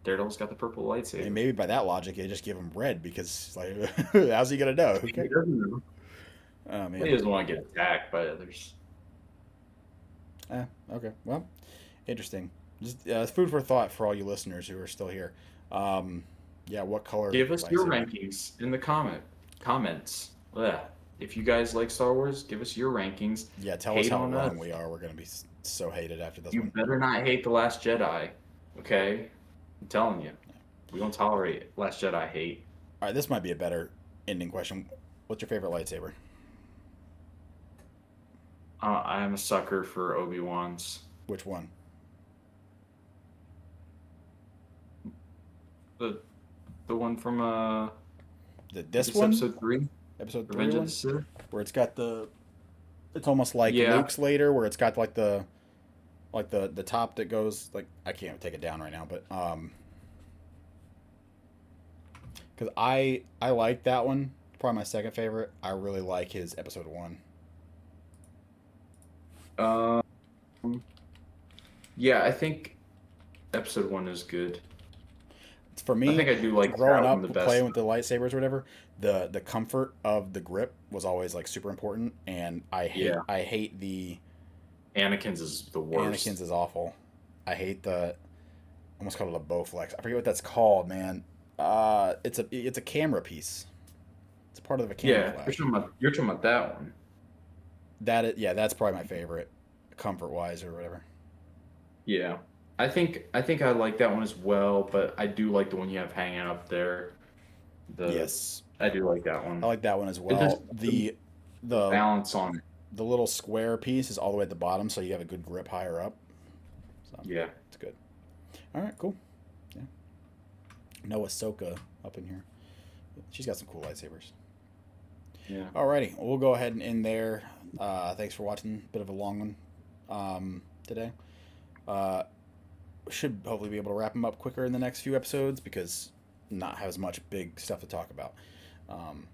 Daredevil's got the purple I mean, lightsaber. maybe by that logic, they just give him red because like, how's he gonna know? He Okay. doesn't know. Oh Well, he man. doesn't want to get attacked by others. Okay. Well, interesting. Just food for thought for all you listeners who are still here. Um, yeah, what color Give us your lightsaber? rankings in the comments. Yeah. If you guys like Star Wars, give us your rankings. Yeah, tell us Hate how on wrong us. we are. We're gonna be so hated after this You one. better not hate The Last Jedi. Okay? I'm telling you. We don't tolerate Last Jedi hate. All right, this might be a better ending question. What's your favorite lightsaber? I am a sucker for Obi-Wan's. Which one? The the one from This this one, episode 3, episode three Revenge of the one, Sith. where it's got the. It's almost like Yeah. Luke's later, where it's got like the top that goes like I can't take it down right now, but because I like that one. Probably my second favorite. I really like his episode one. Um yeah, I think episode 1 is good. For I me, think I do like growing that one up the playing best. with the lightsabers or whatever, the comfort of the grip was always like super important, and Yeah. I hate the Anakin's is the Anakin's worst. is awful. I hate the almost called it a Bowflex. I forget what that's called, man. It's a camera piece. It's part of a Yeah, camouflage. you're talking about that one. Yeah, that's probably my favorite, comfort wise or whatever. Yeah. I think I like that one as well, but I do like the one you have hanging up there. The Yes, I do like that I one. like that one as It just well. the The balance on it. the little square piece is all the way at the bottom, so you have a good grip higher up. So Yeah. it's good. All right, cool. Yeah, no Ahsoka up in here. She's got some cool lightsabers. Yeah. Alrighty, we'll go ahead and end there. Thanks for watching. Bit of a long one today. Uh, should hopefully be able to wrap them up quicker in the next few episodes because not have as much big stuff to talk about. Um,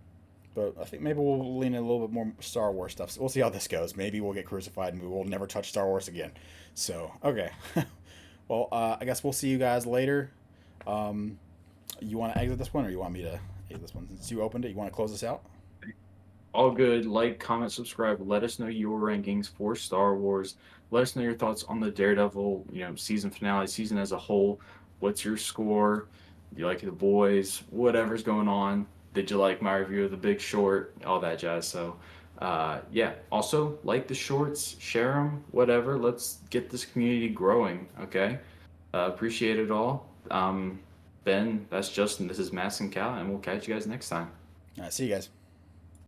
but I think maybe we'll lean in a little bit more Star Wars stuff. So we'll see how this goes. Maybe we'll get crucified and we will never touch Star Wars again. So okay, well I guess we'll see you guys later. Um, you want to exit this one or you want me to exit this one? Since you opened it, you want to close this out? All good. Like, comment, subscribe. Let us know your rankings for Star Wars. Let us know your thoughts on the Daredevil, season finale, season as a whole. What's your score? Do you like the boys? Whatever's going on. Did you like my review of The Big Short? All that jazz. So, yeah. Also, like the shorts, share them, whatever. Let's get this community growing. Okay. Appreciate it all. Ben, that's Justin. This is Mass and Cal, and we'll catch you guys next time. All right, see you guys.